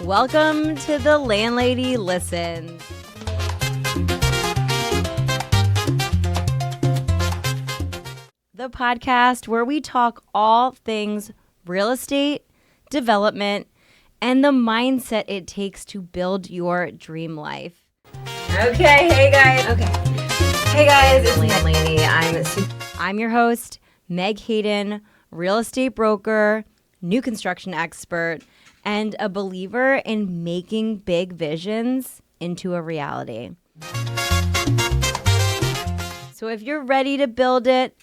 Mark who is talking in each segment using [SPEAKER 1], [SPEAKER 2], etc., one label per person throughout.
[SPEAKER 1] Welcome to The Landlady Listens. The podcast where we talk all things real estate, development, and the mindset it takes to build your dream life. Okay, hey guys. It's Landlady. I'm your host, Meg Hayden, real estate broker, new construction expert, and a believer in making big visions into a reality. So if you're ready to build it,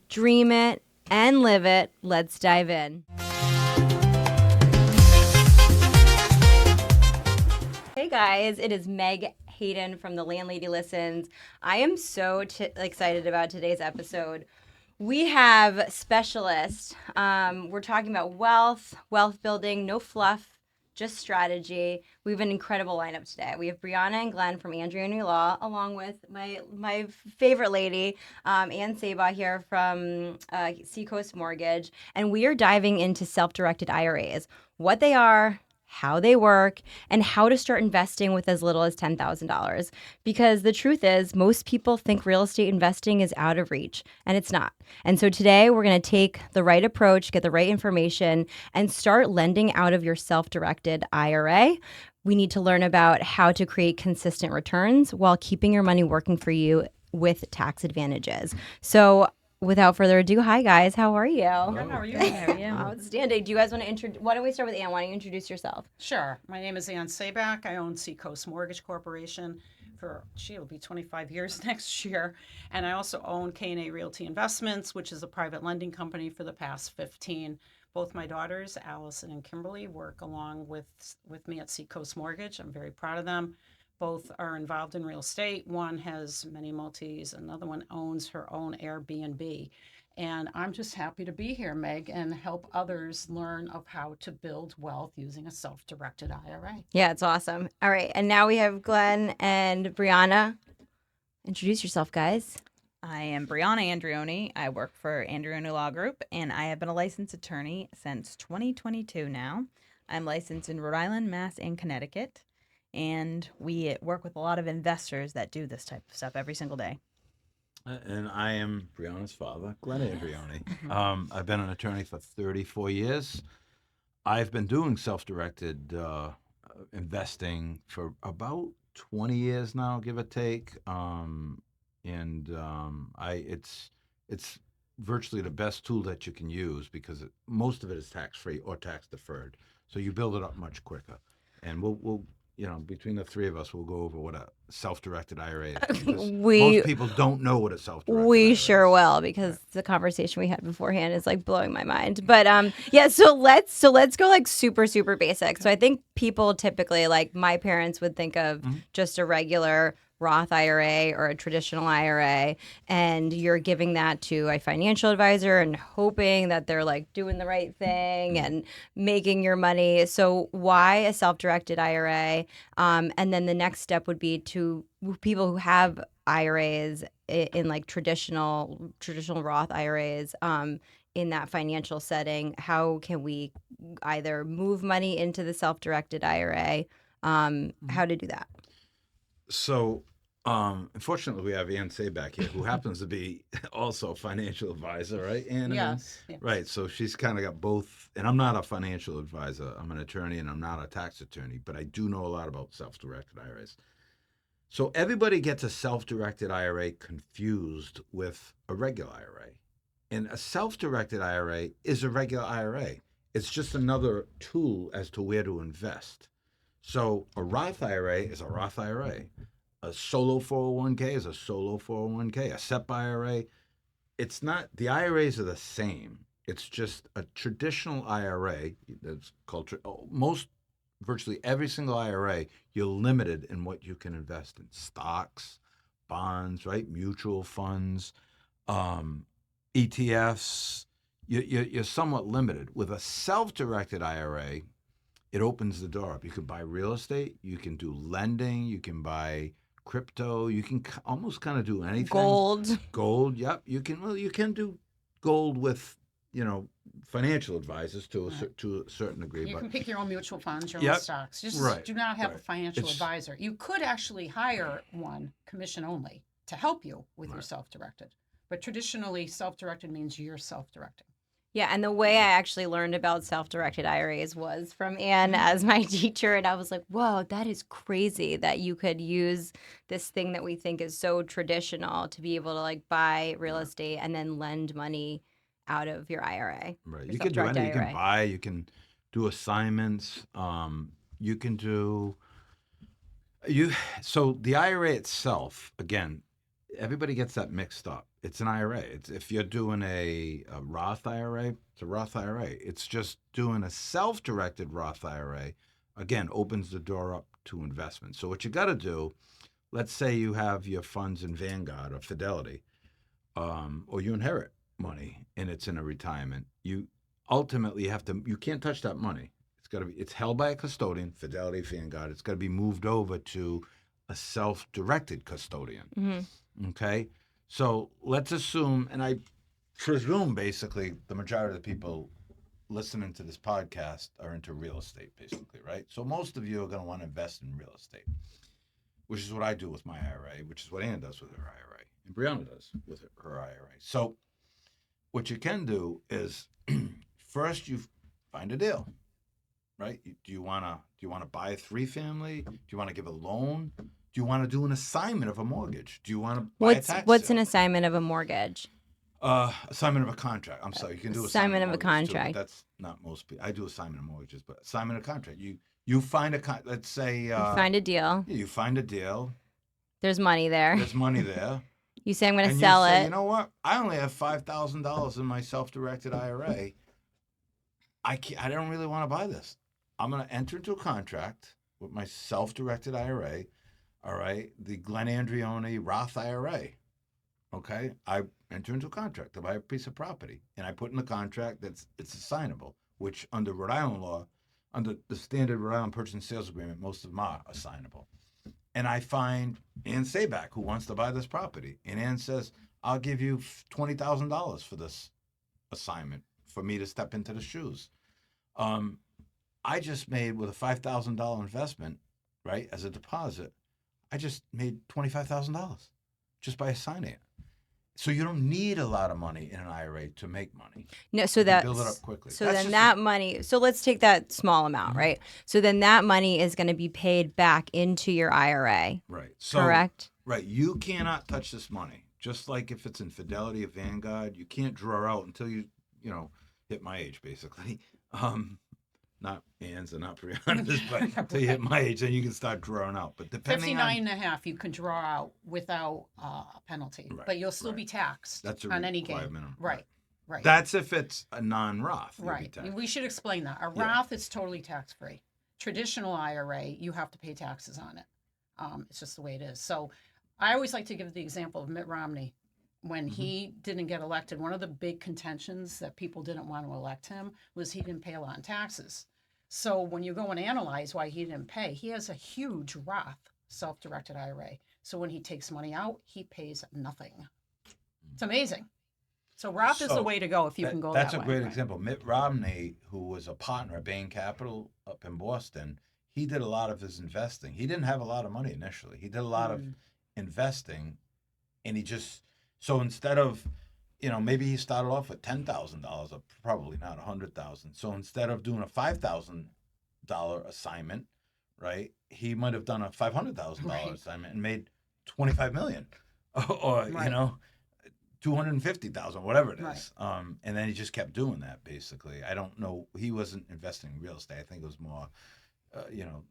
[SPEAKER 1] dream it, and live it, let's dive in. Hey guys, it is Meg Hayden from The Landlady Listens. I am so excited about today's episode. We have specialists. We're talking about wealth building, no fluff, just strategy. We have an incredible lineup today. We have Brianna and Glenn from Andreoni Law, along with my favorite lady, Anne Sabbagh here from Seacoast Mortgage. And we are diving into self-directed IRAs, what they are, how they work, and how to start investing with as little as $10,000. Because the truth is, most people think real estate investing is out of reach, and it's not. And so today we're going to take the right approach, get the right information, and start lending out of your self-directed IRA. We need to learn about how to create consistent returns while keeping your money working for you with tax advantages. So without further ado, hi guys, how are you?
[SPEAKER 2] Good, how are you?
[SPEAKER 1] Outstanding. Do you guys want to introduce? Why don't we start with Anne? Why don't you introduce yourself?
[SPEAKER 2] Sure. My name is Anne Sabbagh. I own Seacoast Mortgage Corporation for, it'll be 25 years next year. And I also own K&A Realty Investments, which is a private lending company for the past 15. Both my daughters, Allison and Kimberly, work along with me at Seacoast Mortgage. I'm very proud of them. Both are involved in real estate. One has many multis, another one owns her own Airbnb. And I'm just happy to be here, Meg, and help others learn of how to build wealth using a self-directed IRA.
[SPEAKER 1] Yeah, it's awesome. All right, and now we have Glenn and Brianna. Introduce yourself, guys.
[SPEAKER 3] I am Brianna Andreoni. I work for Andreoni Law Group, and I have been a licensed attorney since 2022 now. I'm licensed in Rhode Island, Mass, and Connecticut. And we work with a lot of investors that do this type of stuff every single day.
[SPEAKER 4] And I am Brianna's father, Glenn Andreoni. I've been an attorney for 34 years. I've been doing self-directed investing for about 20 years now, give or take. It's virtually the best tool that you can use because most of it is tax-free or tax-deferred. So you build it up much quicker. And we'll between the three of us, we'll go over what a self-directed IRA is. Most people don't know what a self-directed IRA is.
[SPEAKER 1] Sure will, because the conversation we had beforehand is like blowing my mind. But so let's go like super, super basic. So I think people typically, like my parents would think of just a regular Roth IRA or a traditional IRA, and you're giving that to a financial advisor and hoping that they're like doing the right thing and making your money. So why a self-directed IRA? And then the next step would be to people who have IRAs in like traditional Roth IRAs, in that financial setting, how can we either move money into the self-directed IRA? How to do that?
[SPEAKER 4] So, unfortunately, we have Anne Sabbagh here, who happens to be also a financial advisor, right, Anne?
[SPEAKER 2] Yes.
[SPEAKER 4] Right, so she's kind of got both. And I'm not a financial advisor. I'm an attorney, and I'm not a tax attorney, but I do know a lot about self-directed IRAs. So everybody gets a self-directed IRA confused with a regular IRA. And a self-directed IRA is a regular IRA. It's just another tool as to where to invest. So a Roth IRA is a Roth IRA. A solo 401k is a solo 401k. A SEP IRA, it's not, the IRAs are the same. It's just a traditional IRA that's called, virtually every single IRA, you're limited in what you can invest in. Stocks, bonds, right? Mutual funds, ETFs. You're somewhat limited. With a self-directed IRA, it opens the door up. You can buy real estate, you can do lending, you can buy crypto, you can almost kind of do anything.
[SPEAKER 1] Gold,
[SPEAKER 4] yep. You can do gold with financial advisors to a certain degree.
[SPEAKER 2] You
[SPEAKER 4] but
[SPEAKER 2] can pick your own mutual funds, your own
[SPEAKER 4] Yep.
[SPEAKER 2] stocks. Just
[SPEAKER 4] Right,
[SPEAKER 2] do not have a
[SPEAKER 4] right.
[SPEAKER 2] financial
[SPEAKER 4] It's-
[SPEAKER 2] advisor. You could actually hire one commission only to help you with your
[SPEAKER 4] Right.
[SPEAKER 2] self-directed. But traditionally, self-directed means you're self-directing.
[SPEAKER 1] Yeah, and the way I actually learned about self-directed IRAs was from Anne as my teacher, and I was like, "Whoa, that is crazy that you could use this thing that we think is so traditional to be able to like buy real estate and then lend money out of your IRA."
[SPEAKER 4] Right.
[SPEAKER 1] Your
[SPEAKER 4] You can do
[SPEAKER 1] self-directed
[SPEAKER 4] anything. You can
[SPEAKER 1] IRA.
[SPEAKER 4] buy. You can do assignments. You can do you. So the IRA itself, again, everybody gets that mixed up. It's an IRA. It's if you're doing a Roth IRA, it's a Roth IRA. It's just doing a self-directed Roth IRA. Again, opens the door up to investment. So what you got to do, let's say you have your funds in Vanguard or Fidelity, or you inherit money and it's in a retirement. You ultimately have to. You can't touch that money. It's got to be. It's held by a custodian, Fidelity, Vanguard. It's got to be moved over to a self-directed custodian.
[SPEAKER 1] Mm-hmm.
[SPEAKER 4] Okay, so let's assume, and I presume basically the majority of the people listening to this podcast are into real estate, basically, right? So most of you are going to want to invest in real estate, which is what I do with my IRA, which is what Anne does with her IRA, and Brianna does with her IRA. So what you can do is first you find a deal, right? Do you want to buy a 3-family? Do you want to give a loan? Do you want to do an assignment of a mortgage? Do you want to buy a tax
[SPEAKER 1] What's
[SPEAKER 4] sale?
[SPEAKER 1] an assignment of a mortgage?
[SPEAKER 4] Assignment of a contract. I'm sorry, you can do
[SPEAKER 1] Assignment of a
[SPEAKER 4] mortgage too,
[SPEAKER 1] contract.
[SPEAKER 4] but that's not most people. I do assignment of mortgages, but assignment of contract. You find let's say
[SPEAKER 1] You find a deal.
[SPEAKER 4] you find a deal.
[SPEAKER 1] There's money there.
[SPEAKER 4] There's money there.
[SPEAKER 1] You say I'm going to
[SPEAKER 4] And
[SPEAKER 1] sell
[SPEAKER 4] you say,
[SPEAKER 1] it.
[SPEAKER 4] you know what? I only have $5,000 in my self-directed IRA. I don't really want to buy this. I'm going to enter into a contract with my self-directed IRA. All right, the Glenn Andreoni Roth IRA. Okay, I enter into a contract to buy a piece of property, and I put in the contract that it's assignable, which under Rhode Island law, under the standard Rhode Island purchase and sales agreement, most of them are assignable. And I find Anne Sabbagh, who wants to buy this property, and Anne says, "I'll give you $20,000 for this assignment for me to step into the shoes." I just made with a $5,000 investment, right, as a deposit. I just made $25,000 just by assigning it. So you don't need a lot of money in an IRA to make money.
[SPEAKER 1] No, so
[SPEAKER 4] You can
[SPEAKER 1] that
[SPEAKER 4] build it up quickly.
[SPEAKER 1] So
[SPEAKER 4] That's
[SPEAKER 1] then
[SPEAKER 4] just
[SPEAKER 1] that money. So let's take that small amount, right? So then that money is going to be paid back into your IRA.
[SPEAKER 4] right. So,
[SPEAKER 1] Correct.
[SPEAKER 4] Right. You cannot touch this money. Just like if it's in Fidelity or Vanguard, you can't draw out until you hit my age, basically. Not Anne's and not Brianna's, but until you hit my age, then you can start drawing out. But depending
[SPEAKER 2] 59 and a half you can draw out without a penalty,
[SPEAKER 4] Right,
[SPEAKER 2] but you'll still
[SPEAKER 4] right.
[SPEAKER 2] be taxed
[SPEAKER 4] That's a
[SPEAKER 2] on any
[SPEAKER 4] required
[SPEAKER 2] gain.
[SPEAKER 4] minimum.
[SPEAKER 2] Right, right.
[SPEAKER 4] That's if it's a non-Roth. you'll be
[SPEAKER 2] Right.
[SPEAKER 4] taxed.
[SPEAKER 2] We should explain that. A
[SPEAKER 4] Yeah.
[SPEAKER 2] Roth is totally tax-free. Traditional IRA, you have to pay taxes on it. It's just the way it is. So I always like to give the example of Mitt Romney. When he didn't get elected, one of the big contentions that people didn't want to elect him was he didn't pay a lot in taxes. So when you go and analyze why he didn't pay, he has a huge Roth self-directed IRA. So when he takes money out, he pays nothing. It's amazing. So Roth is the way to go if you can go
[SPEAKER 4] That's
[SPEAKER 2] that
[SPEAKER 4] a
[SPEAKER 2] way.
[SPEAKER 4] great
[SPEAKER 2] right?
[SPEAKER 4] example. Mitt Romney, who was a partner at Bain Capital up in Boston, he did a lot of his investing. He didn't have a lot of money initially. He did a lot of investing, and so instead of, maybe he started off with $10,000, or probably not $100,000. So instead of doing a $5,000 assignment, right, he might have done a $500,000
[SPEAKER 2] Right.
[SPEAKER 4] assignment and made $25 million, or
[SPEAKER 2] Right.
[SPEAKER 4] 250,000, whatever it is.
[SPEAKER 2] Right.
[SPEAKER 4] And then he just kept doing that. Basically, I don't know. He wasn't investing in real estate. I think it was more, the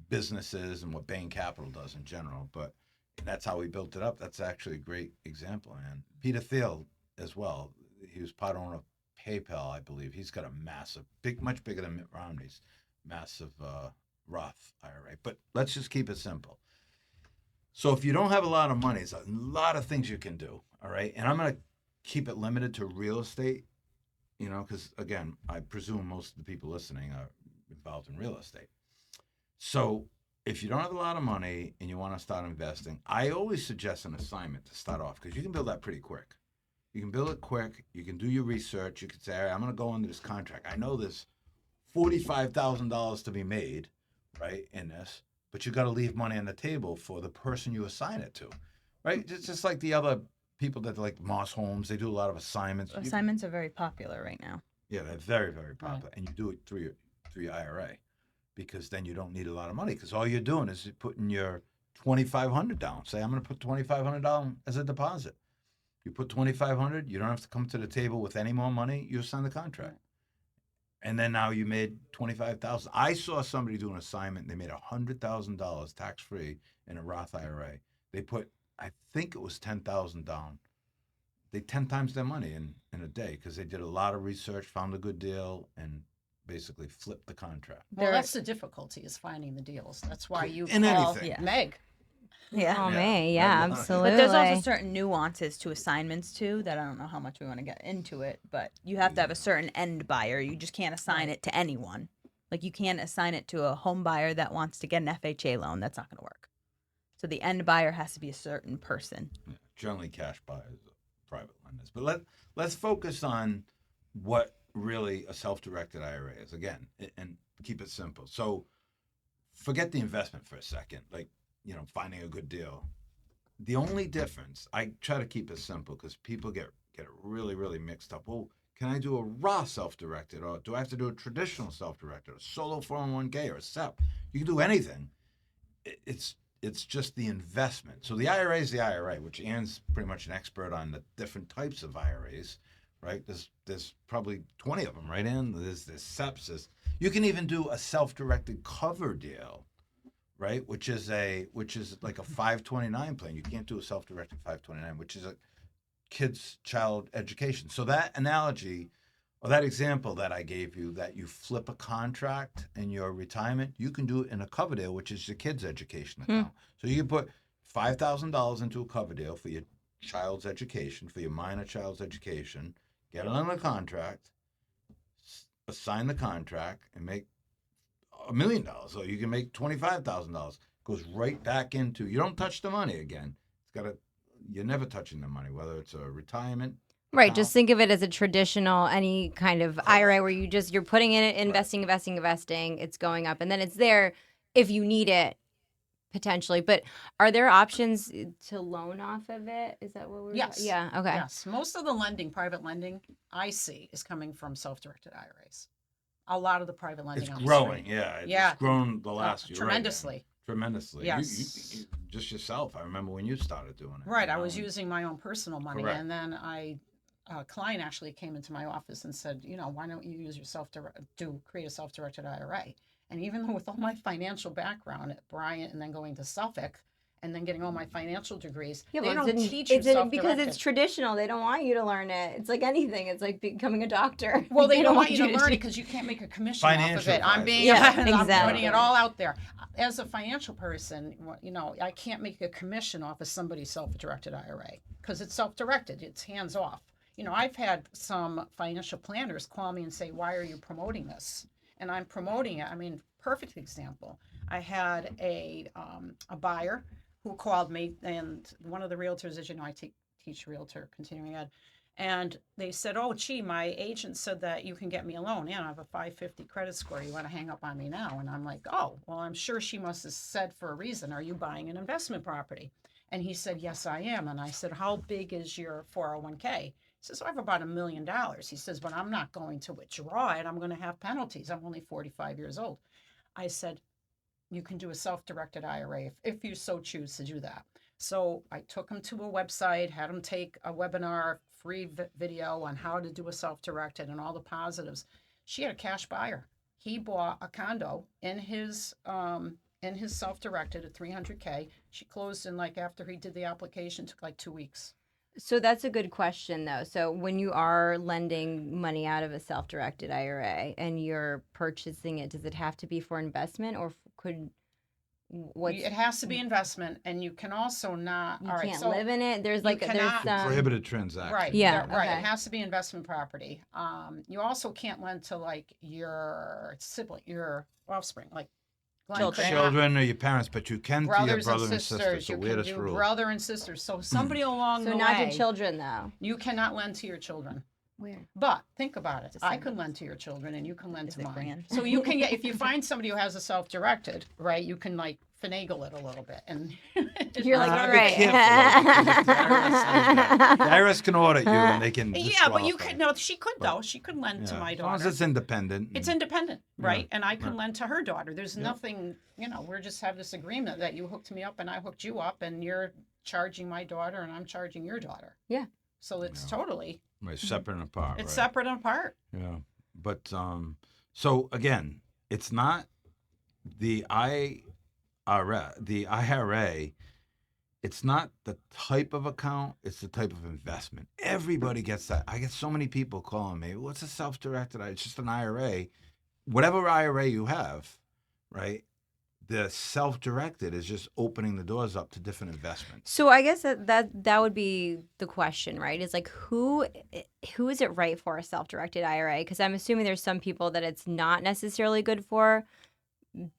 [SPEAKER 4] businesses and what Bain Capital does in general. But that's how he built it up. That's actually a great example. And Peter Thiel as well. He was part owner of PayPal, I believe. He's got a massive, much bigger than Mitt Romney's, massive Roth IRA. But let's just keep it simple. So if you don't have a lot of money, there's a lot of things you can do. All right. And I'm going to keep it limited to real estate, because again, I presume most of the people listening are involved in real estate. So if you don't have a lot of money and you want to start investing, I always suggest an assignment to start off, because you can build that pretty quick. You can build it quick. You can do your research. You can say, all right, I'm going to go into this contract. I know there's $45,000 to be made, right, in this, but you got to leave money on the table for the person you assign it to, right? Just like the other people that like Moss Homes, they do a lot of assignments.
[SPEAKER 3] Assignments are very popular right now.
[SPEAKER 4] Yeah, they're very, very popular. And you do it through your IRA because then you don't need a lot of money because all you're doing is you're putting your $2,500 down. Say, I'm going to put $2,500 down as a deposit. You put $2,500, you don't have to come to the table with any more money. You sign the contract. And then now you made $25,000. I saw somebody do an assignment. They made $100,000 tax-free in a Roth IRA. They put, I think it was $10,000 down. They 10 times their money in a day because they did a lot of research, found a good deal, and basically flipped the contract.
[SPEAKER 2] Well, that's the difficulty is finding the deals. That's why you
[SPEAKER 4] In
[SPEAKER 2] call
[SPEAKER 4] anything.
[SPEAKER 2] Meg.
[SPEAKER 3] Yeah.
[SPEAKER 1] Oh,
[SPEAKER 4] Yeah.
[SPEAKER 1] me. Yeah,
[SPEAKER 4] But
[SPEAKER 1] absolutely.
[SPEAKER 3] But there's also certain nuances to assignments too that I don't know how much we want to get into it, but you have to have a certain end buyer. You just can't assign it to anyone. Like you can't assign it to a home buyer that wants to get an FHA loan. That's not going to work. So the end buyer has to be a certain person.
[SPEAKER 4] Yeah, generally cash buyers, private lenders. But let's focus on what really a self-directed IRA is again, and keep it simple. So forget the investment for a second, like finding a good deal. The only difference, I try to keep it simple because people get really, really mixed up. Well, can I do a Roth self-directed, or do I have to do a traditional self-directed, a solo 401k, or a SEP? You can do anything. It's just the investment. So the IRA is the IRA, which Anne's pretty much an expert on the different types of IRAs, right? There's probably 20 of them, right, Anne? There's SEPs. You can even do a self-directed cover deal, right? Which is like a 529 plan. You can't do a self-directed 529, which is a child education. So that analogy or that example that I gave you, that you flip a contract in your retirement, you can do it in a cover deal, which is your kid's education account. So you can put $5,000 into a cover deal for your child's education, for your minor child's education, get it on a contract, assign the contract, and make $1 million. So you can make $25,000. Goes right back into, you don't touch the money again. You're never touching the money, whether it's a retirement.
[SPEAKER 1] Right, just think of it as a traditional, any kind of IRA where you're putting in it, investing, it's going up, and then it's there if you need it, potentially. But are there options to loan off of it? Is that what we're
[SPEAKER 2] Yes.
[SPEAKER 1] Yeah, okay.
[SPEAKER 2] Yes. Most of the private lending I see is coming from self-directed IRAs. A lot of the private lending
[SPEAKER 4] It's
[SPEAKER 2] on the
[SPEAKER 4] growing,
[SPEAKER 2] street.
[SPEAKER 4] yeah.
[SPEAKER 2] Yeah.
[SPEAKER 4] It's grown the last year.
[SPEAKER 2] tremendously.
[SPEAKER 4] Tremendously.
[SPEAKER 2] Yes.
[SPEAKER 4] You just yourself. I remember when you started doing it.
[SPEAKER 2] Right. I was using my own personal money,
[SPEAKER 4] Correct.
[SPEAKER 2] and then a client actually came into my office and said, why don't you use create a self-directed IRA? And even though with all my financial background at Bryant and then going to Suffolk and then getting all my financial degrees, they don't teach you self-directed.
[SPEAKER 1] because it's traditional. They don't want you to learn it. It's like anything. It's like becoming a doctor.
[SPEAKER 2] Well, they don't want you to learn it because you can't make a commission off of
[SPEAKER 4] Financial
[SPEAKER 2] it. I'm being,
[SPEAKER 1] advisor. Yeah,
[SPEAKER 2] I'm
[SPEAKER 1] exactly.
[SPEAKER 2] putting it all out there. As a financial person, I can't make a commission off of somebody's self-directed IRA because it's self-directed. It's hands off. I've had some financial planners call me and say, why are you promoting this? And I'm promoting it. I mean, perfect example. I had a buyer who called me, and one of the realtors, as you know, I teach realtor continuing ed, and they said, oh, gee, my agent said that you can get me a loan. Yeah, I have a 550 credit score. You want to hang up on me now? And I'm like, oh, well, I'm sure she must have said for a reason, are you buying an investment property? And he said, yes, I am. And I said, how big is your 401k? He says, I have about $1 million. He says, but I'm not going to withdraw it. I'm going to have penalties. I'm only 45 years old. I said, you can do a self-directed IRA if you so choose to do that. So I took him to a website, had him take a webinar, free video on how to do a self-directed and all the positives. She had a cash buyer. He bought a condo in his self-directed at $300K. She closed in after he did the application, took 2 weeks.
[SPEAKER 1] So that's a good question, though. So when you are lending money out of a self-directed IRA and you're purchasing it, does it have to be for investment, or
[SPEAKER 2] It has to be investment, and you can also not.
[SPEAKER 1] You
[SPEAKER 2] all right,
[SPEAKER 1] can't
[SPEAKER 2] so
[SPEAKER 1] live in it? There's there's
[SPEAKER 4] prohibited transaction.
[SPEAKER 2] Right.
[SPEAKER 1] Yeah,
[SPEAKER 2] Right.
[SPEAKER 1] okay.
[SPEAKER 2] It has to be investment property. You also can't lend to your sibling, your offspring,
[SPEAKER 3] Children.
[SPEAKER 4] children or your parents, but you can to your
[SPEAKER 2] brothers
[SPEAKER 4] brother
[SPEAKER 2] and
[SPEAKER 4] and sister.
[SPEAKER 2] sisters.
[SPEAKER 4] So
[SPEAKER 2] You can
[SPEAKER 4] weirdest
[SPEAKER 2] do
[SPEAKER 4] rule.
[SPEAKER 2] brother and sister. So somebody along
[SPEAKER 1] So
[SPEAKER 2] the
[SPEAKER 1] not
[SPEAKER 2] way,
[SPEAKER 1] to children though.
[SPEAKER 2] you cannot lend to your children.
[SPEAKER 1] Weird.
[SPEAKER 2] But think about it. I
[SPEAKER 3] Descendants.
[SPEAKER 2] could lend to your children, and you can lend
[SPEAKER 3] Is
[SPEAKER 2] to
[SPEAKER 3] it
[SPEAKER 2] mine.
[SPEAKER 3] grand?
[SPEAKER 2] So you can get, if you find somebody who has a self-directed, right? You can like finagle it a little bit, and
[SPEAKER 1] You're like,
[SPEAKER 4] I'd
[SPEAKER 1] all
[SPEAKER 4] be
[SPEAKER 1] right.
[SPEAKER 4] careful, though, because if the IRS says that, the IRS can audit you and they can
[SPEAKER 2] yeah, but you
[SPEAKER 4] disqualify.
[SPEAKER 2] could no. She could though. She could lend to
[SPEAKER 4] Yeah,
[SPEAKER 2] my
[SPEAKER 4] as long as
[SPEAKER 2] daughter.
[SPEAKER 4] it's independent.
[SPEAKER 2] It's
[SPEAKER 4] and-
[SPEAKER 2] independent,
[SPEAKER 4] Yeah,
[SPEAKER 2] right? And I can
[SPEAKER 4] right.
[SPEAKER 2] lend to her daughter. There's
[SPEAKER 4] Yeah.
[SPEAKER 2] nothing, we're just have this agreement that you hooked me up and I hooked you up, and you're charging my daughter and I'm charging your daughter.
[SPEAKER 1] Yeah.
[SPEAKER 2] So it's
[SPEAKER 4] Yeah.
[SPEAKER 2] totally,
[SPEAKER 4] Right, separate and apart.
[SPEAKER 2] it's
[SPEAKER 4] right?
[SPEAKER 2] separate and apart.
[SPEAKER 4] Yeah, but so again, it's not the IRA. It's not the type of account; it's the type of investment. Everybody gets that. I get so many people calling me, "What's a self-directed? It's just an IRA." Whatever IRA you have, right? The self-directed is just opening the doors up to different investments.
[SPEAKER 1] So I guess that would be the question, right? Is like who is it right for a self-directed IRA? Because I'm assuming there's some people that it's not necessarily good for,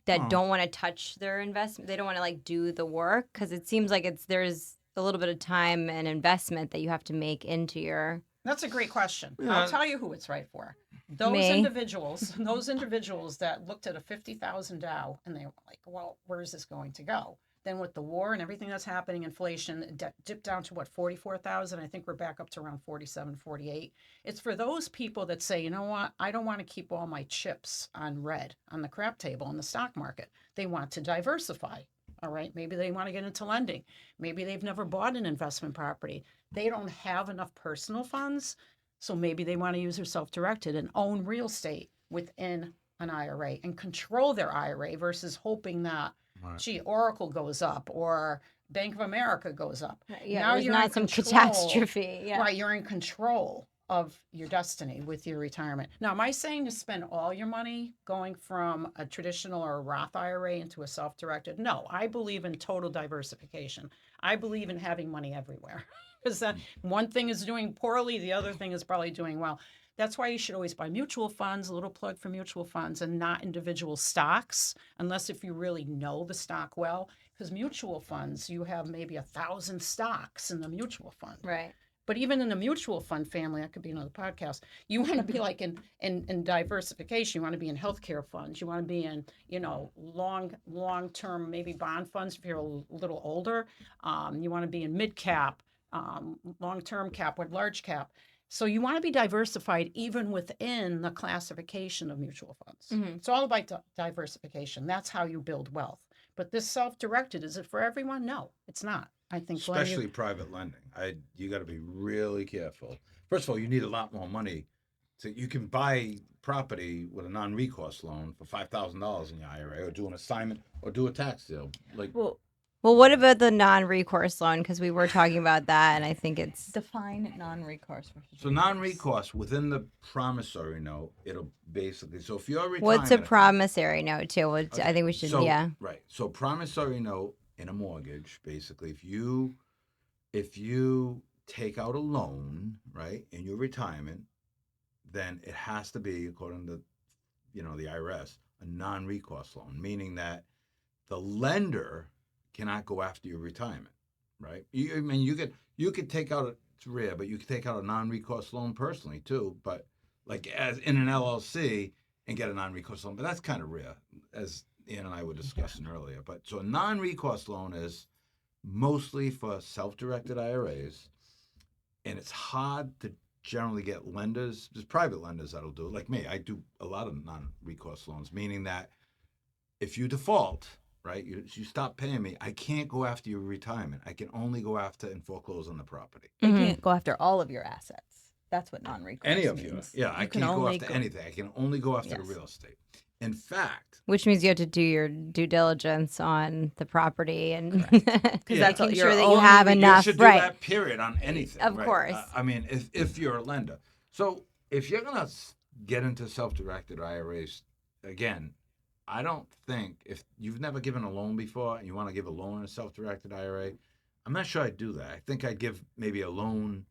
[SPEAKER 1] that
[SPEAKER 4] Oh.
[SPEAKER 1] don't want to touch their investment. They don't want to like do the work because it seems like there's a little bit of time and investment that you have to make into your.
[SPEAKER 2] That's a great question.
[SPEAKER 4] Yeah.
[SPEAKER 2] I'll tell you who it's right for. Those
[SPEAKER 1] Me.
[SPEAKER 2] individuals that looked at a 50,000 Dow and they were like, well, where is this going to go? Then with the war and everything that's happening, inflation dipped down to what, 44,000? I think we're back up to around 47, 48. It's for those people that say, you know what, I don't want to keep all my chips on red on the crap table in the stock market. They want to diversify. All right. Maybe they want to get into lending. Maybe they've never bought an investment property. They don't have enough personal funds. So maybe they want to use their self-directed and own real estate within an IRA and control their IRA versus hoping that,
[SPEAKER 4] Right.
[SPEAKER 2] gee, Oracle goes up or Bank of America goes up.
[SPEAKER 1] Yeah,
[SPEAKER 2] Now
[SPEAKER 1] there's
[SPEAKER 2] you're in
[SPEAKER 1] not some
[SPEAKER 2] control.
[SPEAKER 1] catastrophe. Yeah.
[SPEAKER 2] Right. You're in control of your destiny with your retirement. Now, am I saying to spend all your money going from a traditional or a Roth IRA into a self-directed? No, I believe in total diversification. I believe in having money everywhere. Because one thing is doing poorly, the other thing is probably doing well. That's why you should always buy mutual funds, a little plug for mutual funds, and not individual stocks, unless if you really know the stock well. Because mutual funds, you have maybe 1,000 stocks in the mutual fund.
[SPEAKER 1] Right.
[SPEAKER 2] But even in the mutual fund family, that could be another podcast. You want to be like in diversification. You want to be in healthcare funds. You want to be in, long term, maybe bond funds if you're a little older. You want to be in mid cap, long term cap, or large cap. So you want to be diversified even within the classification of mutual funds.
[SPEAKER 1] Mhm.
[SPEAKER 2] It's all about diversification. That's how you build wealth. But this self-directed, is it for everyone? No, it's not. I think Glenn,
[SPEAKER 4] Especially private lending. You got to be really careful. First of all, you need a lot more money. So you can buy property with a non-recourse loan for $5,000 in your IRA, or do an assignment, or do a tax deal.
[SPEAKER 1] Well, what about the non-recourse loan? Because we were talking about that, and I think it's
[SPEAKER 3] Define non-recourse versus
[SPEAKER 4] So non-recourse within the promissory note, it'll basically. So if you're retirement,
[SPEAKER 1] what's a promissory note too? I think we should.
[SPEAKER 4] So,
[SPEAKER 1] yeah.
[SPEAKER 4] Right. So promissory note in a mortgage, basically, if you take out a loan, right, in your retirement, then it has to be, according to, the IRS, a non-recourse loan, meaning that the lender cannot go after your retirement, right? You could take out it's rare, but you could take out a non-recourse loan personally too, but like as in an LLC and get a non-recourse loan, but that's kind of rare, as Ann and I were discussing earlier. But so a non-recourse loan is mostly for self-directed IRAs, and it's hard to generally get lenders. There's private lenders that'll do it. Like me, I do a lot of non-recourse loans, meaning that if you default, right, you stop paying me, I can't go after your retirement. I can only go after and foreclose on the property.
[SPEAKER 3] You
[SPEAKER 1] Mhm.
[SPEAKER 3] can't go after all of your assets. That's what non-recourse
[SPEAKER 4] Any of
[SPEAKER 3] means.
[SPEAKER 4] you. Yeah, I
[SPEAKER 3] You can
[SPEAKER 4] can't go
[SPEAKER 3] only
[SPEAKER 4] after anything. I can only go after the
[SPEAKER 3] Yes.
[SPEAKER 4] real estate. In fact,
[SPEAKER 1] Which means you have to do your due diligence on the property, and because
[SPEAKER 4] Yeah.
[SPEAKER 1] making
[SPEAKER 3] Your
[SPEAKER 1] sure that you
[SPEAKER 3] own
[SPEAKER 1] have
[SPEAKER 3] re- you
[SPEAKER 1] enough.
[SPEAKER 4] you should do
[SPEAKER 1] Right.
[SPEAKER 4] that period on anything.
[SPEAKER 1] Of
[SPEAKER 4] right?
[SPEAKER 1] course.
[SPEAKER 4] I mean, if you're a lender. So if you're going to get into self-directed IRAs, again, I don't think, if you've never given a loan before and you want to give a loan in a self-directed IRA, I'm not sure I'd do that. I think I'd give maybe a loan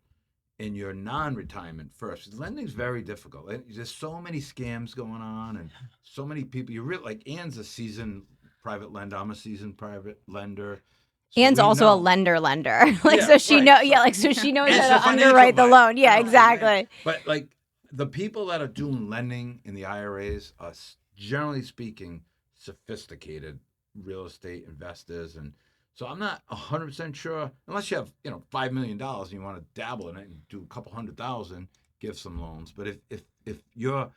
[SPEAKER 4] in your non-retirement first. Lending's very difficult. There's so many scams going on and so many people. You're really, like Ann's a seasoned private lender. I'm a seasoned private lender. So
[SPEAKER 1] Anne's
[SPEAKER 4] we
[SPEAKER 1] also
[SPEAKER 4] know.
[SPEAKER 1] a lender. Like,
[SPEAKER 4] Yeah,
[SPEAKER 1] so she
[SPEAKER 4] right.
[SPEAKER 1] so she knows
[SPEAKER 4] And
[SPEAKER 1] how
[SPEAKER 4] she's
[SPEAKER 1] to
[SPEAKER 4] a financial
[SPEAKER 1] underwrite the
[SPEAKER 4] advisor.
[SPEAKER 1] loan. Yeah, exactly.
[SPEAKER 4] But like the people that are doing lending in the IRAs are generally speaking sophisticated real estate investors, and so I'm not 100% sure unless you have $5 million and you want to dabble in it and do a couple 100,000, give some loans. But if your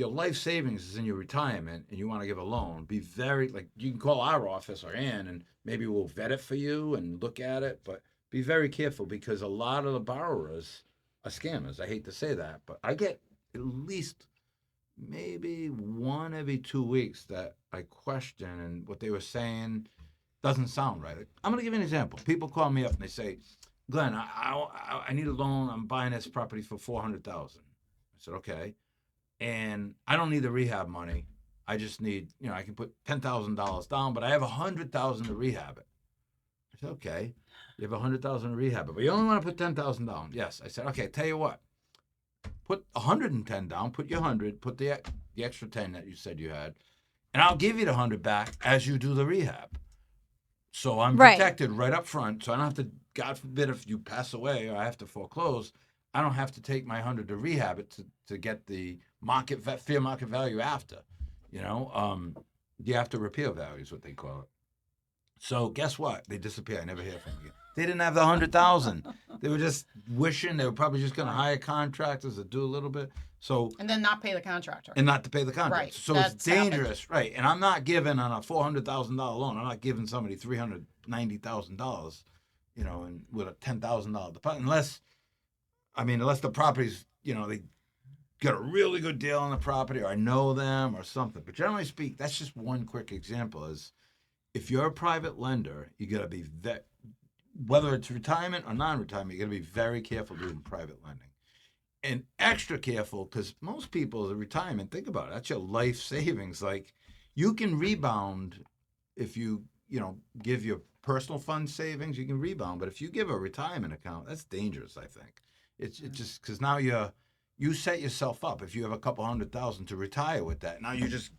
[SPEAKER 4] life savings is in your retirement and you want to give a loan, be very like you can call our office or Ann and maybe we'll vet it for you and look at it, but be very careful because a lot of the borrowers are scammers. I hate to say that, but I get at least maybe one every 2 weeks that I question and what they were saying doesn't sound right. I'm going to give you an example. People call me up and they say, Glenn, I need a loan. I'm buying this property for $400,000. I said, okay. And I don't need the rehab money. I just need, I can put $10,000 down, but I have $100,000 to rehab it. I said, okay. You have $100,000 to rehab it, but you only want to put $10,000 down. Yes. I said, okay, tell you what. Put 110 down, put your 100, put the extra 10 that you said you had, and I'll give you the 100 back as you do the rehab. So I'm protected right up front. So I don't have to, God forbid, if you pass away or I have to foreclose, I don't have to take my 100 to rehab it to get the fair market value after. The after repeal value is what they call it. So guess what? They disappear. I never hear from them again. They didn't have the 100,000. They were just wishing. They were probably just going to hire contractors to do a little bit. So
[SPEAKER 2] and then not pay the contractor.
[SPEAKER 4] And not to pay the contractor.
[SPEAKER 2] Right.
[SPEAKER 4] So it's dangerous, right? And I'm not giving on a $400,000 loan. I'm not giving somebody $390,000, and with a $10,000 deposit, unless the property's, they got a really good deal on the property, or I know them, or something. But generally speaking, that's just one quick example. Is if you're a private lender, you got to be whether it's retirement or non-retirement, you got to be very careful doing private lending. And extra careful because most people, the retirement, think about it, that's your life savings. Like you can rebound if you, give your personal fund savings, you can rebound. But if you give a retirement account, that's dangerous, I think. It's just because now you set yourself up. If you have a couple 100,000 to retire with that, now you just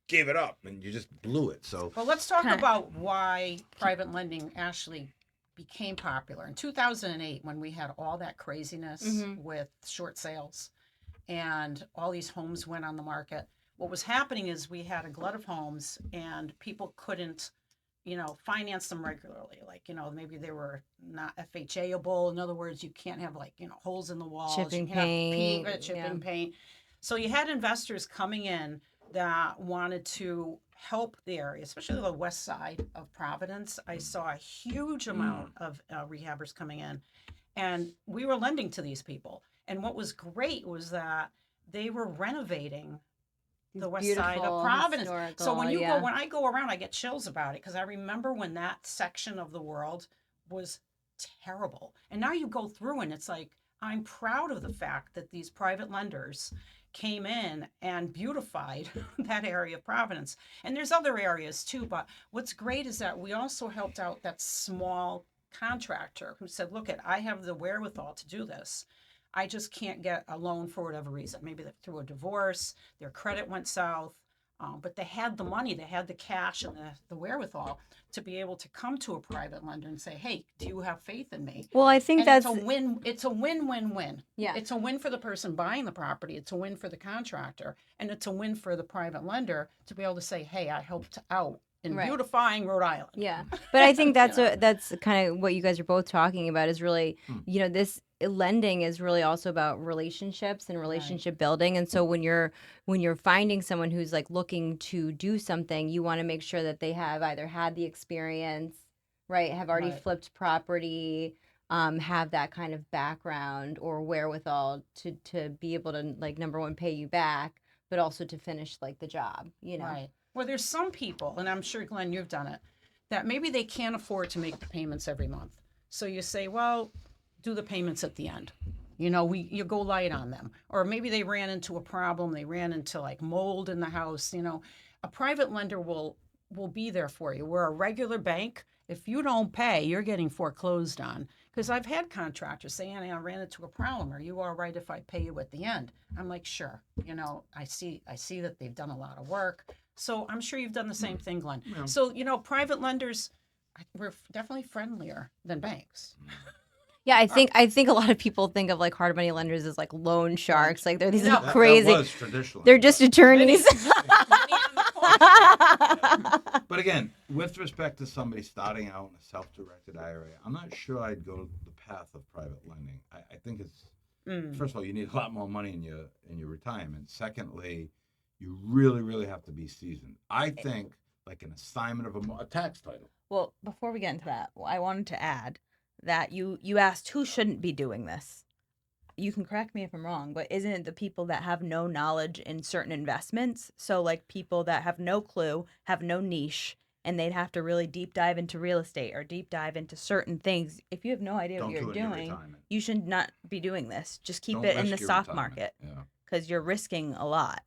[SPEAKER 4] gave it up and you just blew it. So,
[SPEAKER 2] well, let's talk about why private lending actually became popular in 2008 when we had all that craziness with short sales and all these homes went on the market. What was happening is we had a glut of homes and people couldn't, finance them regularly. Like, maybe they were not FHA-able. In other words, you can't have holes in the walls.
[SPEAKER 1] Chipping paint.
[SPEAKER 2] Paint. So you had investors coming in that wanted to help the area, especially the west side of Providence. I saw a huge amount of rehabbers coming in, and we were lending to these people. And what was great was that they were renovating the west side of Providence. So when I go around, I get chills about it because I remember when that section of the world was terrible. And now you go through and it's like, I'm proud of the fact that these private lenders came in and beautified that area of Providence. And there's other areas too, but what's great is that we also helped out that small contractor who said, look, I have the wherewithal to do this. I just can't get a loan for whatever reason. Maybe through a divorce, their credit went south, but they had the money, they had the cash and the wherewithal to be able to come to a private lender and say, hey, do you have faith in me?
[SPEAKER 1] Well, I think that's
[SPEAKER 2] it's a win. It's a win-win-win.
[SPEAKER 1] Yeah.
[SPEAKER 2] It's a win for the person buying the property. It's a win for the contractor. And it's a win for the private lender to be able to say, hey, I helped out in beautifying Rhode Island.
[SPEAKER 1] Yeah. But I think that's that's kind of what you guys are both talking about is really, this lending is really also about relationships and relationship building. And so when you're finding someone who's like looking to do something, you want to make sure that they have either had the experience, right, have already flipped property, have that kind of background or wherewithal to be able to, like, number one, pay you back, but also to finish like the job,
[SPEAKER 2] Right. Well, there's some people, and I'm sure, Glenn, you've done it, that maybe they can't afford to make the payments every month. So you say, well, do the payments at the end. You go light on them. Or maybe they ran into a problem. They ran into like mold in the house. A private lender will be there for you. We're a regular bank. If you don't pay, you're getting foreclosed on. Because I've had contractors say, Annie, I ran into a problem. Are you all right if I pay you at the end? I'm like, sure. I see that they've done a lot of work. So I'm sure you've done the same thing, Glenn.
[SPEAKER 4] Yeah.
[SPEAKER 2] So, private lenders, we're definitely friendlier than banks.
[SPEAKER 1] Yeah, I think a lot of people think of like hard money lenders as like loan sharks. Like they're these
[SPEAKER 2] No.
[SPEAKER 4] That
[SPEAKER 1] crazy.
[SPEAKER 4] was traditionally.
[SPEAKER 1] They're just attorneys.
[SPEAKER 2] Money on the coin.
[SPEAKER 4] But again, with respect to somebody starting out in a self-directed IRA, I'm not sure I'd go the path of private lending. I think it's first of all, you need a lot more money in your retirement. Secondly, you really, really have to be seasoned. I think like an assignment of a tax title.
[SPEAKER 3] Well, before we get into that, I wanted to add that you asked who shouldn't be doing this. You can correct me if I'm wrong, but isn't it the people that have no knowledge in certain investments? So like people that have no clue, have no niche, and they'd have to really deep dive into real estate or deep dive into certain things. If you have no idea
[SPEAKER 4] Don't
[SPEAKER 3] what you're
[SPEAKER 4] do it in your
[SPEAKER 3] doing,
[SPEAKER 4] retirement.
[SPEAKER 3] you should not be doing this. Just keep
[SPEAKER 4] Don't
[SPEAKER 3] it in
[SPEAKER 4] risk
[SPEAKER 3] the
[SPEAKER 4] your
[SPEAKER 3] stock
[SPEAKER 4] retirement.
[SPEAKER 3] market
[SPEAKER 4] Yeah.
[SPEAKER 3] because you're risking a lot.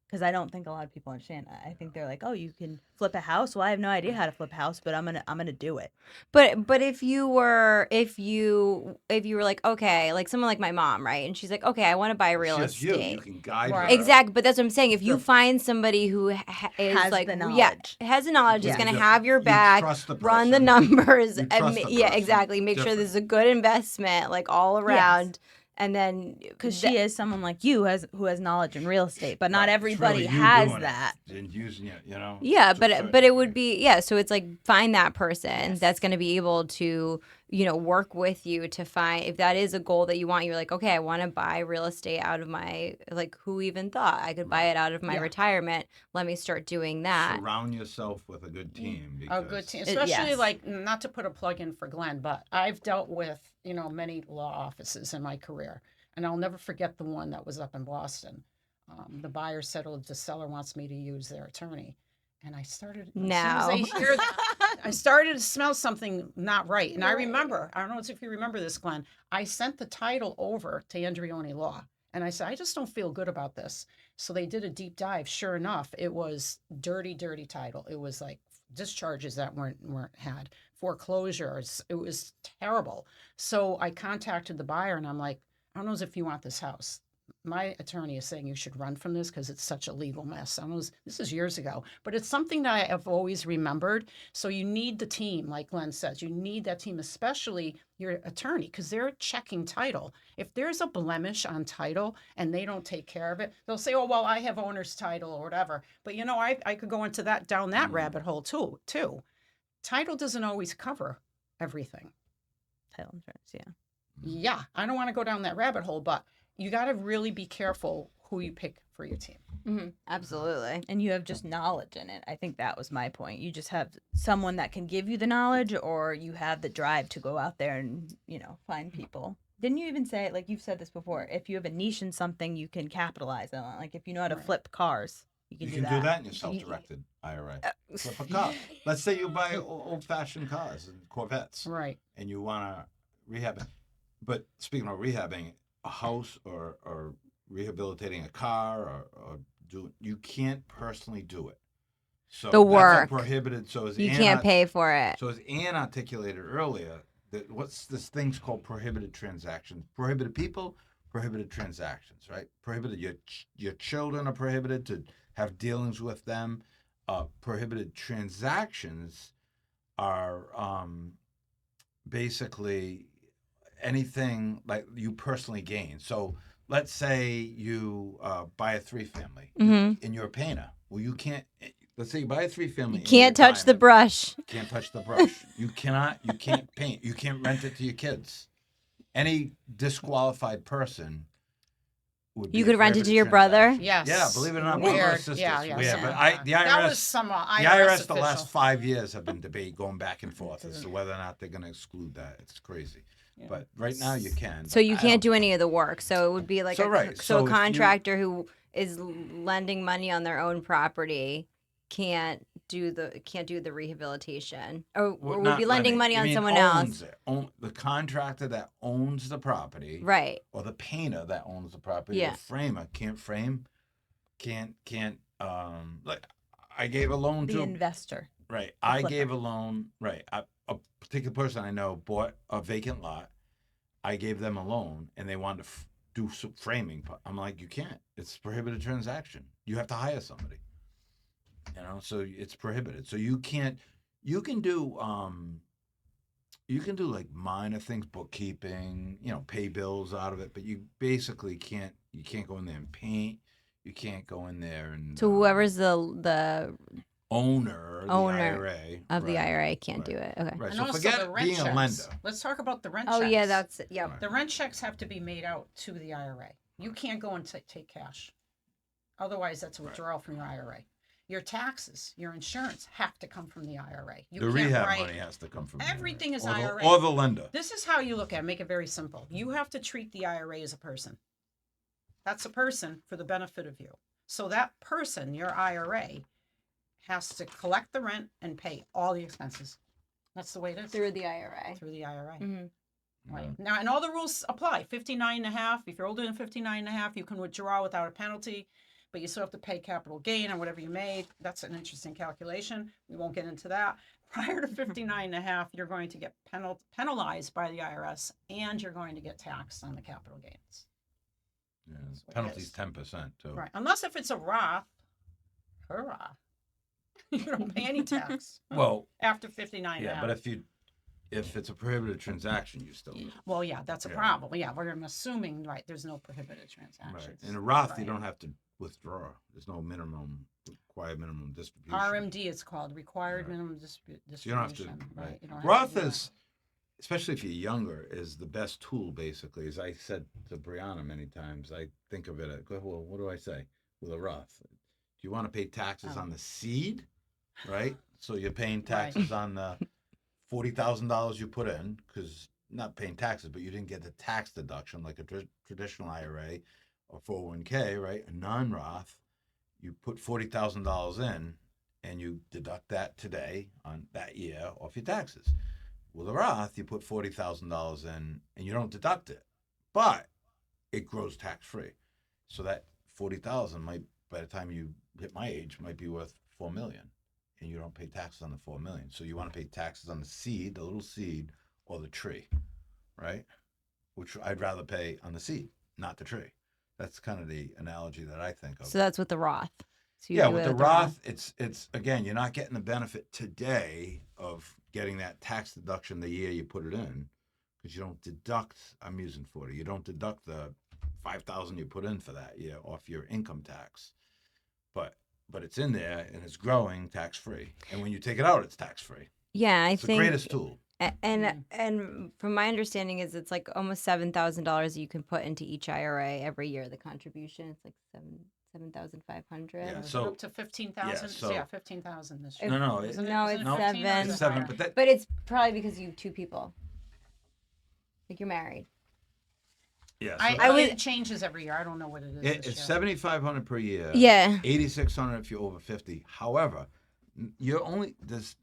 [SPEAKER 3] Because I don't think a lot of people understand that. I think they're like, oh, you can flip a house. Well, I have no idea how to flip a house, but I'm gonna do it.
[SPEAKER 1] But if you were like, okay, like someone like my mom, right? And she's like, okay, I want to buy real
[SPEAKER 4] It's just
[SPEAKER 1] estate.
[SPEAKER 4] you can guide
[SPEAKER 3] Right.
[SPEAKER 4] her.
[SPEAKER 1] Exactly, but that's what I'm saying. If you
[SPEAKER 4] Sure.
[SPEAKER 1] find somebody who is
[SPEAKER 3] Has
[SPEAKER 1] like,
[SPEAKER 3] the
[SPEAKER 1] yeah,
[SPEAKER 3] knowledge.
[SPEAKER 1] has the knowledge, is
[SPEAKER 3] Yeah.
[SPEAKER 1] going to
[SPEAKER 4] Different.
[SPEAKER 1] have your
[SPEAKER 4] You
[SPEAKER 1] back,
[SPEAKER 4] trust the
[SPEAKER 1] run the
[SPEAKER 4] person.
[SPEAKER 1] numbers,
[SPEAKER 4] You
[SPEAKER 1] and
[SPEAKER 4] trust the
[SPEAKER 1] yeah,
[SPEAKER 4] person.
[SPEAKER 1] exactly. Make sure
[SPEAKER 4] Different.
[SPEAKER 1] this is a good investment, like all around, and then
[SPEAKER 3] Because she is someone like you who has knowledge in real estate, but not
[SPEAKER 4] Right. It's
[SPEAKER 3] everybody
[SPEAKER 4] really you
[SPEAKER 3] has
[SPEAKER 4] doing
[SPEAKER 3] that.
[SPEAKER 4] it and using it,
[SPEAKER 1] Yeah,
[SPEAKER 4] to a
[SPEAKER 1] but
[SPEAKER 4] certain
[SPEAKER 1] it would
[SPEAKER 4] degree.
[SPEAKER 1] be, yeah, so it's like find that person
[SPEAKER 3] Yes.
[SPEAKER 1] that's going to be able to, work with you to find, if that is a goal that you want, you're like, okay, I want to buy real estate out of my, like, who even thought I could buy it out of my
[SPEAKER 3] Yeah.
[SPEAKER 1] retirement? Let me start doing that.
[SPEAKER 4] Surround yourself with a good team.
[SPEAKER 2] A
[SPEAKER 4] Because
[SPEAKER 2] good team, especially
[SPEAKER 3] yes.
[SPEAKER 2] like, not to put a plug in for Glenn, but I've dealt with many law offices in my career, and I'll never forget the one that was up in Boston. The buyer said, "Oh, the seller wants me to use their attorney," and I started. As soon as I hear that, I started to smell something not right, and I remember. I don't know if you remember this, Glenn. I sent the title over to Andreoni Law, and I said, "I just don't feel good about this." So they did a deep dive. Sure enough, it was dirty, dirty title. It was like discharges that weren't had, foreclosures. It was terrible. So I contacted the buyer and I'm like, I don't know if you want this house. My attorney is saying you should run from this because it's such a legal mess. I don't know, this is years ago, but it's something that I have always remembered. So you need the team, like Glenn says, you need that team, especially your attorney, because they're checking title. If there's a blemish on title and they don't take care of it, they'll say, oh, well, I have owner's title or whatever. But I could go into that, down that rabbit hole too. Title doesn't always cover everything.
[SPEAKER 3] Title insurance, yeah.
[SPEAKER 2] Yeah, I don't want to go down that rabbit hole, but you got to really be careful who you pick for your team.
[SPEAKER 1] Mm-hmm. Absolutely.
[SPEAKER 3] And you have just knowledge in it. I think that was my point. You just have someone that can give you the knowledge, or you have the drive to go out there and, find people. Didn't you even say, like you've said this before, if you have a niche in something, you can capitalize on it. Like if you know how to flip cars, you can do that.
[SPEAKER 4] in your self-directed IRA. Flip a car. Let's say you buy old-fashioned cars and Corvettes,
[SPEAKER 2] Right.
[SPEAKER 4] and you want to rehab it. But speaking of rehabbing a house or rehabilitating a car you can't personally do it. So
[SPEAKER 1] The work.
[SPEAKER 4] that's prohibited. So as
[SPEAKER 1] You
[SPEAKER 4] Anne
[SPEAKER 1] can't pay for it.
[SPEAKER 4] So as Anne articulated earlier, that what's this thing's called prohibited transactions? Prohibited people, prohibited transactions, right? Prohibited your children are prohibited to have dealings with them. Prohibited transactions are basically anything like you personally gain. So let's say you buy a 3-family and you're a painter. Well, you can't. Let's say you buy a 3-family.
[SPEAKER 1] You can't touch the brush.
[SPEAKER 4] Can't touch the brush. You can't paint. You can't rent it to your kids. Any disqualified person would be
[SPEAKER 1] You
[SPEAKER 4] a
[SPEAKER 1] could rent it to
[SPEAKER 4] prohibited
[SPEAKER 1] your brother?
[SPEAKER 4] transaction.
[SPEAKER 2] Yes.
[SPEAKER 4] Yeah, believe it or not, both
[SPEAKER 2] Weird.
[SPEAKER 4] our sisters.
[SPEAKER 2] Yeah,
[SPEAKER 4] But
[SPEAKER 2] something
[SPEAKER 4] the
[SPEAKER 2] like
[SPEAKER 4] IRS,
[SPEAKER 2] that was some
[SPEAKER 4] the
[SPEAKER 2] IRS
[SPEAKER 4] IRS the
[SPEAKER 2] official.
[SPEAKER 4] last 5 years have been debate going back and forth as to whether or not they're going to exclude that. It's crazy.
[SPEAKER 2] Yeah.
[SPEAKER 4] But right now you can.
[SPEAKER 1] So you can't do any of the work. So it would be like
[SPEAKER 4] So, right. So
[SPEAKER 1] a
[SPEAKER 4] if you-
[SPEAKER 1] contractor who is lending money on their own property can't do the rehabilitation, or would be lending money on someone else.
[SPEAKER 4] The contractor that owns the property,
[SPEAKER 1] Right.
[SPEAKER 4] or the painter that owns the property,
[SPEAKER 1] Yeah.
[SPEAKER 4] the framer can't frame, can't like I gave a loan
[SPEAKER 3] The
[SPEAKER 4] to
[SPEAKER 3] investor.
[SPEAKER 4] right. I
[SPEAKER 3] flipper.
[SPEAKER 4] gave a loan right. A particular person I know bought a vacant lot. I gave them a loan, and they wanted to do some framing. I'm like, you can't. It's a prohibited transaction. You have to hire somebody. So it's prohibited. So you can't. You can do like minor things, bookkeeping, pay bills out of it, but you basically can't. You can't go in there and paint. You can't go in there and.
[SPEAKER 1] So whoever's the
[SPEAKER 4] owner of the IRA
[SPEAKER 1] of the
[SPEAKER 4] right,
[SPEAKER 1] IRA can't
[SPEAKER 4] right,
[SPEAKER 1] do it. Okay.
[SPEAKER 4] Right.
[SPEAKER 2] And
[SPEAKER 4] So
[SPEAKER 2] also
[SPEAKER 4] forget
[SPEAKER 2] the rent
[SPEAKER 4] being
[SPEAKER 2] checks.
[SPEAKER 4] a lender.
[SPEAKER 2] Let's talk about the rent
[SPEAKER 1] Oh
[SPEAKER 2] checks.
[SPEAKER 1] yeah, that's yep.
[SPEAKER 4] Right.
[SPEAKER 2] The rent checks have to be made out to the IRA. You can't go and take cash. Otherwise, that's a withdrawal from your IRA. Your taxes, your insurance have to come from the IRA. You
[SPEAKER 4] The
[SPEAKER 2] can't
[SPEAKER 4] rehab
[SPEAKER 2] write,
[SPEAKER 4] money has to come from the
[SPEAKER 2] everything is
[SPEAKER 4] IRA.
[SPEAKER 2] IRA.
[SPEAKER 4] Or the lender.
[SPEAKER 2] This is how you look at it. Make it very simple. You have to treat the IRA as a person. That's a person for the benefit of you. So that person, your IRA, has to collect the rent and pay all the expenses. That's the way it is.
[SPEAKER 1] Through the IRA.
[SPEAKER 2] Through the IRA.
[SPEAKER 1] Mhm.
[SPEAKER 2] Right. Now, and all the rules apply. 59 and a half. If you're older than 59 and a half, you can withdraw without a penalty, but you still have to pay capital gain on whatever you made. That's an interesting calculation. We won't get into that. Prior to 59 and a half, you're going to get penalized by the IRS, and you're going to get taxed on the capital gains.
[SPEAKER 4] Yeah,
[SPEAKER 2] That's what it
[SPEAKER 4] penalty's
[SPEAKER 2] is.
[SPEAKER 4] 10% too.
[SPEAKER 2] Right. Unless if it's a Roth, hurrah. You don't pay any tax
[SPEAKER 4] Well,
[SPEAKER 2] after 59 and a
[SPEAKER 4] yeah,
[SPEAKER 2] half.
[SPEAKER 4] but if it's a prohibited transaction, you still do.
[SPEAKER 2] Well, yeah, that's a
[SPEAKER 4] Yeah.
[SPEAKER 2] problem. Yeah, we're assuming, right, there's no prohibited
[SPEAKER 4] Right.
[SPEAKER 2] transactions.
[SPEAKER 4] In a Roth,
[SPEAKER 2] Right.
[SPEAKER 4] you don't have to withdraw. There's no required minimum distribution.
[SPEAKER 2] RMD, it's called required
[SPEAKER 4] Right.
[SPEAKER 2] minimum
[SPEAKER 4] So you don't have to.
[SPEAKER 2] distribution.
[SPEAKER 4] Right.
[SPEAKER 2] You don't have to
[SPEAKER 4] Roth
[SPEAKER 2] do that.
[SPEAKER 4] is, especially if you're younger, is the best tool. Basically, as I said to Brianna many times, I think of it. Well, what do I say with a Roth? Do you want to pay taxes on the seed, right? So you're paying taxes on the $40,000 you put in, because not paying taxes, but you didn't get the tax deduction like a traditional IRA or 401k, right? A non-Roth, you put $40,000 in, and you deduct that today on that year off your taxes. With a Roth, you put $40,000 in, and you don't deduct it, but it grows tax-free. So that $40,000 might, by the time you hit my age, might be worth $4 million. And you don't pay taxes on the $4 million. So you want to pay taxes on the seed, the little seed, or the tree, right? Which I'd rather pay on the seed, not the tree. That's kind of the analogy that I think of.
[SPEAKER 1] So that's with the Roth. So you
[SPEAKER 4] Yeah,
[SPEAKER 1] do
[SPEAKER 4] with
[SPEAKER 1] it
[SPEAKER 4] the Roth, it's again, you're not getting the benefit today of getting that tax deduction the year you put it in, because you don't deduct. I'm using 40. You don't deduct the $5,000 you put in for that year off your income tax, but it's in there and it's growing tax free. And when you take it out, it's tax free.
[SPEAKER 1] Yeah, I
[SPEAKER 4] It's the
[SPEAKER 1] think
[SPEAKER 4] greatest tool.
[SPEAKER 1] and from my understanding is it's like almost $7,000 you can put into each IRA every year. The contribution it's like 7,500.
[SPEAKER 4] Yeah,
[SPEAKER 2] Is it
[SPEAKER 4] so-
[SPEAKER 2] up to 15,000.
[SPEAKER 4] yeah, so-
[SPEAKER 2] Yeah, 15,000 this
[SPEAKER 1] If-
[SPEAKER 2] year.
[SPEAKER 4] No,
[SPEAKER 2] Isn't it-
[SPEAKER 1] no,
[SPEAKER 2] isn't
[SPEAKER 1] it's
[SPEAKER 2] it 15 or is it
[SPEAKER 4] 7,
[SPEAKER 2] higher?
[SPEAKER 4] but that
[SPEAKER 1] But it's probably because you have two people. Like you're married.
[SPEAKER 4] yeah.
[SPEAKER 2] I
[SPEAKER 4] So
[SPEAKER 2] it changes every year. I don't know what it is.
[SPEAKER 4] it's
[SPEAKER 2] this year.
[SPEAKER 4] $7,500 per year.
[SPEAKER 1] Yeah.
[SPEAKER 4] $8,600 if you're over 50. However, there's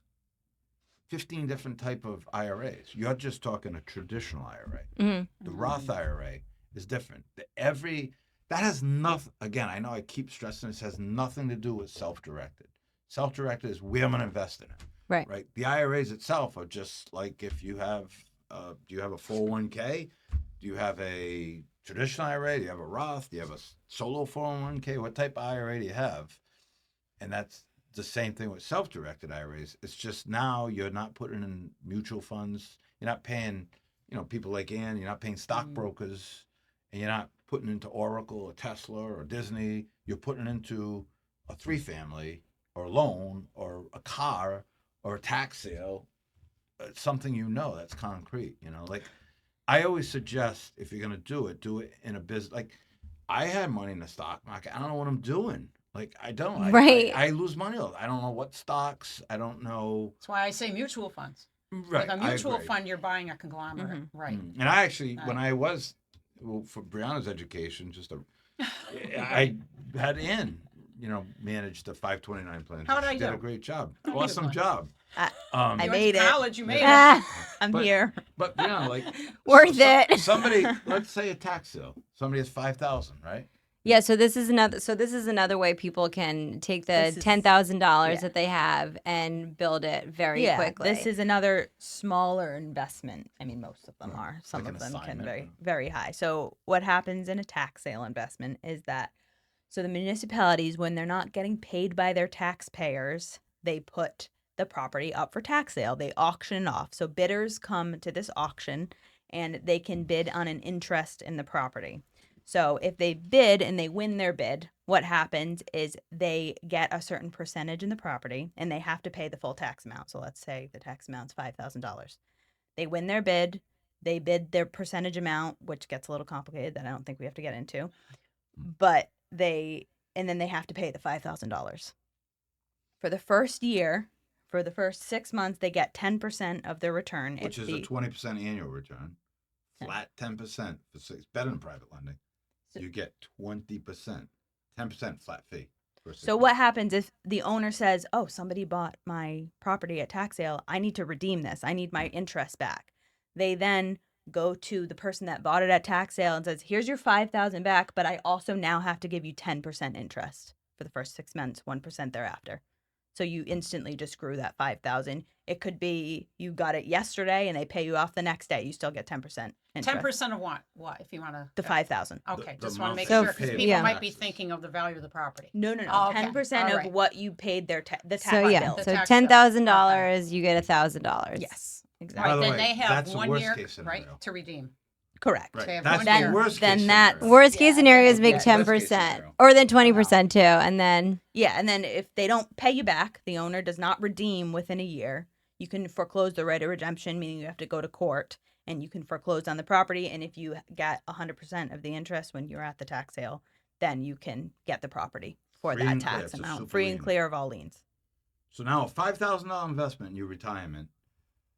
[SPEAKER 4] 15 different type of IRAs. You're just talking a traditional IRA.
[SPEAKER 1] Mhm.
[SPEAKER 4] The Roth IRA is different. That has nothing. Again, I know I keep stressing this has nothing to do with self-directed. Self-directed is where I'm going to invest in it.
[SPEAKER 1] Right.
[SPEAKER 4] Right. The IRAs itself are just like if you have. Do you have a 401k? Do you have a traditional IRA? Do you have a Roth? Do you have a solo 401k? What type of IRA do you have? And that's the same thing with self-directed IRAs. It's just now you're not putting in mutual funds. You're not paying, people like Anne. You're not paying stockbrokers, and you're not putting into Oracle or Tesla or Disney. You're putting into a 3-family or a loan or a car or a tax sale. It's something that's concrete. Like I always suggest if you're going to do it in a business. Like I had money in the stock market. I don't know what I'm doing. Like I don't.
[SPEAKER 1] Right.
[SPEAKER 4] I lose money. I don't know what stocks. I don't know.
[SPEAKER 2] That's why I say mutual funds.
[SPEAKER 4] Right.
[SPEAKER 2] With a mutual
[SPEAKER 4] I agree.
[SPEAKER 2] fund, you're buying a conglomerate. Right.
[SPEAKER 4] And I actually,
[SPEAKER 2] Right.
[SPEAKER 4] when I was for Brianna's education, I had Ann, managed the 529 plan.
[SPEAKER 2] How'd I
[SPEAKER 4] She did
[SPEAKER 2] do?
[SPEAKER 4] a great job.
[SPEAKER 2] How'd you
[SPEAKER 4] Awesome
[SPEAKER 2] do?
[SPEAKER 4] job.
[SPEAKER 3] I
[SPEAKER 2] You went
[SPEAKER 3] made
[SPEAKER 2] to
[SPEAKER 3] it.
[SPEAKER 2] college, you made it.
[SPEAKER 3] I'm
[SPEAKER 4] But-
[SPEAKER 3] here.
[SPEAKER 4] But like
[SPEAKER 1] Worth it.
[SPEAKER 4] Somebody, let's say a tax sale. Somebody has 5,000, right?
[SPEAKER 1] Yeah, so this is another way people can take the
[SPEAKER 3] This is-
[SPEAKER 1] $10,000
[SPEAKER 3] yeah.
[SPEAKER 1] that they have and build it very
[SPEAKER 3] Yeah,
[SPEAKER 1] quickly.
[SPEAKER 3] this is another smaller investment. I mean, most of them are. Some
[SPEAKER 4] Like
[SPEAKER 3] of
[SPEAKER 4] an
[SPEAKER 3] them can
[SPEAKER 4] assignment.
[SPEAKER 3] very high. So what happens in a tax sale investment is that So the municipalities, when they're not getting paid by their taxpayers, they put the property up for tax sale. They auction it off. So bidders come to this auction and they can bid on an interest in the property. So if they bid and they win their bid, what happens is they get a certain percentage in the property and they have to pay the full tax amount. So let's say the tax amount's $5,000. They win their bid, they bid their percentage amount, which gets a little complicated that I don't think we have to get into. But and then they have to pay the $5,000. For the first year, for the first 6 months, they get 10% of their return.
[SPEAKER 4] Which is a 20% annual return. Flat 10% for six. Better than private lending.
[SPEAKER 3] So-
[SPEAKER 4] You get 20%. 10% flat fee. For 6
[SPEAKER 3] So
[SPEAKER 4] months.
[SPEAKER 3] what happens if the owner says, "Oh, somebody bought my property at tax sale. I need to redeem this. I need my interest back." They then go to the person that bought it at tax sale and says, "Here's your 5,000 back, but I also now have to give you 10% interest for the first 6 months, 1% thereafter." So you instantly just grew that 5,000. It could be you got it yesterday and they pay you off the next day. You still get 10% interest.
[SPEAKER 2] 10% of what? What, if you want to?
[SPEAKER 3] The 5,000.
[SPEAKER 2] Okay,
[SPEAKER 4] The
[SPEAKER 2] just want to
[SPEAKER 4] amount
[SPEAKER 2] make
[SPEAKER 1] that
[SPEAKER 2] sure,
[SPEAKER 1] you
[SPEAKER 2] because
[SPEAKER 1] pay
[SPEAKER 2] people
[SPEAKER 1] for
[SPEAKER 2] might be
[SPEAKER 4] taxes.
[SPEAKER 2] thinking of the value of the property.
[SPEAKER 3] No, no, no.
[SPEAKER 2] Oh, okay.
[SPEAKER 3] 10%
[SPEAKER 2] All
[SPEAKER 3] of
[SPEAKER 2] right.
[SPEAKER 3] what you paid the tax
[SPEAKER 1] So yeah,
[SPEAKER 3] bill.
[SPEAKER 2] The
[SPEAKER 1] so
[SPEAKER 2] tax bill.
[SPEAKER 1] $10,000, you get $1,000.
[SPEAKER 3] Yes,
[SPEAKER 2] Right,
[SPEAKER 3] exactly.
[SPEAKER 4] the
[SPEAKER 2] then
[SPEAKER 4] way,
[SPEAKER 2] they have
[SPEAKER 4] that's the
[SPEAKER 2] 1
[SPEAKER 4] worst
[SPEAKER 2] year,
[SPEAKER 4] case scenario.
[SPEAKER 2] right, to redeem.
[SPEAKER 3] Correct.
[SPEAKER 4] Right.
[SPEAKER 2] They have
[SPEAKER 4] That's
[SPEAKER 2] one
[SPEAKER 4] the
[SPEAKER 2] year.
[SPEAKER 4] worst
[SPEAKER 1] Then
[SPEAKER 4] case
[SPEAKER 1] that
[SPEAKER 4] scenario.
[SPEAKER 1] worst case scenario is
[SPEAKER 4] Yeah,
[SPEAKER 1] make
[SPEAKER 4] worst case
[SPEAKER 1] 10%,
[SPEAKER 4] scenario.
[SPEAKER 1] or then 20% too, and then
[SPEAKER 3] Yeah, and then if they don't pay you back, the owner does not redeem within a year, you can foreclose the right of redemption, meaning you have to go to court and you can foreclose on the property. And if you get 100% of the interest when you're at the tax sale, then you can get the property for
[SPEAKER 4] Free
[SPEAKER 3] that
[SPEAKER 4] and clear.
[SPEAKER 3] tax
[SPEAKER 4] It's a
[SPEAKER 3] amount,
[SPEAKER 4] super
[SPEAKER 3] free and
[SPEAKER 4] lien.
[SPEAKER 3] clear of all liens.
[SPEAKER 4] So now a $5,000 investment in your retirement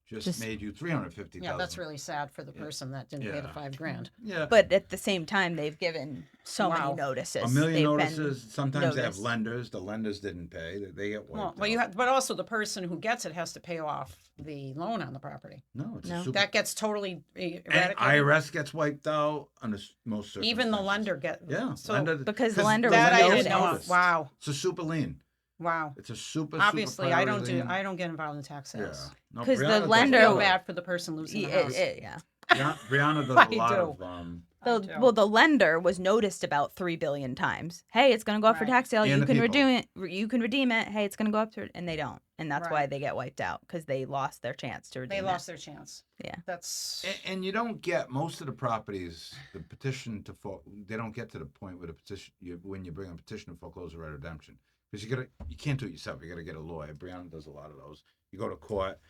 [SPEAKER 4] just made you $350,000.
[SPEAKER 2] Yeah, that's really sad for the person that didn't pay the
[SPEAKER 4] Yeah.
[SPEAKER 2] $5,000.
[SPEAKER 4] Yeah.
[SPEAKER 3] But at the same time, they've given so
[SPEAKER 2] Wow.
[SPEAKER 3] many notices.
[SPEAKER 4] A million
[SPEAKER 3] They've been
[SPEAKER 4] notices. Sometimes they have
[SPEAKER 3] noticed.
[SPEAKER 4] lenders. The lenders didn't pay. They get wiped
[SPEAKER 2] Well, you
[SPEAKER 4] out.
[SPEAKER 2] have, but also the person who gets it has to pay off the loan on the property.
[SPEAKER 4] No, it's
[SPEAKER 3] No.
[SPEAKER 4] a super.
[SPEAKER 2] That gets totally
[SPEAKER 4] And
[SPEAKER 2] eradicated.
[SPEAKER 4] IRS gets wiped out under most circumstances.
[SPEAKER 2] Even the lender get.
[SPEAKER 4] Yeah.
[SPEAKER 2] So
[SPEAKER 4] lender,
[SPEAKER 3] because the lender
[SPEAKER 2] that
[SPEAKER 3] was
[SPEAKER 2] I
[SPEAKER 3] noticed.
[SPEAKER 2] didn't know.
[SPEAKER 4] noticed.
[SPEAKER 2] Wow.
[SPEAKER 4] It's a super lien.
[SPEAKER 2] Wow.
[SPEAKER 4] It's a super.
[SPEAKER 2] Obviously,
[SPEAKER 4] super
[SPEAKER 2] I
[SPEAKER 4] priority lien.
[SPEAKER 2] don't get involved in tax
[SPEAKER 4] Yeah.
[SPEAKER 2] sales.
[SPEAKER 4] No,
[SPEAKER 3] 'Cause the
[SPEAKER 4] Brianna does
[SPEAKER 3] lender-
[SPEAKER 2] I
[SPEAKER 4] a
[SPEAKER 2] feel
[SPEAKER 4] lot of-
[SPEAKER 2] bad for the person losing the house.
[SPEAKER 3] Yeah.
[SPEAKER 4] Brianna does
[SPEAKER 2] I
[SPEAKER 4] a lot
[SPEAKER 2] do.
[SPEAKER 4] of.
[SPEAKER 2] I do.
[SPEAKER 3] Well, the lender was noticed about 3 billion times. Hey, it's going to go up for
[SPEAKER 2] Right.
[SPEAKER 3] tax sale.
[SPEAKER 4] And
[SPEAKER 3] You
[SPEAKER 4] the
[SPEAKER 3] can
[SPEAKER 4] people.
[SPEAKER 3] redeem it. You can redeem it. Hey, it's going to go up to, and they don't, and that's why
[SPEAKER 2] Right.
[SPEAKER 3] they get wiped out because they lost their chance to redeem
[SPEAKER 2] They lost their chance.
[SPEAKER 3] Yeah.
[SPEAKER 2] That's
[SPEAKER 4] And you don't get most of the properties. The petition to they don't get to the point where the petition when you bring a petition to foreclose or right of redemption, because you can't do it yourself. You got to get a lawyer. Brianna does a lot of those. You go to court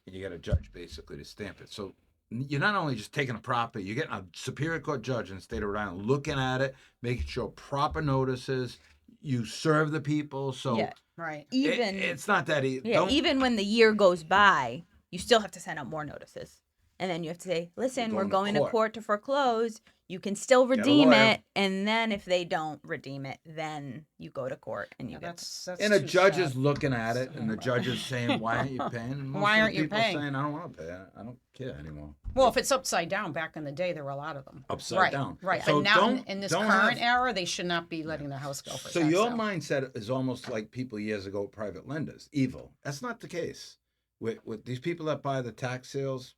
[SPEAKER 4] and you get a judge basically to stamp it. So you're not only just taking a property, you're getting a superior court judge in the state of Rhode Island looking at it, making sure proper notices. You serve the people. So
[SPEAKER 3] Yeah.
[SPEAKER 2] right.
[SPEAKER 3] Even
[SPEAKER 4] it's not that easy.
[SPEAKER 3] yeah, even when the year goes by, you still have to send out more notices, and then you have to say, "Listen, we're going to court to foreclose. You can still
[SPEAKER 4] Get a
[SPEAKER 3] redeem
[SPEAKER 4] lawyer.
[SPEAKER 3] it, and then if they don't redeem it, then you go to court and you
[SPEAKER 2] Yeah,
[SPEAKER 3] get."
[SPEAKER 2] that's
[SPEAKER 4] And a
[SPEAKER 2] too
[SPEAKER 4] judge
[SPEAKER 2] sad.
[SPEAKER 4] is looking at it, and the judge is saying, "Why aren't you paying?" And most
[SPEAKER 2] Why
[SPEAKER 4] of the
[SPEAKER 2] aren't you
[SPEAKER 4] people
[SPEAKER 2] paying?
[SPEAKER 4] saying, "I don't want to pay. I don't care anymore."
[SPEAKER 2] Well, if it's upside down, back in the day, there were a lot of them.
[SPEAKER 4] Upside
[SPEAKER 2] right,
[SPEAKER 4] down.
[SPEAKER 2] Right.
[SPEAKER 4] So
[SPEAKER 2] but now,
[SPEAKER 4] don't-
[SPEAKER 2] in this
[SPEAKER 4] don't
[SPEAKER 2] current
[SPEAKER 4] have-
[SPEAKER 2] era, they should not be letting their house go for
[SPEAKER 4] So
[SPEAKER 2] tax
[SPEAKER 4] your
[SPEAKER 2] sale.
[SPEAKER 4] mindset is almost like people years ago, private lenders, evil. That's not the case. With these people that buy the tax sales,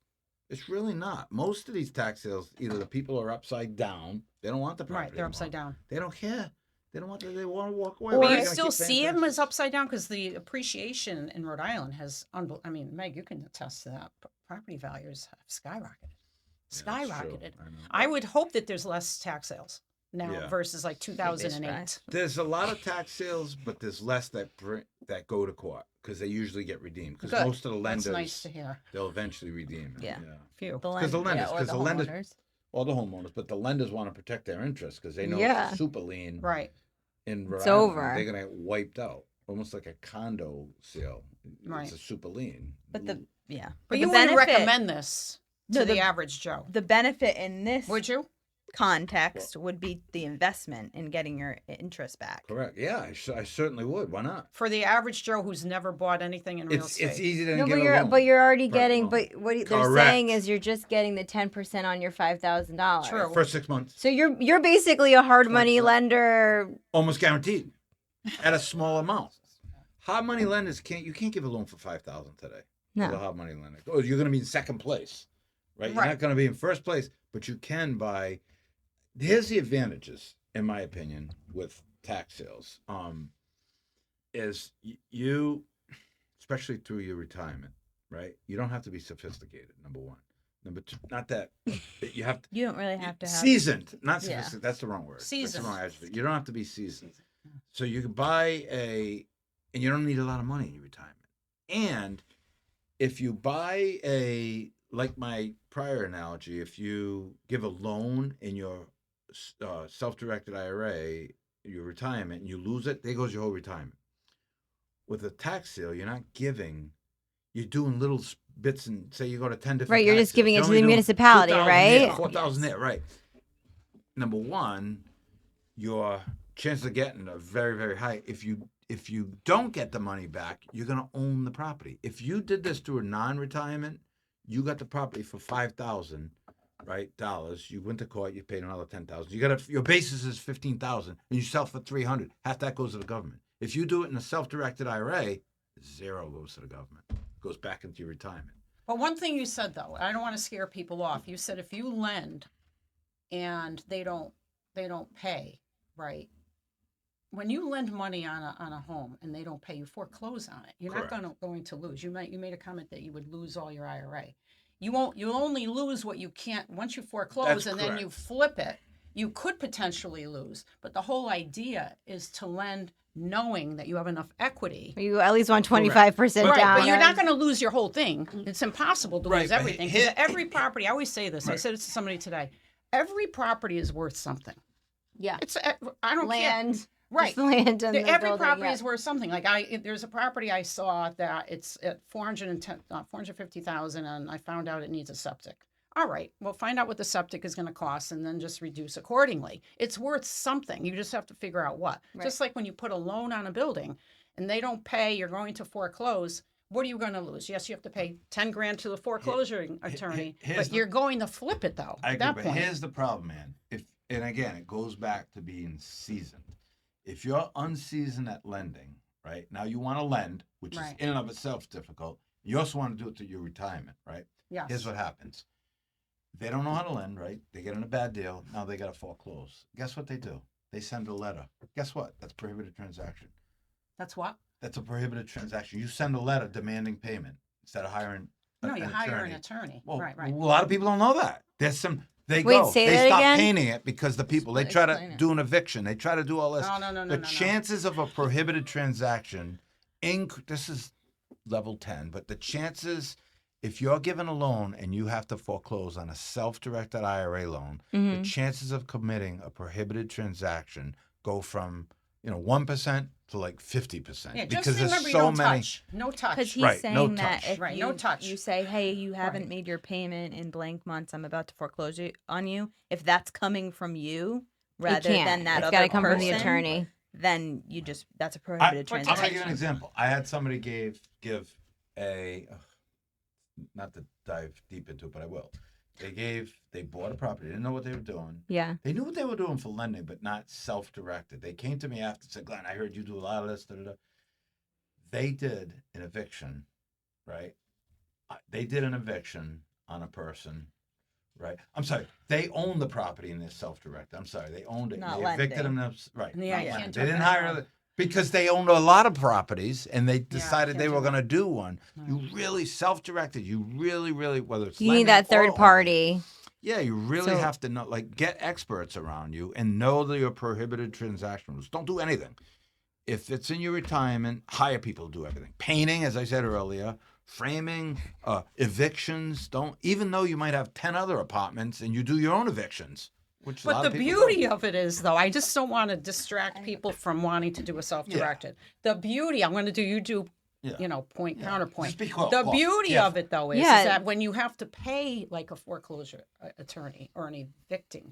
[SPEAKER 4] it's really not. Most of these tax sales, either the people are upside down, they don't want the property.
[SPEAKER 2] Right, they're upside
[SPEAKER 4] anymore.
[SPEAKER 2] down.
[SPEAKER 4] They don't care. They don't want. They want to walk away.
[SPEAKER 2] But
[SPEAKER 4] They're
[SPEAKER 2] you
[SPEAKER 4] gonna
[SPEAKER 2] still
[SPEAKER 4] keep paying
[SPEAKER 2] see them as
[SPEAKER 4] taxes.
[SPEAKER 2] upside down because the appreciation in Rhode Island has, I mean, Meg, you can attest to that. Property values have skyrocketed.
[SPEAKER 4] Yeah, that's true.
[SPEAKER 2] Skyrocketed.
[SPEAKER 4] I know.
[SPEAKER 2] I would hope that there's less tax sales now
[SPEAKER 4] Yeah.
[SPEAKER 2] versus like 2008.
[SPEAKER 3] surprised.
[SPEAKER 4] There's a lot of tax sales, but there's less that go to court because they usually get redeemed. Because
[SPEAKER 2] Good.
[SPEAKER 4] most of the
[SPEAKER 2] That's
[SPEAKER 4] lenders,
[SPEAKER 2] nice to hear.
[SPEAKER 4] they'll eventually redeem it.
[SPEAKER 3] Yeah.
[SPEAKER 2] Phew.
[SPEAKER 3] The
[SPEAKER 4] Because the
[SPEAKER 3] lend-
[SPEAKER 4] lenders,
[SPEAKER 3] or
[SPEAKER 4] because the lenders,
[SPEAKER 3] homeowners.
[SPEAKER 4] all the homeowners, but the lenders want to protect their interests because they know
[SPEAKER 1] Yeah.
[SPEAKER 4] it's a super lien
[SPEAKER 2] Right.
[SPEAKER 4] in Rhode
[SPEAKER 1] It's
[SPEAKER 4] Island.
[SPEAKER 1] over.
[SPEAKER 4] They're gonna get wiped out, almost like a condo sale.
[SPEAKER 2] Right.
[SPEAKER 4] It's a super lien.
[SPEAKER 3] But yeah.
[SPEAKER 2] But
[SPEAKER 3] the
[SPEAKER 2] you wouldn't
[SPEAKER 3] benefit-
[SPEAKER 2] recommend this to
[SPEAKER 3] No,
[SPEAKER 2] the
[SPEAKER 3] the-
[SPEAKER 2] average Joe,
[SPEAKER 3] the benefit in this
[SPEAKER 2] would you?
[SPEAKER 3] context would be the investment in getting your interest back.
[SPEAKER 4] Correct. Yeah, I certainly would. Why not?
[SPEAKER 2] For the average Joe who's never bought anything in real
[SPEAKER 4] It's
[SPEAKER 2] estate.
[SPEAKER 4] easy to
[SPEAKER 1] no,
[SPEAKER 4] get
[SPEAKER 1] but
[SPEAKER 4] a loan.
[SPEAKER 1] you're already
[SPEAKER 4] Private
[SPEAKER 1] getting.
[SPEAKER 4] loan.
[SPEAKER 1] But what they're
[SPEAKER 4] Correct.
[SPEAKER 1] saying is you're just getting the 10% on your $5,000.
[SPEAKER 2] True.
[SPEAKER 4] For 6 months,
[SPEAKER 1] So you're basically a hard money
[SPEAKER 4] 20%.
[SPEAKER 1] lender.
[SPEAKER 4] almost guaranteed, at a small amount. Hard money lenders you can't give a loan for $5,000 today.
[SPEAKER 1] No.
[SPEAKER 4] To the hard money lender. Oh, you're going to be in second place, right? You're
[SPEAKER 2] Right.
[SPEAKER 4] not going to be in first place, but you can buy. Here's the advantages, in my opinion, with tax sales is you, especially through your retirement, right? You don't have to be sophisticated. Number one. Number two, not that you have to.
[SPEAKER 3] You don't really have to have
[SPEAKER 4] seasoned, not
[SPEAKER 3] Yeah.
[SPEAKER 4] sophisticated. That's the wrong word. That's the
[SPEAKER 2] Seasoned.
[SPEAKER 4] wrong adjective. You don't have to be seasoned.
[SPEAKER 2] Yeah.
[SPEAKER 4] So you can buy and you don't need a lot of money in your retirement. And if you buy like my prior analogy, if you give a loan in your self-directed IRA, your retirement, and you lose it, there goes your whole retirement. With a tax sale, you're not giving, you're doing little bits, and say you go to 10 different
[SPEAKER 1] Right, you're
[SPEAKER 4] tax
[SPEAKER 1] just giving
[SPEAKER 4] sales.
[SPEAKER 1] it to
[SPEAKER 4] You're
[SPEAKER 1] the
[SPEAKER 4] only doing
[SPEAKER 1] municipality,
[SPEAKER 4] 2,000
[SPEAKER 1] right?
[SPEAKER 4] here, 4,000 there, right. Number one, your chances of getting are very, very high. If you don't get the money back, you're going to own the property. If you did this through a non-retirement, you got the property for $5,000, right? Dollars. You went to court, you paid another $10,000. You got your basis is $15,000, and you sell for $300. Half that goes to the government. If you do it in a self-directed IRA, zero goes to the government. It goes back into your retirement.
[SPEAKER 2] But one thing you said, though, I don't want to scare people off. You said if you lend and they don't pay, right? When you lend money on a home and they don't pay, you foreclose on it. You're
[SPEAKER 4] Correct.
[SPEAKER 2] not going to lose. You made a comment that you would lose all your IRA. You won't. You'll only lose what you can't once you foreclose.
[SPEAKER 4] That's
[SPEAKER 2] and
[SPEAKER 4] correct.
[SPEAKER 2] then you flip it. You could potentially lose, but the whole idea is to lend knowing that you have enough equity.
[SPEAKER 1] You at least want 25%
[SPEAKER 2] Right,
[SPEAKER 1] down.
[SPEAKER 2] but you're not going to lose your whole thing. It's impossible to
[SPEAKER 4] Right,
[SPEAKER 2] lose
[SPEAKER 4] but
[SPEAKER 2] everything.
[SPEAKER 4] here-
[SPEAKER 2] 'Cause every property, I always say this. I
[SPEAKER 4] Right.
[SPEAKER 2] said it to somebody today. Every property is worth something.
[SPEAKER 1] Yeah.
[SPEAKER 2] It's I don't
[SPEAKER 1] Land.
[SPEAKER 2] care. Right.
[SPEAKER 1] Just the land and the
[SPEAKER 2] Every
[SPEAKER 1] building,
[SPEAKER 2] property
[SPEAKER 1] yeah.
[SPEAKER 2] is worth something. Like there's a property I saw that it's at 450,000, and I found out it needs a septic. All right, well, find out what the septic is going to cost, and then just reduce accordingly. It's worth something. You just have to figure out what.
[SPEAKER 1] Right.
[SPEAKER 2] Just like when you put a loan on a building, and they don't pay, you're going to foreclose. What are you going to lose? Yes, you have to pay 10 grand to the foreclosure attorney,
[SPEAKER 4] here's
[SPEAKER 2] but you're going to flip it though.
[SPEAKER 4] I
[SPEAKER 2] At
[SPEAKER 4] agree,
[SPEAKER 2] that
[SPEAKER 4] but
[SPEAKER 2] point,
[SPEAKER 4] here's the problem, man. And again, it goes back to being seasoned. If you're unseasoned at lending, right? Now you want to lend, which
[SPEAKER 2] Right.
[SPEAKER 4] is in and of itself difficult. You also want to do it to your retirement, right?
[SPEAKER 2] yes.
[SPEAKER 4] Here's what happens. They don't know how to lend, right? They get in a bad deal. Now they got to foreclose. Guess what they do? They send a letter. Guess what? That's prohibited transaction.
[SPEAKER 2] That's what.
[SPEAKER 4] That's a prohibited transaction. You send a letter demanding payment instead of hiring
[SPEAKER 2] No, you
[SPEAKER 4] an
[SPEAKER 2] hire
[SPEAKER 4] attorney.
[SPEAKER 2] an attorney.
[SPEAKER 4] Well,
[SPEAKER 2] right.
[SPEAKER 4] a lot of people don't know that. There's some. They
[SPEAKER 1] Wait,
[SPEAKER 4] go.
[SPEAKER 1] say
[SPEAKER 4] They
[SPEAKER 1] that
[SPEAKER 4] stop
[SPEAKER 1] again?
[SPEAKER 4] painting it because the people they try to
[SPEAKER 3] Explain it.
[SPEAKER 4] do an eviction. They try to do all this.
[SPEAKER 2] No.
[SPEAKER 4] The chances of a prohibited transaction, this is level 10, but the chances, if you're given a loan and you have to foreclose on a self-directed IRA loan,
[SPEAKER 1] Mhm.
[SPEAKER 4] the chances of committing a prohibited transaction go from 1% to like 50%.
[SPEAKER 2] Yeah, just
[SPEAKER 4] because there's
[SPEAKER 2] remember,
[SPEAKER 4] so
[SPEAKER 2] you don't
[SPEAKER 4] many.
[SPEAKER 2] touch. No touch.
[SPEAKER 3] Because he's
[SPEAKER 4] Right,
[SPEAKER 3] saying
[SPEAKER 4] no
[SPEAKER 3] that
[SPEAKER 4] touch.
[SPEAKER 3] if
[SPEAKER 2] Right,
[SPEAKER 3] you,
[SPEAKER 2] no touch.
[SPEAKER 3] you say, hey, you haven't
[SPEAKER 2] Right.
[SPEAKER 3] made your payment in blank months, I'm about to foreclose on you. If that's coming from you
[SPEAKER 1] It
[SPEAKER 3] rather
[SPEAKER 1] can't.
[SPEAKER 3] than that
[SPEAKER 1] It's
[SPEAKER 3] other
[SPEAKER 1] got to come from the
[SPEAKER 3] person,
[SPEAKER 1] attorney.
[SPEAKER 3] then that's a
[SPEAKER 4] I'm
[SPEAKER 3] prohibited
[SPEAKER 4] going to
[SPEAKER 3] transaction.
[SPEAKER 4] give you an example. I had somebody give not to dive deep into it, but I will. They bought a property. They didn't know what they were doing.
[SPEAKER 1] Yeah.
[SPEAKER 4] They knew what they were doing for lending, but not self-directed. They came to me after and said, Glenn, I heard you do a lot of this. Da, da, da. They did an eviction, right? They did an eviction on a person, right? I'm sorry. They owned the property and they're self-directed. I'm sorry. They owned it.
[SPEAKER 3] Not
[SPEAKER 4] And they evicted
[SPEAKER 3] lending.
[SPEAKER 4] them. Right.
[SPEAKER 2] Yeah,
[SPEAKER 4] not
[SPEAKER 2] you
[SPEAKER 4] lending.
[SPEAKER 2] can't
[SPEAKER 4] They
[SPEAKER 2] do
[SPEAKER 4] didn't
[SPEAKER 2] that,
[SPEAKER 4] hire
[SPEAKER 2] no.
[SPEAKER 4] because they owned a lot of properties and they decided
[SPEAKER 2] can't
[SPEAKER 4] they
[SPEAKER 2] do
[SPEAKER 4] were
[SPEAKER 2] that.
[SPEAKER 4] going to do one.
[SPEAKER 2] No.
[SPEAKER 4] You really self-directed. You really, whether it's
[SPEAKER 1] You
[SPEAKER 4] lending
[SPEAKER 1] need that
[SPEAKER 4] or
[SPEAKER 1] third
[SPEAKER 4] owning.
[SPEAKER 1] party.
[SPEAKER 4] Yeah, you really
[SPEAKER 1] So-
[SPEAKER 4] have to know, get experts around you and know that your prohibited transaction rules. Don't do anything. If it's in your retirement, hire people to do everything. Painting, as I said earlier, framing, evictions. Don't, even though you might have 10 other apartments and you do your own evictions, which a
[SPEAKER 2] But
[SPEAKER 4] lot
[SPEAKER 2] the
[SPEAKER 4] of people
[SPEAKER 2] beauty
[SPEAKER 4] don't.
[SPEAKER 2] of it is, though, I just don't want to distract people from wanting to do a self-directed. The beauty, I'm going to do, you do,
[SPEAKER 4] Yeah.
[SPEAKER 2] point,
[SPEAKER 4] Yeah.
[SPEAKER 2] counterpoint.
[SPEAKER 4] Speak well,
[SPEAKER 2] The
[SPEAKER 4] well,
[SPEAKER 2] beauty
[SPEAKER 4] yeah.
[SPEAKER 2] of it, though, is
[SPEAKER 1] Yeah.
[SPEAKER 2] that when you have to pay like a foreclosure attorney or an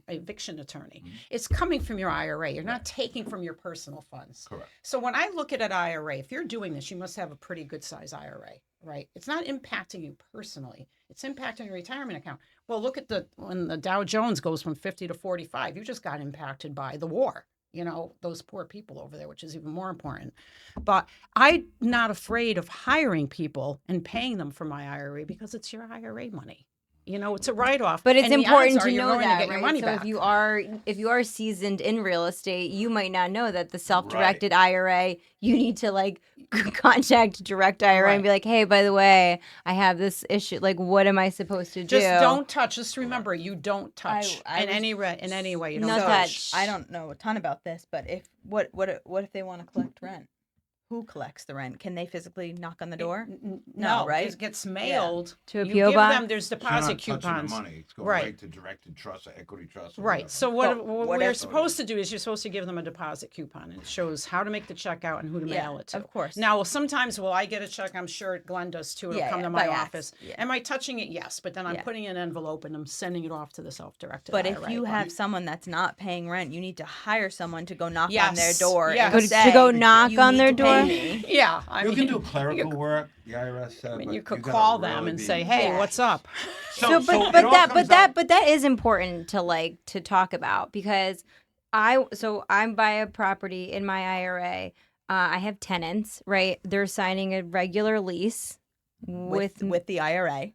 [SPEAKER 2] eviction attorney, it's coming from your IRA. You're not taking from your personal funds.
[SPEAKER 4] Correct.
[SPEAKER 2] So when I look at an IRA, if you're doing this, you must have a pretty good size IRA, right? It's not impacting you personally. It's impacting your retirement account. Well, look at when the Dow Jones goes from 50 to 45, you just got impacted by the war. Those poor people over there, which is even more important. But I'm not afraid of hiring people and paying them for my IRA because it's your IRA money. You know, it's a write-off.
[SPEAKER 1] But it's
[SPEAKER 2] and the odds
[SPEAKER 1] important
[SPEAKER 2] are
[SPEAKER 1] to
[SPEAKER 2] you're
[SPEAKER 1] know
[SPEAKER 2] going to
[SPEAKER 1] that,
[SPEAKER 2] get your
[SPEAKER 1] right?
[SPEAKER 2] money
[SPEAKER 1] So
[SPEAKER 2] back.
[SPEAKER 1] if you are seasoned in real estate, you might not know that the self-directed IRA, you need to like contact direct IRA and be like, hey, by the way, I have this issue. Like, what am I supposed to do?
[SPEAKER 2] Just don't touch. Just remember, you don't touch in any way. You don't
[SPEAKER 1] No
[SPEAKER 2] touch.
[SPEAKER 3] I don't know a ton about this, but if what if they want to collect rent? Who collects the rent? Can they physically knock on the door?
[SPEAKER 2] No,
[SPEAKER 3] right?
[SPEAKER 2] It gets mailed
[SPEAKER 1] To a
[SPEAKER 2] you
[SPEAKER 1] PO
[SPEAKER 2] give
[SPEAKER 1] box?
[SPEAKER 2] them. There's
[SPEAKER 4] It's not
[SPEAKER 2] deposit
[SPEAKER 4] touching
[SPEAKER 2] coupons.
[SPEAKER 4] the money. It's going
[SPEAKER 2] Right.
[SPEAKER 4] right to directed trust or equity trust. Or
[SPEAKER 2] Right.
[SPEAKER 4] whatever.
[SPEAKER 2] So
[SPEAKER 3] But
[SPEAKER 2] what
[SPEAKER 3] what
[SPEAKER 2] we're
[SPEAKER 3] if-
[SPEAKER 2] supposed to do is you're supposed to give them a deposit coupon. It shows how to make the check out and who to mail it to.
[SPEAKER 3] Of course.
[SPEAKER 2] Now, sometimes I get a check. I'm sure Glenn does too. It'll come to my
[SPEAKER 3] by
[SPEAKER 2] office.
[SPEAKER 3] Yeah.
[SPEAKER 2] Am I touching it? Yes. But then I'm
[SPEAKER 3] Yeah.
[SPEAKER 2] putting an envelope and I'm sending it off to the self-directed
[SPEAKER 3] But
[SPEAKER 2] IRA.
[SPEAKER 3] if you have someone that's not paying rent, you need to hire someone to go knock on their
[SPEAKER 2] Yes.
[SPEAKER 3] door
[SPEAKER 2] Yes.
[SPEAKER 3] and
[SPEAKER 2] To
[SPEAKER 3] say,
[SPEAKER 1] go knock
[SPEAKER 3] "You
[SPEAKER 1] on
[SPEAKER 3] need
[SPEAKER 1] their
[SPEAKER 3] to pay
[SPEAKER 1] door?
[SPEAKER 3] me."
[SPEAKER 2] yeah, I
[SPEAKER 4] You
[SPEAKER 2] mean,
[SPEAKER 4] can do clerical work. The IRS said,
[SPEAKER 2] I mean,
[SPEAKER 4] but
[SPEAKER 2] you could
[SPEAKER 4] gotta
[SPEAKER 2] call them
[SPEAKER 4] really
[SPEAKER 2] and
[SPEAKER 4] be-
[SPEAKER 2] say, "Hey,
[SPEAKER 3] Yeah.
[SPEAKER 2] what's up?"
[SPEAKER 1] So,
[SPEAKER 4] it all
[SPEAKER 1] but
[SPEAKER 4] comes down-
[SPEAKER 1] that is important to like to talk about because I'm buy a property in my IRA. I have tenants, right? They're signing a regular lease with
[SPEAKER 3] the IRA.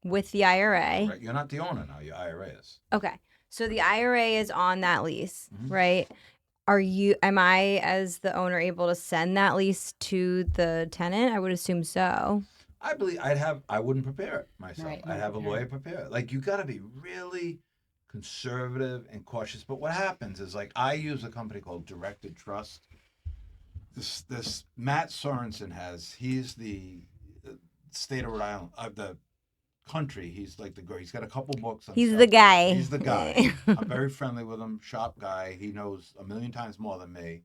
[SPEAKER 1] the IRA.
[SPEAKER 4] Right, you're not the owner now. Your IRA is.
[SPEAKER 1] Okay. So the IRA is on that lease, right? Am I as the owner able to send that lease to the tenant? I would assume so.
[SPEAKER 4] I believe I wouldn't prepare it myself.
[SPEAKER 2] Right,
[SPEAKER 4] I'd have a lawyer prepare it. Like, you got to be really conservative and cautious. But what happens is, like, I use a company called Directed Trust. This Matt Sorensen he's the state of Rhode Island, the country. He's like he's got a couple books.
[SPEAKER 1] He's the guy.
[SPEAKER 4] He's the guy. I'm very friendly with him. Sharp guy. He knows a million times more than me.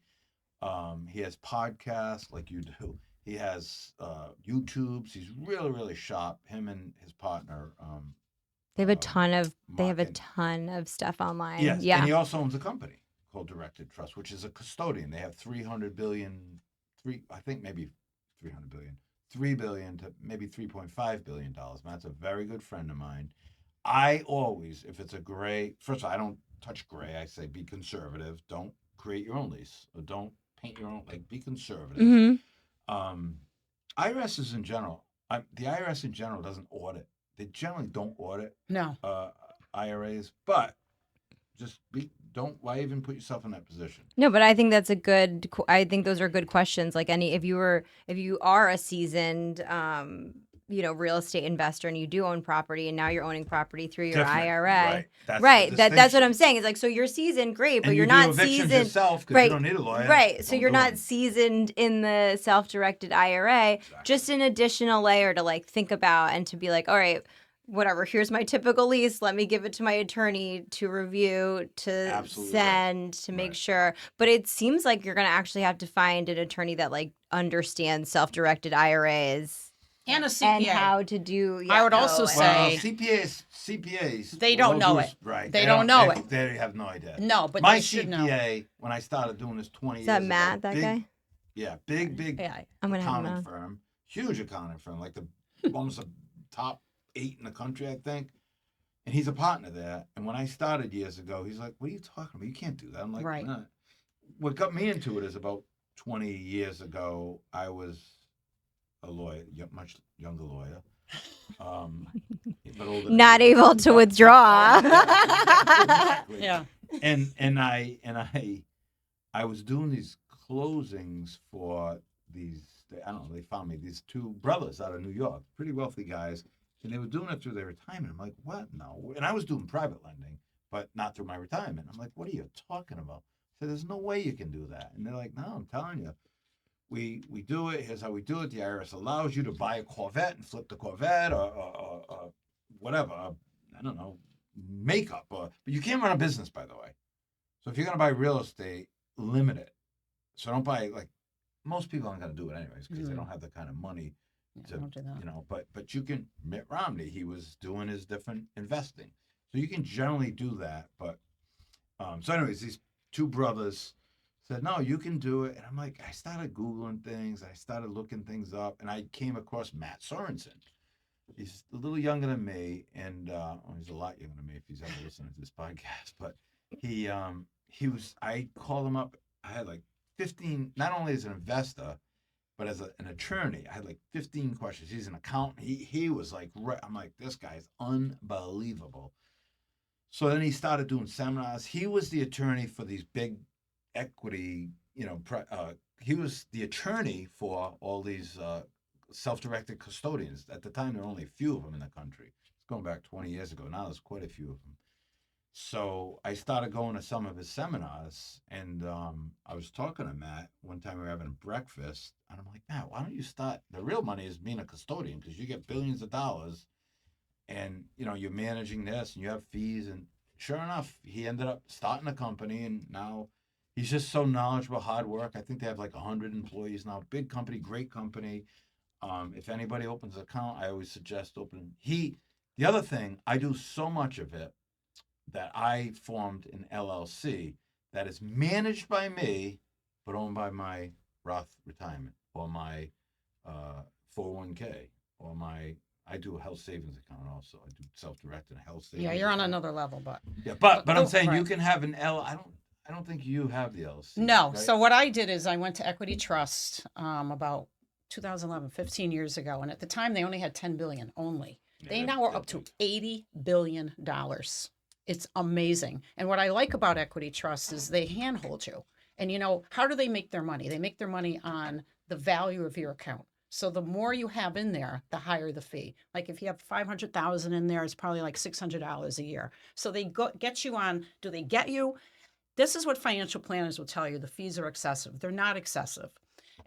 [SPEAKER 4] He has podcasts like you do. He has YouTubes. He's really, really sharp. Him and his partner.
[SPEAKER 1] They have a ton of
[SPEAKER 4] Martin.
[SPEAKER 1] stuff online.
[SPEAKER 4] Yes,
[SPEAKER 1] Yeah.
[SPEAKER 4] and he also owns a company called Directed Trust, which is a custodian. They have 300 billion, I think maybe 300 billion, 3 billion to maybe 3.5 billion dollars. Matt's a very good friend of mine. I always, if it's a gray, first of all, I don't touch gray. I say be conservative. Don't create your own lease, or don't paint your own. Like, be conservative.
[SPEAKER 1] Mm-hmm.
[SPEAKER 4] IRS in general. The IRS in general doesn't audit. They generally don't audit
[SPEAKER 2] No.
[SPEAKER 4] IRAs, but why even put yourself in that position?
[SPEAKER 1] No, but I think I think those are good questions. Like if you are a seasoned, real estate investor and you do own property and now you're owning property through your
[SPEAKER 4] Different,
[SPEAKER 1] IRA.
[SPEAKER 4] right.
[SPEAKER 1] That's what I'm saying. It's like, so you're seasoned, great, but
[SPEAKER 4] And
[SPEAKER 1] you're
[SPEAKER 4] you
[SPEAKER 1] not
[SPEAKER 4] do evictions
[SPEAKER 1] seasoned.
[SPEAKER 4] yourself 'cause
[SPEAKER 1] Right.
[SPEAKER 4] you don't need a lawyer.
[SPEAKER 1] Right. So
[SPEAKER 4] Don't
[SPEAKER 1] you're
[SPEAKER 4] do
[SPEAKER 1] not
[SPEAKER 4] them.
[SPEAKER 1] seasoned in the self-directed IRA. Just an additional layer to like think about and to be like, all right, whatever, here's my typical lease. Let me give it to my attorney to review, to
[SPEAKER 4] Absolutely.
[SPEAKER 1] send, to make sure. But it seems like you're going to actually have to find an attorney that like understands self-directed IRAs.
[SPEAKER 2] And a CPA.
[SPEAKER 1] And how to do.
[SPEAKER 2] I would also
[SPEAKER 4] Well,
[SPEAKER 2] say
[SPEAKER 4] CPAs.
[SPEAKER 2] They don't know it.
[SPEAKER 4] Right.
[SPEAKER 2] They don't know it.
[SPEAKER 4] They have no idea.
[SPEAKER 2] no, but
[SPEAKER 4] My
[SPEAKER 2] they should know.
[SPEAKER 4] CPA, when I started doing this 20
[SPEAKER 1] Is
[SPEAKER 4] years
[SPEAKER 1] that Matt,
[SPEAKER 4] ago,
[SPEAKER 1] that guy?
[SPEAKER 4] Yeah, big
[SPEAKER 3] Yeah.
[SPEAKER 1] I'm gonna have him
[SPEAKER 4] accounting
[SPEAKER 1] on.
[SPEAKER 4] firm, huge accounting firm, like almost the top 8 in the country, I think. And he's a partner there. And when I started years ago, he's like, "What are you talking about? You can't do that." I'm like,
[SPEAKER 2] Right.
[SPEAKER 4] "Nah." What got me into it is about 20 years ago, I was a lawyer, much younger lawyer. But older than
[SPEAKER 1] Not
[SPEAKER 4] me.
[SPEAKER 1] able to withdraw.
[SPEAKER 4] Exactly.
[SPEAKER 2] Yeah.
[SPEAKER 4] And I was doing these closings for these, I don't know, they found me, these two brothers out of New York, pretty wealthy guys, and they were doing it through their retirement. I'm like, what? No. And I was doing private lending, but not through my retirement. I'm like, what are you talking about? I said, there's no way you can do that. And they're like, no, I'm telling you. We do it. Here's how we do it. The IRS allows you to buy a Corvette and flip the Corvette or whatever. I don't know, makeup. But you can't run a business, by the way. So if you're going to buy real estate, limit it. So don't buy, like, most people aren't going to do it anyways because they don't have the kind of money to,
[SPEAKER 2] don't do that.
[SPEAKER 4] but you can, Mitt Romney, he was doing his different investing. So you can generally do that. But, so anyways, these two brothers said, no, you can do it. And I'm like, I started Googling things. I started looking things up. And I came across Matt Sorensen. He's a little younger than me. And he's a lot younger than me if he's ever listening to this podcast. But I called him up. I had like 15, not only as an investor, But as an attorney, I had like 15 questions. He's an accountant. He was like, I'm like, this guy's unbelievable. So then he started doing seminars. He was the attorney for these big equity, he was the attorney for all these self-directed custodians. At the time, there were only a few of them in the country. It's going back 20 years ago. Now there's quite a few of them. So I started going to some of his seminars, and I was talking to Matt one time. We were having breakfast, and I'm like, Matt, why don't you start? The real money is being a custodian, because you get billions of dollars, and you're managing this, and you have fees. And sure enough, he ended up starting a company, and now he's just so knowledgeable, hard work. I think they have like 100 employees now. Big company, great company. If anybody opens an account, I always suggest opening. The other thing, I do so much of it that I formed an LLC that is managed by me, but owned by my Roth retirement or my 401k or I do a health savings account also. I do self-directed health savings.
[SPEAKER 2] Yeah, you're on another level, but.
[SPEAKER 4] Yeah, but I'm saying
[SPEAKER 2] right.
[SPEAKER 4] you can have an I don't think you have the LLC.
[SPEAKER 2] No.
[SPEAKER 4] Right?
[SPEAKER 2] So what I did is I went to Equity Trust about 2011, 15 years ago. And at the time, they only had 10 billion only. They now are up to $80 billion. It's amazing. And what I like about Equity Trust is they handhold you. And how do they make their money? They make their money on the value of your account. So the more you have in there, the higher the fee. Like if you have 500,000 in there, it's probably like $600 a year. So they get you on. Do they get you? This is what financial planners will tell you. The fees are excessive. They're not excessive.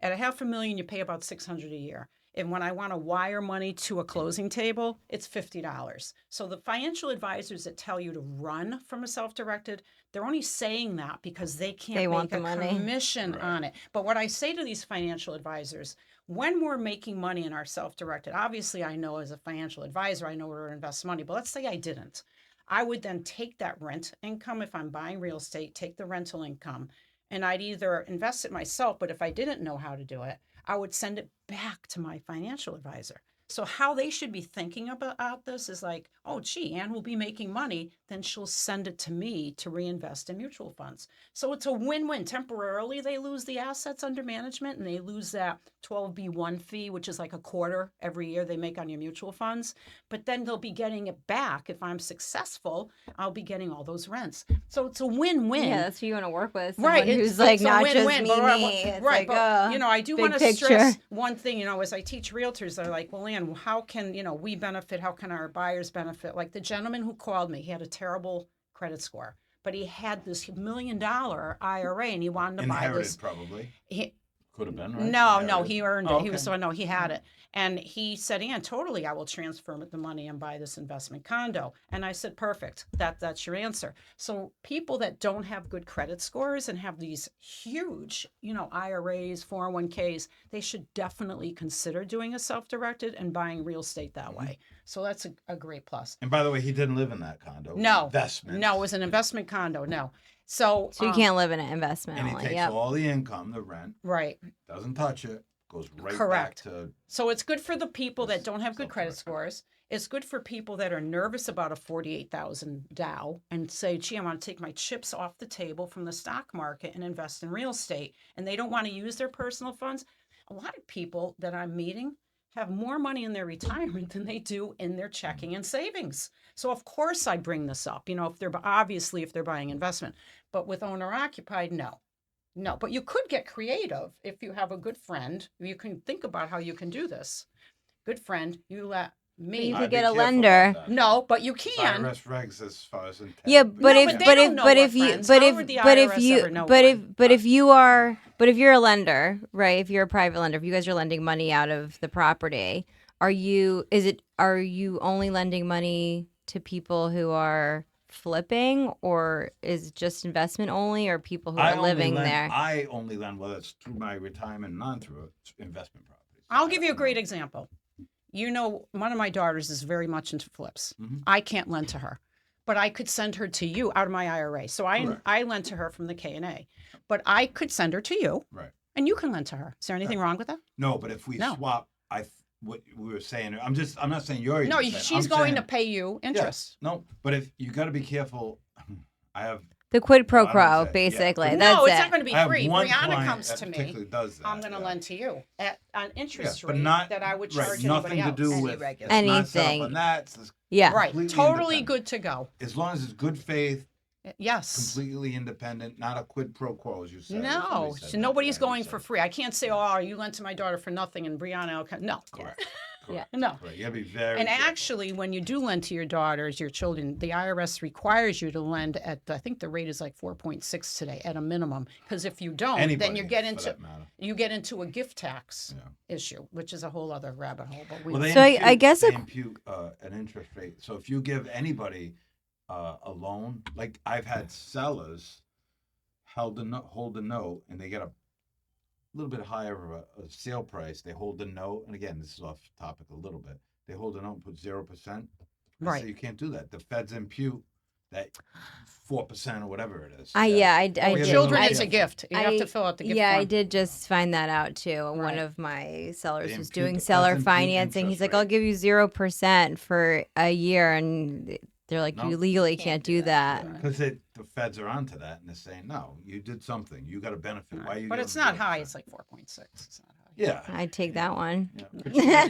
[SPEAKER 2] At $500,000, you pay about $600 a year. And when I want to wire money to a closing table, it's $50. So the financial advisors that tell you to run from a self-directed, they're only saying that because they can't make a commission on it. But what I say to these financial advisors, when we're making money in our self-directed, obviously I know as a financial advisor, I know where to invest money, but let's say I didn't. I would then take that rent income if I'm buying real estate, take the rental income, and I'd either invest it myself, but if I didn't know how to do it, I would send it back to my financial advisor. So how they should be thinking about this is like, oh, gee, Anne will be making money. Then she'll send it to me to reinvest in mutual funds. So it's a win-win. Temporarily, they lose the assets under management and they lose that 12B1 fee, which is like a quarter every year they make on your mutual funds. But then they'll be getting it back. If I'm successful, I'll be getting all those rents. So it's a win-win.
[SPEAKER 1] Yeah, that's who you want to work with. Someone
[SPEAKER 2] Right.
[SPEAKER 1] who's like not
[SPEAKER 2] win-win,
[SPEAKER 1] just me. It's
[SPEAKER 2] right.
[SPEAKER 1] like,
[SPEAKER 2] But, I do want to
[SPEAKER 1] picture.
[SPEAKER 2] stress one thing, as I teach realtors, they're like, well, Ann, how can, we benefit? How can our buyers benefit? Like the gentleman who called me, he had a terrible credit score, but he had this $1 million IRA and he wanted to buy this.
[SPEAKER 4] Inherited, probably.
[SPEAKER 2] He,
[SPEAKER 4] Could have been, right?
[SPEAKER 2] no, he earned it.
[SPEAKER 4] Oh,
[SPEAKER 2] He
[SPEAKER 4] okay.
[SPEAKER 2] was he had it. And he said, Ann, totally, I will transfer the money and buy this investment condo. And I said, perfect. That's your answer. So people that don't have good credit scores and have these huge, IRAs, 401ks, they should definitely consider doing a self-directed and buying real estate that way. So that's a great plus.
[SPEAKER 4] And by the way, he didn't live in that condo.
[SPEAKER 2] No.
[SPEAKER 4] Investment.
[SPEAKER 2] No, it was an investment condo. No. So
[SPEAKER 1] you can't live in an investment
[SPEAKER 4] And he
[SPEAKER 1] only.
[SPEAKER 4] takes
[SPEAKER 1] Yep.
[SPEAKER 4] all the income, the rent,
[SPEAKER 2] right.
[SPEAKER 4] doesn't touch it, goes right
[SPEAKER 2] Correct.
[SPEAKER 4] back to.
[SPEAKER 2] So it's good for the people that
[SPEAKER 4] This
[SPEAKER 2] don't have good credit
[SPEAKER 4] self-directed.
[SPEAKER 2] scores. It's good for people that are nervous about a 48,000 Dow and say, gee, I want to take my chips off the table from the stock market and invest in real estate. And they don't want to use their personal funds. A lot of people that I'm meeting have more money in their retirement than they do in their checking and savings. So of course I bring this up, if they're buying investment, but with owner occupied, no. No, but you could get creative if you have a good friend. You can think about how you can do this. Good friend, you let me.
[SPEAKER 1] You
[SPEAKER 4] I'd
[SPEAKER 1] could
[SPEAKER 4] be
[SPEAKER 1] get a
[SPEAKER 4] careful
[SPEAKER 1] lender.
[SPEAKER 4] about that.
[SPEAKER 2] No, but you
[SPEAKER 4] It's
[SPEAKER 2] can.
[SPEAKER 4] IRS regs as far as intent.
[SPEAKER 1] Yeah, but
[SPEAKER 2] No,
[SPEAKER 1] if
[SPEAKER 2] but they
[SPEAKER 1] but
[SPEAKER 2] don't
[SPEAKER 1] if
[SPEAKER 2] know
[SPEAKER 1] but
[SPEAKER 2] we're
[SPEAKER 1] if you
[SPEAKER 2] friends.
[SPEAKER 1] but
[SPEAKER 2] How
[SPEAKER 1] if
[SPEAKER 2] would the
[SPEAKER 1] but if
[SPEAKER 2] IRS
[SPEAKER 1] you
[SPEAKER 2] ever know
[SPEAKER 1] but if
[SPEAKER 2] one?
[SPEAKER 1] but if you are but if you're a lender, right? If you're a private lender, if you guys are lending money out of the property, are you only lending money to people who are flipping, or is it just investment only, or people who are living there?
[SPEAKER 4] I only lend, whether it's through my retirement and non through investment properties.
[SPEAKER 2] I'll give you a great example. One of my daughters is very much into flips. I can't lend to her, but I could send her to you out of my IRA. So
[SPEAKER 4] Correct.
[SPEAKER 2] I lend to her from the K&A, but I could send her to you,
[SPEAKER 4] Right.
[SPEAKER 2] and you can lend to her. Is there anything wrong with that?
[SPEAKER 4] No, but if we
[SPEAKER 2] No.
[SPEAKER 4] swap, what we were saying, I'm not saying you're.
[SPEAKER 2] No,
[SPEAKER 4] saying,
[SPEAKER 2] she's
[SPEAKER 4] I'm
[SPEAKER 2] going
[SPEAKER 4] saying,
[SPEAKER 2] to pay you interest.
[SPEAKER 4] No, but if you got to be careful. I have
[SPEAKER 1] The quid pro
[SPEAKER 4] Well, I don't
[SPEAKER 1] quo,
[SPEAKER 4] say- yeah,
[SPEAKER 1] basically.
[SPEAKER 4] quid-
[SPEAKER 1] That's
[SPEAKER 2] No, it's
[SPEAKER 1] it.
[SPEAKER 2] not going to be
[SPEAKER 4] I have
[SPEAKER 2] free.
[SPEAKER 4] one
[SPEAKER 2] Brianna
[SPEAKER 4] client
[SPEAKER 2] comes
[SPEAKER 4] that
[SPEAKER 2] to me.
[SPEAKER 4] particularly does that.
[SPEAKER 2] I'm going to lend to you at an interest
[SPEAKER 4] but
[SPEAKER 2] rate
[SPEAKER 4] not
[SPEAKER 2] that I would
[SPEAKER 4] right,
[SPEAKER 2] charge
[SPEAKER 4] nothing
[SPEAKER 2] anybody
[SPEAKER 4] to
[SPEAKER 2] else.
[SPEAKER 4] do with
[SPEAKER 3] regular-
[SPEAKER 4] it's not set up
[SPEAKER 1] Anything.
[SPEAKER 4] on that. It's
[SPEAKER 1] Yeah.
[SPEAKER 2] Right,
[SPEAKER 4] completely
[SPEAKER 2] totally
[SPEAKER 4] independent.
[SPEAKER 2] good to go.
[SPEAKER 4] As long as it's good faith,
[SPEAKER 2] Yes.
[SPEAKER 4] completely independent, not a quid pro quo, as you said.
[SPEAKER 2] No,
[SPEAKER 4] Somebody said
[SPEAKER 2] so
[SPEAKER 4] that.
[SPEAKER 2] nobody's
[SPEAKER 4] Yeah, you
[SPEAKER 2] going
[SPEAKER 4] said
[SPEAKER 2] for
[SPEAKER 4] it.
[SPEAKER 2] free. I can't say, "Oh, you lent to my daughter for nothing," and Brianna, will come. No,
[SPEAKER 4] Correct.
[SPEAKER 1] Yeah.
[SPEAKER 2] no.
[SPEAKER 4] Right. You gotta be very.
[SPEAKER 2] And
[SPEAKER 4] careful.
[SPEAKER 2] actually, when you do lend to your daughters, your children, the IRS requires you to lend at, I think the rate is like 4.6 today at a minimum. Because if you don't, then
[SPEAKER 4] Anybody,
[SPEAKER 2] you get
[SPEAKER 4] for
[SPEAKER 2] into
[SPEAKER 4] that matter.
[SPEAKER 2] a gift tax
[SPEAKER 4] Yeah.
[SPEAKER 2] issue, which is a whole other rabbit hole. But we
[SPEAKER 4] Well, they
[SPEAKER 1] So I
[SPEAKER 4] impute,
[SPEAKER 1] guess
[SPEAKER 4] they
[SPEAKER 1] a-
[SPEAKER 4] impute an interest rate. So if you give anybody a loan, like I've had sellers hold a note, and they get a little bit higher of a sale price. They hold the note, and again, this is off topic a little bit. They hold the note and put 0%.
[SPEAKER 2] Right.
[SPEAKER 4] So you can't do that. The feds impute that 4% or whatever it is.
[SPEAKER 1] I
[SPEAKER 4] Yeah.
[SPEAKER 1] did.
[SPEAKER 2] children,
[SPEAKER 4] I-
[SPEAKER 2] it's a gift. You have to fill out the gift
[SPEAKER 1] Yeah,
[SPEAKER 2] form.
[SPEAKER 1] I did just find that out too. One
[SPEAKER 2] Right.
[SPEAKER 1] of my sellers
[SPEAKER 4] They
[SPEAKER 1] was
[SPEAKER 4] impute
[SPEAKER 1] doing
[SPEAKER 4] the
[SPEAKER 1] seller
[SPEAKER 4] present
[SPEAKER 1] financing. He's
[SPEAKER 4] interest
[SPEAKER 1] like, "I'll
[SPEAKER 4] rate.
[SPEAKER 1] give you 0% for a year," and they're like,
[SPEAKER 4] No.
[SPEAKER 1] "You legally can't do that."
[SPEAKER 4] Because the feds are onto that, and they're saying, no, you did something. You got a benefit. Why are you
[SPEAKER 2] But
[SPEAKER 4] giving
[SPEAKER 2] it's not
[SPEAKER 4] 0%?
[SPEAKER 2] high. It's like 4.6. It's not high.
[SPEAKER 4] Yeah.
[SPEAKER 1] I'd take that one.
[SPEAKER 4] Yeah.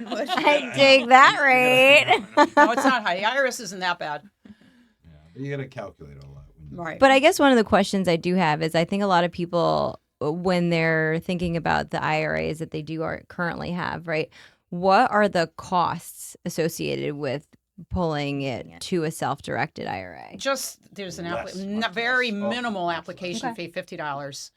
[SPEAKER 1] I'd take that rate.
[SPEAKER 2] No, it's not high. The IRS isn't that bad.
[SPEAKER 4] Yeah, but you got to calculate all that.
[SPEAKER 2] Right.
[SPEAKER 1] But I guess one of the questions I do have is I think a lot of people, when they're thinking about the IRAs that they currently have, right? What are the costs associated with pulling it to a self-directed IRA?
[SPEAKER 2] Just there's an
[SPEAKER 4] Less, much
[SPEAKER 2] not very
[SPEAKER 4] less. Oh,
[SPEAKER 2] minimal
[SPEAKER 4] much less.
[SPEAKER 2] application
[SPEAKER 1] Okay.
[SPEAKER 2] fee, $50.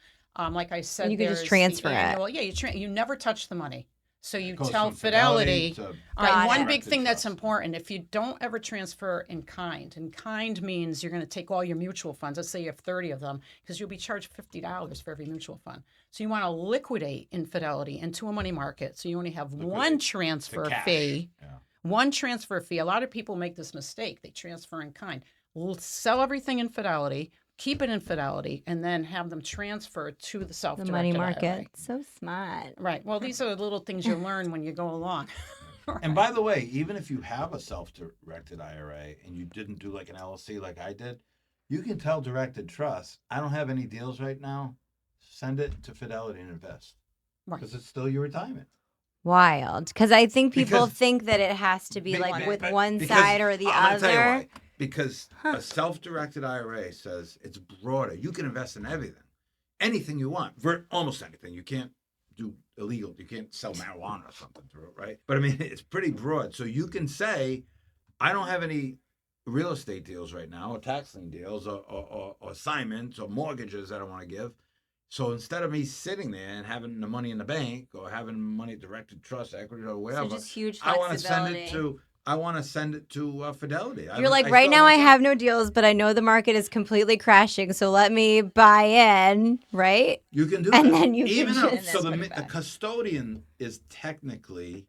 [SPEAKER 2] Like I said,
[SPEAKER 1] And you can just
[SPEAKER 2] there's
[SPEAKER 1] transfer
[SPEAKER 2] the
[SPEAKER 1] it.
[SPEAKER 2] annual, Yeah, you never touch the money. So you
[SPEAKER 4] It goes
[SPEAKER 2] tell
[SPEAKER 4] from
[SPEAKER 2] Fidelity.
[SPEAKER 4] to
[SPEAKER 2] All
[SPEAKER 1] Got
[SPEAKER 2] right,
[SPEAKER 1] it.
[SPEAKER 2] one big
[SPEAKER 4] directed
[SPEAKER 2] thing that's
[SPEAKER 4] trust.
[SPEAKER 2] important, if you don't ever transfer in kind means you're going to take all your mutual funds. Let's say you have 30 of them, because you'll be charged $50 for every mutual fund. So you want to liquidate in Fidelity into a money market. So you only have one
[SPEAKER 4] Liquidate
[SPEAKER 2] transfer
[SPEAKER 4] cash.
[SPEAKER 2] fee.
[SPEAKER 4] Yeah.
[SPEAKER 2] One transfer fee. A lot of people make this mistake. They transfer in kind. Sell everything in Fidelity, keep it in Fidelity, and then have them transfer to the
[SPEAKER 1] The
[SPEAKER 2] self-directed
[SPEAKER 1] money
[SPEAKER 2] IRA.
[SPEAKER 1] market. So smart.
[SPEAKER 2] Right. Well, these are the little things you learn when you go along.
[SPEAKER 4] And by the way, even if you have a self-directed IRA and you didn't do like an LLC like I did, you can tell Directed Trust, I don't have any deals right now. Send it to Fidelity and invest.
[SPEAKER 2] Right.
[SPEAKER 4] Because it's still your retirement.
[SPEAKER 1] Wild. Because I think people
[SPEAKER 4] Because-
[SPEAKER 1] think that it has to be
[SPEAKER 4] Be-
[SPEAKER 1] like with
[SPEAKER 4] but-
[SPEAKER 1] one
[SPEAKER 4] because-
[SPEAKER 1] side or the
[SPEAKER 4] I'm gonna tell you
[SPEAKER 1] other.
[SPEAKER 4] why. Because a self-directed IRA says it's broader. You can invest in everything, anything you want, almost anything. You can't do illegal. You can't sell marijuana or something through it, right? But I mean, it's pretty broad. So you can say, I don't have any real estate deals right now, or tax lien deals, or assignments, or mortgages that I want to give. So instead of me sitting there and having the money in the bank, or having money directed trust, equity, or whatever,
[SPEAKER 1] So just huge
[SPEAKER 4] I want to send
[SPEAKER 1] flexibility.
[SPEAKER 4] it to. I want to send it to Fidelity.
[SPEAKER 1] You're like, right now I have no deals, but I know the market is completely crashing, so let me buy in, right?
[SPEAKER 4] You can do
[SPEAKER 1] And
[SPEAKER 4] that.
[SPEAKER 1] then you can
[SPEAKER 4] Even
[SPEAKER 1] just-
[SPEAKER 4] though, so
[SPEAKER 3] And then put
[SPEAKER 4] the
[SPEAKER 3] it back.
[SPEAKER 4] custodian is technically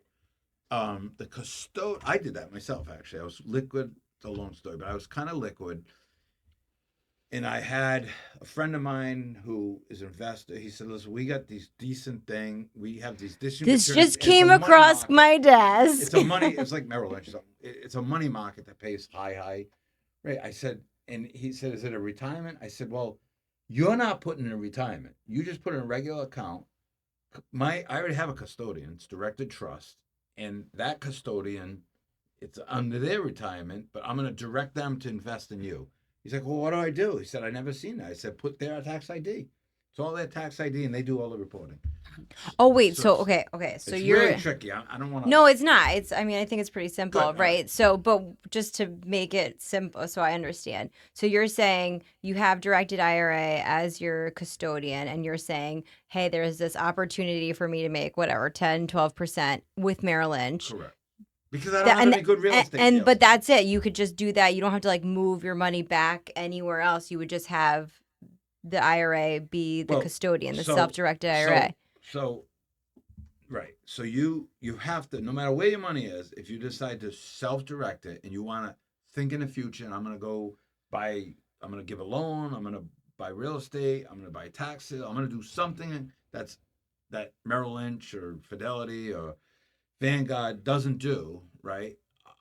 [SPEAKER 4] the custodian. I did that myself actually. I was liquid. It's a long story, but I was kind of liquid. And I had a friend of mine who is an investor. He said, "Listen, we got these decent thing. We have these decent.
[SPEAKER 1] This
[SPEAKER 4] returns.
[SPEAKER 1] just
[SPEAKER 4] It's
[SPEAKER 1] came
[SPEAKER 4] a money
[SPEAKER 1] across
[SPEAKER 4] market.
[SPEAKER 1] my desk.
[SPEAKER 4] It's a money. It's like Merrill Lynch. It's a money market that pays high rate." I said, and he said, "Is it a retirement?" I said, "Well, you're not putting in a retirement. You just put in a regular account. I already have a custodian. It's directed trust, and that custodian, it's under their retirement, but I'm going to direct them to invest in you." He's like, "Well, what do I do?" He said, "I never seen that." I said, "Put their tax ID. It's all their tax ID, and they do all the reporting."
[SPEAKER 1] Oh wait,
[SPEAKER 4] So
[SPEAKER 1] so
[SPEAKER 4] it's-
[SPEAKER 1] okay. So
[SPEAKER 4] it's
[SPEAKER 1] you're
[SPEAKER 4] really tricky. I don't want to.
[SPEAKER 1] No, it's not. I mean, I think it's pretty simple,
[SPEAKER 4] Good, all
[SPEAKER 1] right?
[SPEAKER 4] right.
[SPEAKER 1] So, but just to make it simple so I understand. So you're saying you have directed IRA as your custodian and you're saying, "Hey, there's this opportunity for me to make whatever 10, 12% with Merrill Lynch."
[SPEAKER 4] Correct. Because I don't
[SPEAKER 1] That-
[SPEAKER 4] have any good real estate deals.
[SPEAKER 1] but that's it. You could just do that. You don't have to like move your money back anywhere else. You would just have the IRA be the
[SPEAKER 4] Well,
[SPEAKER 1] custodian, the
[SPEAKER 4] so-
[SPEAKER 1] self-directed IRA.
[SPEAKER 4] So, right. So you have to, no matter where your money is, if you decide to self-direct it and you want to think in the future, and I'm going to give a loan, I'm going to buy real estate, I'm going to buy taxes, I'm going to do something that Merrill Lynch or Fidelity or Vanguard doesn't do, right?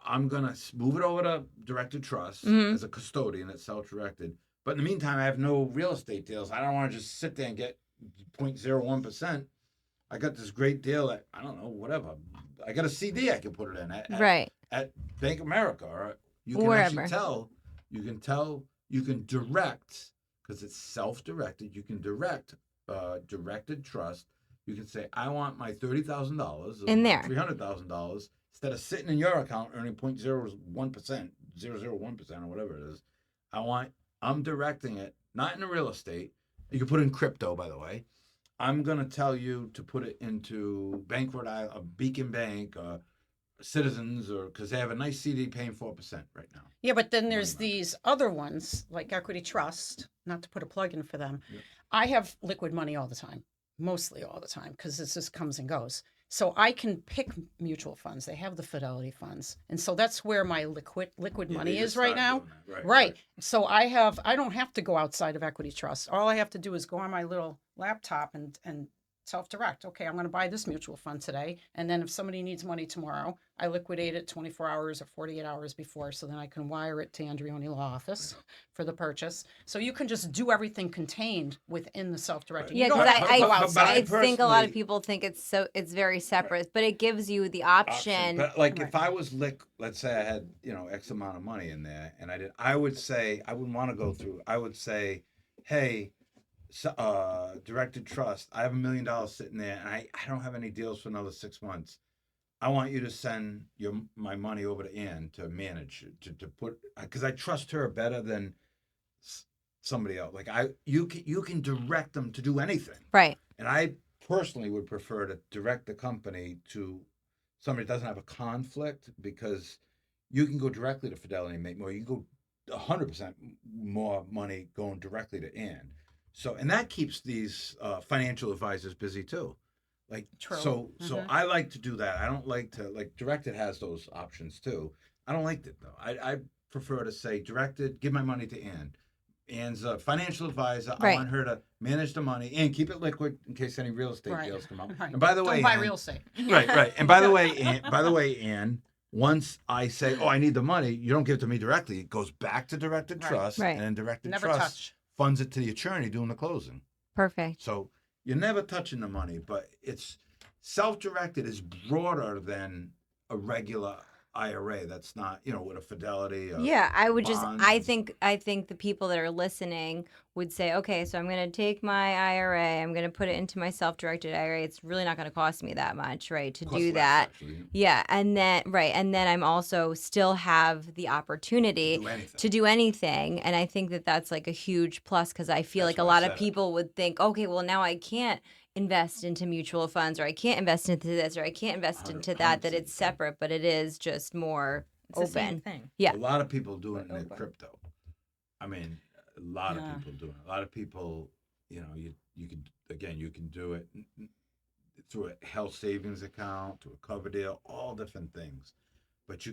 [SPEAKER 4] I'm going to move it over to directed trust
[SPEAKER 1] Mhm.
[SPEAKER 4] as a custodian that's self-directed. But in the meantime, I have no real estate deals. I don't want to just sit there and get 0.01%. I got this great deal at, I don't know, whatever. I got a CD I can put it in
[SPEAKER 1] Right.
[SPEAKER 4] at Bank of America. Or you can
[SPEAKER 1] Wherever.
[SPEAKER 4] actually you can direct, because it's self-directed, you can direct directed trust. You can say, I want my $30,000
[SPEAKER 1] In there.
[SPEAKER 4] $300,000 instead of sitting in your account earning 0.01%, 0.001% or whatever it is. I'm directing it, not into real estate. You can put it in crypto, by the way. I'm going to tell you to put it into Bank Rhode Island, a Beacon Bank, Citizens, or because they have a nice CD paying 4% right now.
[SPEAKER 2] Yeah, but then there's
[SPEAKER 4] Money market.
[SPEAKER 2] these other ones like Equity Trust, not to put a plug in for them.
[SPEAKER 4] Yep.
[SPEAKER 2] I have liquid money all the time, mostly all the time, because this just comes and goes. So I can pick mutual funds. They have the Fidelity funds. And so that's where my liquid
[SPEAKER 4] Yeah,
[SPEAKER 2] money
[SPEAKER 4] they
[SPEAKER 2] is
[SPEAKER 4] just
[SPEAKER 2] right
[SPEAKER 4] started
[SPEAKER 2] now.
[SPEAKER 4] doing that.
[SPEAKER 2] Right. So I don't have to go outside of Equity Trust. All I have to do is go on my little laptop and self-direct. Okay, I'm going to buy this mutual fund today. And then if somebody needs money tomorrow, I liquidate it 24 hours or 48 hours before. So then I can wire it to Andreoni Law Office for the purchase. So you can just do everything contained within the self-directed.
[SPEAKER 4] Right.
[SPEAKER 1] Yeah,
[SPEAKER 2] You don't
[SPEAKER 1] because
[SPEAKER 2] have to go outside.
[SPEAKER 1] I think a lot of
[SPEAKER 4] personally-
[SPEAKER 1] people think it's very separate, but it gives you the option.
[SPEAKER 4] But like
[SPEAKER 2] Right.
[SPEAKER 4] if I was let's say I had, X amount of money in there and I would say, I wouldn't want to go through. I would say, hey, directed trust, I have $1 million sitting there and I don't have any deals for another 6 months. I want you to send my money over to Anne to manage, to put, because I trust her better than somebody else. Like you can direct them to do anything.
[SPEAKER 1] Right.
[SPEAKER 4] And I personally would prefer to direct the company to somebody that doesn't have a conflict, because you can go directly to Fidelity and make more. You can go 100% more money going directly to Anne. So, and that keeps these financial advisors busy too. Like,
[SPEAKER 2] True.
[SPEAKER 4] so
[SPEAKER 2] Mhm.
[SPEAKER 4] I like to do that. I don't like to, like, Directed has those options too. I don't like it though. I prefer to say Directed, give my money to Anne. Anne's a financial advisor.
[SPEAKER 1] Right.
[SPEAKER 4] I want her to manage the money and keep it liquid in case any real estate
[SPEAKER 2] Right.
[SPEAKER 4] deals come up.
[SPEAKER 2] Right.
[SPEAKER 4] And by the way,
[SPEAKER 2] Don't buy
[SPEAKER 4] Anne,
[SPEAKER 2] real estate.
[SPEAKER 4] right. And by the way, Anne, once I say, oh, I need the money, you don't give it to me directly. It goes back to Directed
[SPEAKER 2] Right.
[SPEAKER 4] Trust,
[SPEAKER 1] Right.
[SPEAKER 4] and then Directed
[SPEAKER 2] Never
[SPEAKER 4] Trust
[SPEAKER 2] touch.
[SPEAKER 4] funds it to the attorney doing the closing.
[SPEAKER 1] Perfect.
[SPEAKER 4] So you're never touching the money, but it's self-directed is broader than a regular IRA. That's not, with a Fidelity.
[SPEAKER 1] Yeah, I would just
[SPEAKER 4] bonds.
[SPEAKER 1] I think the people that are listening would say, okay, so I'm going to take my IRA, I'm going to put it into my self-directed IRA. It's really not going to cost me that much, right, to
[SPEAKER 4] Costs
[SPEAKER 1] do
[SPEAKER 4] less,
[SPEAKER 1] that.
[SPEAKER 4] actually,
[SPEAKER 1] Yeah, and then I'm also still have the opportunity
[SPEAKER 4] do anything.
[SPEAKER 1] to do anything, and I think that that's like a huge plus, because I feel
[SPEAKER 4] That's
[SPEAKER 1] like a
[SPEAKER 4] why I
[SPEAKER 1] lot
[SPEAKER 4] said
[SPEAKER 1] of
[SPEAKER 4] it.
[SPEAKER 1] people would think, okay, well, now I can't invest into mutual funds, or I can't invest into this, or I can't invest into that
[SPEAKER 4] 100%
[SPEAKER 1] it's separate, but it is just more
[SPEAKER 3] It's the same
[SPEAKER 1] open.
[SPEAKER 3] thing.
[SPEAKER 1] Yeah.
[SPEAKER 4] A lot of people doing it in
[SPEAKER 3] Open.
[SPEAKER 4] their crypto. I mean, a lot
[SPEAKER 2] Yeah.
[SPEAKER 4] of people doing it. A lot of people, you can do it through a health savings account, to a cover deal, all different things. But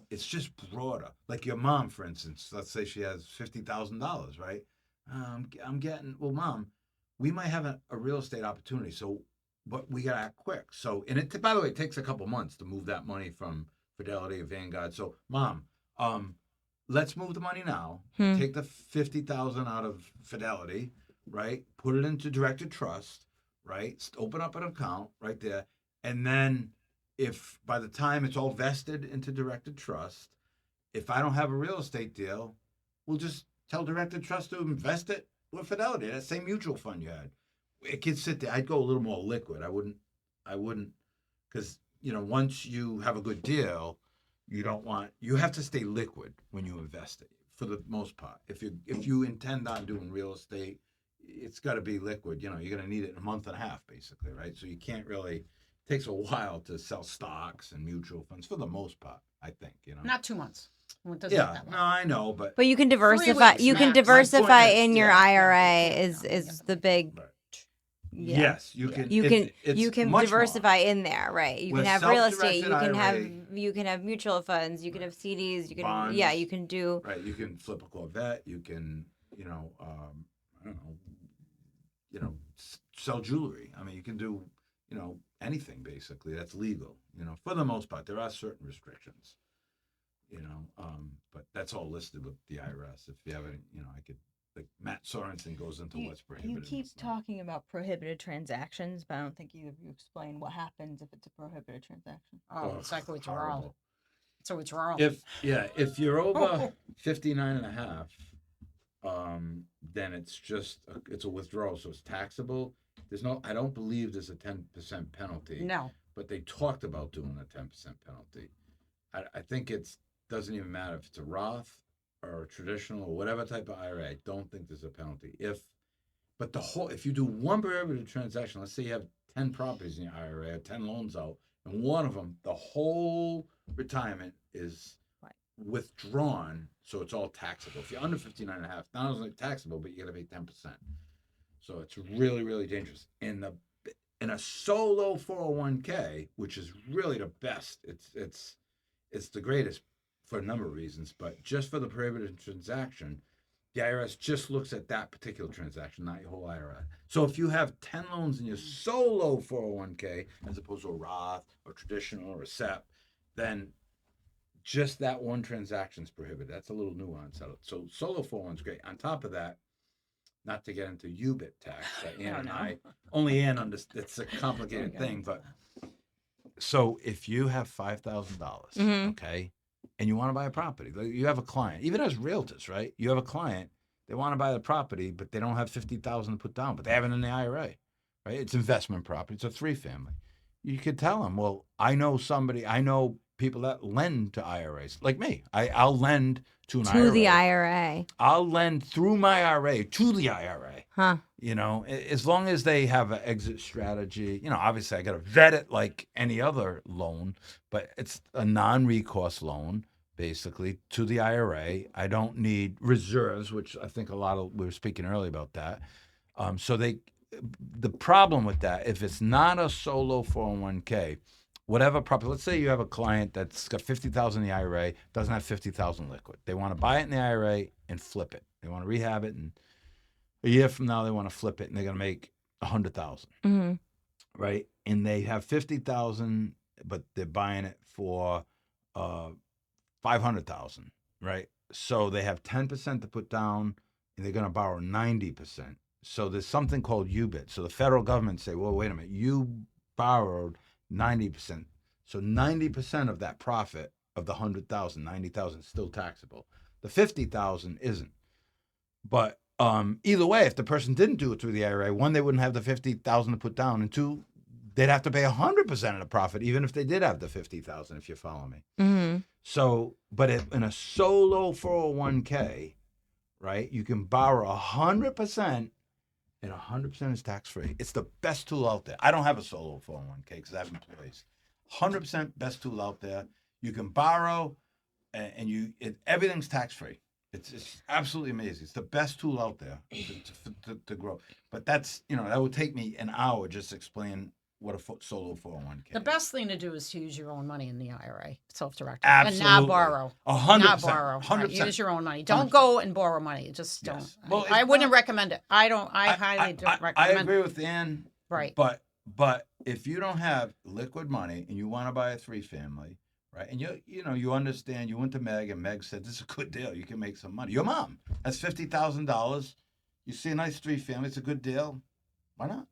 [SPEAKER 4] it's just broader. Like your mom, for instance, let's say she has $50,000, right? I'm getting, well, Mom, we might have a real estate opportunity. So, but we got to act quick. So, and by the way, it takes a couple months to move that money from Fidelity or Vanguard. So, Mom, let's move the money now. Take the $50,000 out of Fidelity, right? Put it into Directed Trust, right? Open up an account right there, and then if by the time it's all vested into Directed Trust, if I don't have a real estate deal, we'll just tell Directed Trust to invest it with Fidelity, that same mutual fund you had. It can sit there. I'd go a little more liquid. I wouldn't, because once you have a good deal, you have to stay liquid when you invest it for the most part. If you intend on doing real estate, it's got to be liquid. You're going to need it in a month and a half, basically, right? So you can't really. It takes a while to sell stocks and mutual funds for the most part, I think.
[SPEAKER 2] Not 2 months. Well, it doesn't take
[SPEAKER 4] Yeah,
[SPEAKER 2] that
[SPEAKER 4] no,
[SPEAKER 2] long.
[SPEAKER 4] I know, but
[SPEAKER 1] But you can diversify.
[SPEAKER 2] weeks
[SPEAKER 1] You can
[SPEAKER 2] max.
[SPEAKER 1] diversify
[SPEAKER 4] My point is,
[SPEAKER 1] in your
[SPEAKER 4] yeah.
[SPEAKER 1] IRA.
[SPEAKER 2] Yeah.
[SPEAKER 1] Is the big.
[SPEAKER 4] Right.
[SPEAKER 1] Yeah.
[SPEAKER 4] Yes, you can.
[SPEAKER 1] You can
[SPEAKER 4] it's
[SPEAKER 1] you can
[SPEAKER 4] much
[SPEAKER 1] diversify
[SPEAKER 4] more.
[SPEAKER 1] in there, right? You
[SPEAKER 4] With
[SPEAKER 1] can have real estate.
[SPEAKER 4] self-directed
[SPEAKER 1] You can have mutual funds. You can have CDs. You can
[SPEAKER 4] Bonds.
[SPEAKER 1] you can do.
[SPEAKER 4] Right, you can flip a Corvette. You can, I don't know, sell jewelry. I mean, you can do, anything basically that's legal. For the most part, there are certain restrictions. But that's all listed with the IRS. If you have any, I could like Matt Sorensen goes into what's
[SPEAKER 3] You
[SPEAKER 4] prohibited. and
[SPEAKER 3] keep
[SPEAKER 4] what's not.
[SPEAKER 3] talking about prohibited transactions, but I don't think either of you explain what happens if it's a prohibited transaction.
[SPEAKER 2] Oh, exactly what's wrong.
[SPEAKER 4] horrible.
[SPEAKER 2] So it's wrong.
[SPEAKER 4] If you're over 59 and a half, then it's just it's a withdrawal, so it's taxable. I don't believe there's a 10% penalty.
[SPEAKER 2] No.
[SPEAKER 4] But they talked about doing a 10% penalty. I think it's doesn't even matter if it's a Roth or a traditional or whatever type of IRA. I don't think there's a penalty. But if you do one prohibited transaction, let's say you have 10 properties in your IRA, or 10 loans out, and one of them, the whole retirement is withdrawn, so it's all taxable. If you're under 59 and a half, not only taxable, but you got to pay 10%. So it's really, really dangerous. In a solo 401k, which is really the best, it's the greatest for a number of reasons, but just for the prohibited transaction, the IRS just looks at that particular transaction, not your whole IRA. So if you have 10 loans in your solo 401k, as opposed to a Roth or traditional or a SEP, then just that one transaction is prohibited. That's a little nuance. So solo 401 is great. On top of that, not to get into UBIT tax, Ann and I, only Ann understands. It's a complicated thing, but so if you have $5,000, okay, and you want to buy a property, you have a client, even as realtors, right? You have a client, they want to buy the property, but they don't have $50,000 to put down, but they have it in the IRA, right? It's investment property. It's a 3-family. You could tell them, well, I know people that lend to IRAs, like me. I'll lend to an IRA.
[SPEAKER 1] To the IRA.
[SPEAKER 4] I'll lend through my IRA to the IRA.
[SPEAKER 1] Huh.
[SPEAKER 4] As long as they have an exit strategy. Obviously I got to vet it like any other loan, but it's a non-recourse loan, basically, to the IRA. I don't need reserves, which I think we were speaking earlier about that. The problem with that, if it's not a solo 401k, whatever property, let's say you have a client that's got $50,000 in the IRA, doesn't have $50,000 liquid. They want to buy it in the IRA and flip it. They want to rehab it, and a year from now they want to flip it, and they're going to make $100,000, right? And they have $50,000, but they're buying it for $500,000, right? So they have 10% to put down, and they're going to borrow 90%. So there's something called UBIT. So the federal government say, well, wait a minute, you borrowed 90%. So 90% of that profit of the 100,000, 90,000 is still taxable. The 50,000 isn't. But either way, if the person didn't do it through the IRA, one, they wouldn't have the 50,000 to put down, and two, they'd have to pay 100% of the profit, even if they did have the 50,000. If you follow me.
[SPEAKER 1] Mm-hmm.
[SPEAKER 4] So, but in a solo 401k, right, you can borrow 100%. And 100% is tax-free. It's the best tool out there. I don't have a solo 401k because I have employees. 100% best tool out there. You can borrow, and everything's tax-free. It's absolutely amazing. It's the best tool out there to grow. But that's, that would take me an hour just to explain what a solo 401k.
[SPEAKER 2] The best thing to do is to use your own money in the IRA, self-directed,
[SPEAKER 4] Absolutely.
[SPEAKER 2] and not borrow.
[SPEAKER 4] 100%.
[SPEAKER 2] Not borrow.
[SPEAKER 4] 100%.
[SPEAKER 2] Right. Use your own money. Don't go and borrow money. Just don't.
[SPEAKER 4] Yes. Well,
[SPEAKER 2] I wouldn't recommend it. I highly don't recommend.
[SPEAKER 4] I agree with Ann.
[SPEAKER 2] Right.
[SPEAKER 4] But if you don't have liquid money and you want to buy a 3-family, right? And you understand. You went to Meg, and Meg said, "This is a good deal. You can make some money." Your mom, that's $50,000. You see a nice 3-family. It's a good deal. Why not?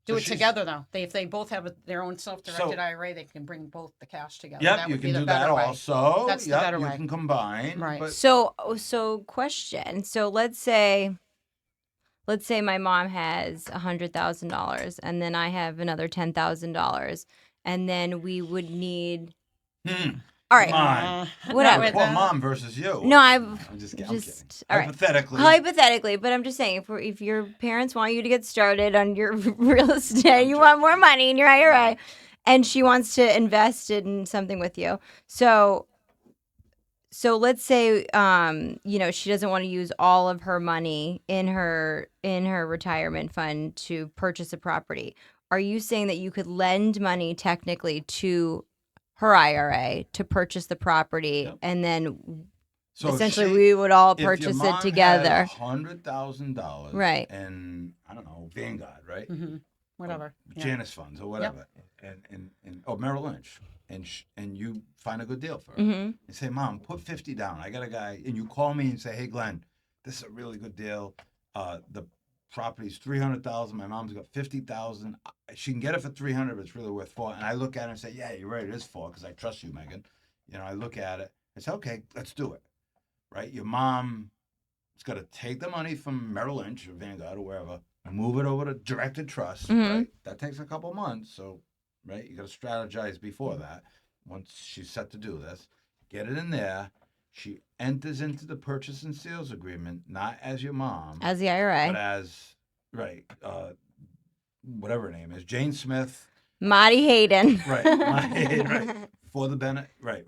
[SPEAKER 2] Do it together, though. If they both have their own self-directed IRA, they can bring both the cash together.
[SPEAKER 4] Yep,
[SPEAKER 2] that
[SPEAKER 4] you
[SPEAKER 2] would
[SPEAKER 4] can
[SPEAKER 2] be the
[SPEAKER 4] do
[SPEAKER 2] better
[SPEAKER 4] that
[SPEAKER 2] way.
[SPEAKER 4] also.
[SPEAKER 2] That's the better way.
[SPEAKER 4] You can combine.
[SPEAKER 2] Right.
[SPEAKER 4] But
[SPEAKER 1] So question. So let's say my mom has $100,000, and then I have another $10,000, and then we would need. All right.
[SPEAKER 4] Mine.
[SPEAKER 1] Whatever.
[SPEAKER 4] Poor mom versus you.
[SPEAKER 1] No,
[SPEAKER 4] I'm just kidding.
[SPEAKER 1] All right. Hypothetically, but I'm just saying, if your parents want you to get started on your real estate, you want more money in your IRA, and she wants to invest in something with you. So let's say, she doesn't want to use all of her money in her retirement fund to purchase a property. Are you saying that you could lend money technically to her IRA to purchase the property,
[SPEAKER 4] Yep.
[SPEAKER 1] and then
[SPEAKER 4] So
[SPEAKER 1] essentially we would all
[SPEAKER 4] if your
[SPEAKER 1] purchase
[SPEAKER 4] mom
[SPEAKER 1] it together?
[SPEAKER 4] had $100,000,
[SPEAKER 1] Right.
[SPEAKER 4] And I don't know, Vanguard, right?
[SPEAKER 2] Mm-hmm. Whatever.
[SPEAKER 4] Or
[SPEAKER 2] Yeah.
[SPEAKER 4] Janus funds or whatever, and Merrill Lynch, and you find a good deal for her.
[SPEAKER 1] Mm-hmm.
[SPEAKER 4] You say, "Mom, put 50 down. I got a guy," and you call me and say, "Hey, Glenn, this is a really good deal. The property's $300,000. My mom's got $50,000. She can get it for $300, but it's really worth $400. And I look at her and say, yeah, you're right, it is $400 because I trust you, Megan. You know, I look at it and say, okay, let's do it. Right? Your mom is going to take the money from Merrill Lynch or Vanguard or wherever, move it over to directed trust. Right? That takes a couple months. So, right, you got to strategize before that. Once she's set to do this, get it in there. She enters into the purchase and sales agreement, not as your mom,
[SPEAKER 1] As the IRA.
[SPEAKER 4] but as, right, whatever her name is, Jane Smith.
[SPEAKER 1] Marty Hayden.
[SPEAKER 4] Right, right. For the benefit, right.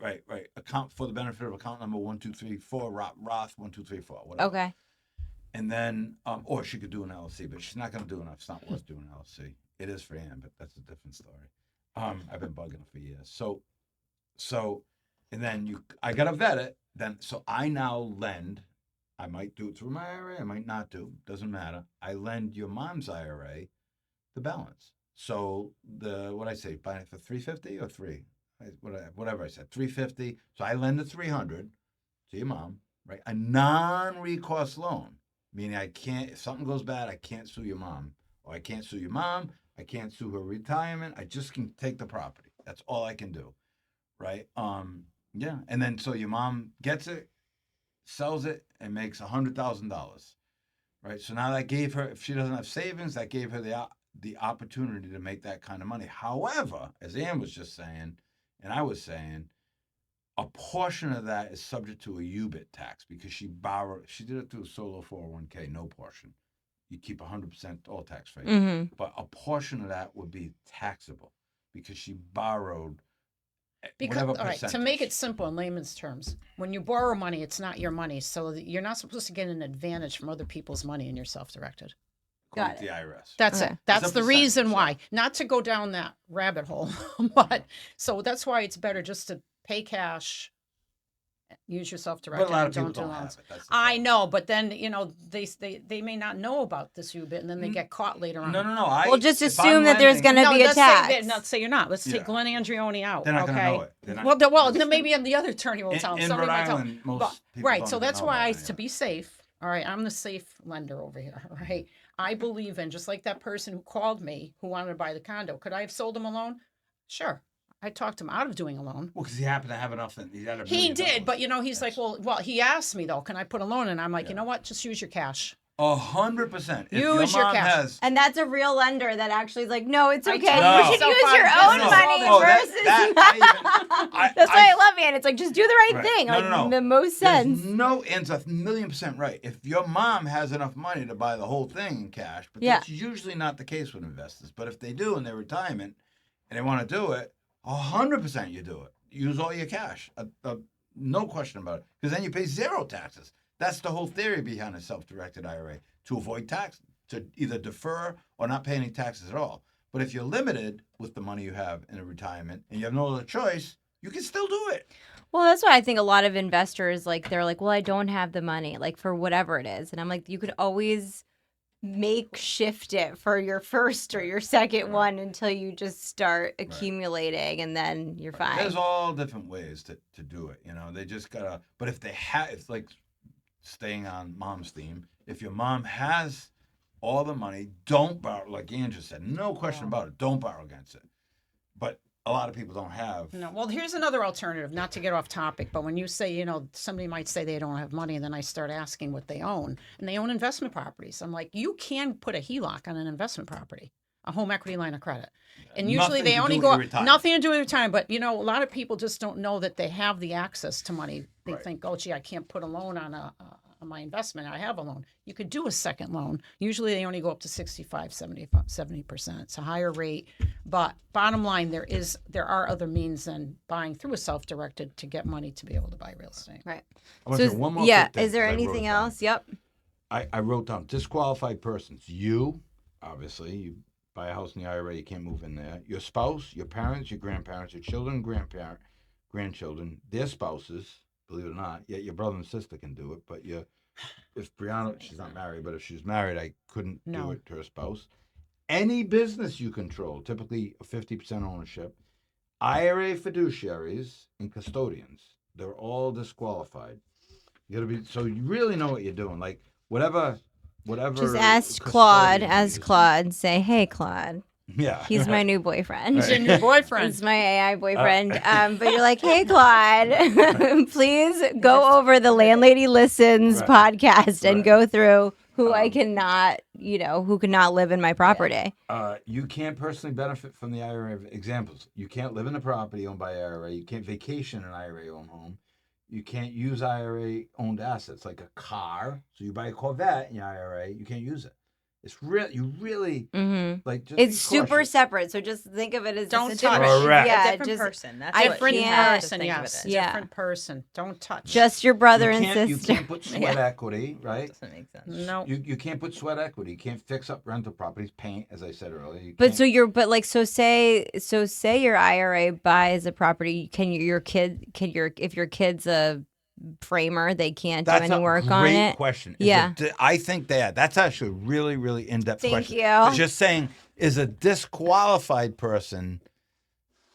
[SPEAKER 4] Account for the benefit of account number 1234, Roth 1234, whatever.
[SPEAKER 1] Okay.
[SPEAKER 4] And then, or she could do an LLC, but she's not going to do enough. It's not worth doing an LLC. It is for Anne, but that's a different story. I've been bugging her for years. So, and then I got to vet it. So I now lend. I might do it through my IRA. I might not do. Doesn't matter. I lend your mom's IRA the balance. So what I say, buy it for $350 or $300, whatever I said, $350. So I lend the $300 to your mom, right? A non-recourse loan, meaning I can't. If something goes bad, I can't sue your mom, or I can't sue your mom. I can't sue her retirement. I just can take the property. That's all I can do, right? Yeah, and then so your mom gets it, sells it, and makes $100,000, right? So now that gave her, if she doesn't have savings, that gave her the opportunity to make that kind of money. However, as Anne was just saying, and I was saying, a portion of that is subject to a UBIT tax because she did it through a solo 401k, no portion. You keep 100% all tax free. But a portion of that would be taxable because she borrowed whatever
[SPEAKER 2] all right,
[SPEAKER 4] percentage.
[SPEAKER 2] to make it simple in layman's terms, when you borrow money, it's not your money. So you're not supposed to get an advantage from other people's money and you're self-directed.
[SPEAKER 4] According to the IRS.
[SPEAKER 2] That's
[SPEAKER 1] Okay.
[SPEAKER 2] it. That's
[SPEAKER 4] It's a
[SPEAKER 2] the reason
[SPEAKER 4] percentage,
[SPEAKER 2] why. Not to go down that rabbit hole, but so that's why it's better just to pay cash, use your self-directed.
[SPEAKER 4] But a lot of
[SPEAKER 2] and
[SPEAKER 4] people
[SPEAKER 2] do
[SPEAKER 4] don't have
[SPEAKER 2] loans.
[SPEAKER 4] it. That's the
[SPEAKER 2] I
[SPEAKER 4] problem.
[SPEAKER 2] know, but then they may not know about this UBIT, and then they get caught later on.
[SPEAKER 4] No.
[SPEAKER 1] Well, just
[SPEAKER 4] if I'm
[SPEAKER 1] assume that there's
[SPEAKER 4] lending-
[SPEAKER 1] going to be a
[SPEAKER 2] let's
[SPEAKER 1] tax.
[SPEAKER 2] say you're not. Let's
[SPEAKER 4] Yeah.
[SPEAKER 2] take Glenn Andreoni out.
[SPEAKER 4] They're not
[SPEAKER 2] okay?
[SPEAKER 4] going to know it. They're not-
[SPEAKER 2] Well, then maybe the other attorney will tell them.
[SPEAKER 4] in
[SPEAKER 2] Somebody
[SPEAKER 4] Rhode
[SPEAKER 2] might tell 'em.
[SPEAKER 4] Island, most
[SPEAKER 2] But-
[SPEAKER 4] people
[SPEAKER 2] right.
[SPEAKER 4] don't
[SPEAKER 2] So
[SPEAKER 4] even
[SPEAKER 2] that's
[SPEAKER 4] know
[SPEAKER 2] why,
[SPEAKER 4] about it
[SPEAKER 2] to be safe, all right, I'm the safe lender over here, right? I believe in, just like that person who called me who wanted to buy the condo. Could I have sold him a loan? Sure. I talked him out of doing a loan.
[SPEAKER 4] Well, because he happened to have enough. He had $1
[SPEAKER 2] He
[SPEAKER 4] million.
[SPEAKER 2] did, but he's
[SPEAKER 4] Yes.
[SPEAKER 2] like, well, he asked me though, can I put a loan? And I'm like,
[SPEAKER 4] Yeah.
[SPEAKER 2] you know what? Just use your cash.
[SPEAKER 4] 100%. If
[SPEAKER 2] Use
[SPEAKER 4] your
[SPEAKER 2] your
[SPEAKER 4] mom
[SPEAKER 2] cash.
[SPEAKER 4] has
[SPEAKER 1] And that's a real lender that actually is like, no, it's
[SPEAKER 2] I
[SPEAKER 1] okay.
[SPEAKER 2] told
[SPEAKER 4] No.
[SPEAKER 1] You should
[SPEAKER 2] so
[SPEAKER 1] use
[SPEAKER 2] far,
[SPEAKER 1] your
[SPEAKER 2] no,
[SPEAKER 1] own
[SPEAKER 2] no.
[SPEAKER 1] money
[SPEAKER 4] Oh,
[SPEAKER 1] versus. That's why I love it. It's like, just do the right thing.
[SPEAKER 4] No,
[SPEAKER 1] Like,
[SPEAKER 4] no, no.
[SPEAKER 1] the most sense.
[SPEAKER 4] Anne's 1,000,000% right. If your mom has enough money to buy the whole thing in cash, but
[SPEAKER 1] Yeah.
[SPEAKER 4] that's usually not the case with investors. But if they do in their retirement and they want to do it, 100% you do it. Use all your cash. No question about it. Because then you pay zero taxes. That's the whole theory behind a self-directed IRA, to avoid tax, to either defer or not pay any taxes at all. But if you're limited with the money you have in a retirement and you have no other choice, you can still do it.
[SPEAKER 1] Well, that's why I think a lot of investors, like, they're like, well, I don't have the money, like, for whatever it is. And I'm like, you could always shift it for your first or your second one until you just start accumulating, and then you're fine.
[SPEAKER 4] There's all different ways to do it. They just gotta. But if they have, it's like staying on mom's theme. If your mom has all the money, don't borrow. Like Andrew said, no question about it. Don't borrow against it. But a lot of people don't have.
[SPEAKER 2] No, well, here's another alternative, not to get off topic, but when you say, somebody might say they don't have money, and then I start asking what they own, and they own investment properties. I'm like, you can put a HELOC on an investment property, a home equity line of credit. And usually
[SPEAKER 4] Nothing
[SPEAKER 2] they
[SPEAKER 4] to
[SPEAKER 2] only
[SPEAKER 4] do
[SPEAKER 2] go
[SPEAKER 4] with your retirement.
[SPEAKER 2] nothing to do with your time, but a lot of people just don't know that they have the access to money. They
[SPEAKER 4] Right.
[SPEAKER 2] think, oh, gee, I can't put a loan on on my investment. I have a loan. You could do a second loan. Usually they only go up to 65, 70%. It's a higher rate. But bottom line, there are other means than buying through a self-directed to get money to be able to buy real estate.
[SPEAKER 1] Right.
[SPEAKER 4] I want
[SPEAKER 1] So
[SPEAKER 4] to say one more
[SPEAKER 1] yeah,
[SPEAKER 4] quick thing,
[SPEAKER 1] is there
[SPEAKER 4] 'cause I wrote
[SPEAKER 1] anything
[SPEAKER 4] it down.
[SPEAKER 1] else? Yep.
[SPEAKER 4] I wrote down disqualified persons. You, obviously, you buy a house in the IRA, you can't move in there. Your spouse, your parents, your grandparents, your children, grandchildren, their spouses, believe it or not. Yet your brother and sister can do it, but if Brianna, she's not married, but if she was married, I couldn't do
[SPEAKER 2] No.
[SPEAKER 4] it to her spouse. Any business you control, typically a 50% ownership, IRA fiduciaries and custodians, they're all disqualified. You gotta be, so you really know what you're doing. Like whatever.
[SPEAKER 1] Just ask Claude,
[SPEAKER 4] custodian
[SPEAKER 1] as
[SPEAKER 4] you use.
[SPEAKER 1] Claude, say, hey, Claude.
[SPEAKER 4] Yeah.
[SPEAKER 1] He's my new boyfriend.
[SPEAKER 2] He's your new boyfriend.
[SPEAKER 1] He's my AI boyfriend. But you're like, hey, Claude, please go over the Landlady Listens
[SPEAKER 4] Right.
[SPEAKER 1] podcast and
[SPEAKER 4] Right.
[SPEAKER 1] go through who I cannot, who cannot live in my property.
[SPEAKER 4] You can't personally benefit from the IRA examples. You can't live in a property owned by IRA. You can't vacation in an IRA-owned home. You can't use IRA-owned assets like a car. So you buy a Corvette in your IRA, you can't use it. It's real. You really like. Just
[SPEAKER 1] It's
[SPEAKER 4] be
[SPEAKER 1] super
[SPEAKER 4] cautious.
[SPEAKER 1] separate. So just think of it as
[SPEAKER 2] Don't
[SPEAKER 1] just a
[SPEAKER 2] touch.
[SPEAKER 1] different,
[SPEAKER 4] Correct.
[SPEAKER 1] yeah,
[SPEAKER 3] a different
[SPEAKER 1] just
[SPEAKER 3] person. That's
[SPEAKER 1] I
[SPEAKER 3] what
[SPEAKER 2] Different
[SPEAKER 3] you have to
[SPEAKER 2] person,
[SPEAKER 3] think of
[SPEAKER 2] yes.
[SPEAKER 3] it as.
[SPEAKER 1] Yeah.
[SPEAKER 2] Different person. Don't touch.
[SPEAKER 1] just your brother
[SPEAKER 4] You
[SPEAKER 1] and
[SPEAKER 4] can't,
[SPEAKER 1] sister.
[SPEAKER 4] You can't put sweat equity, right?
[SPEAKER 3] Doesn't make sense.
[SPEAKER 2] No.
[SPEAKER 4] You can't put sweat equity. You can't fix up rental properties, paint, as I said earlier. You
[SPEAKER 1] But
[SPEAKER 4] can't-
[SPEAKER 1] so say your IRA buys a property, can your kid if your kid's a framer, they can't do
[SPEAKER 4] That's
[SPEAKER 1] any
[SPEAKER 4] a
[SPEAKER 1] work
[SPEAKER 4] great
[SPEAKER 1] on it?
[SPEAKER 4] question.
[SPEAKER 1] Yeah.
[SPEAKER 4] I think that's actually a really, really in-depth
[SPEAKER 1] Thank
[SPEAKER 4] question.
[SPEAKER 1] you.
[SPEAKER 4] 'Cause you're saying, is a disqualified person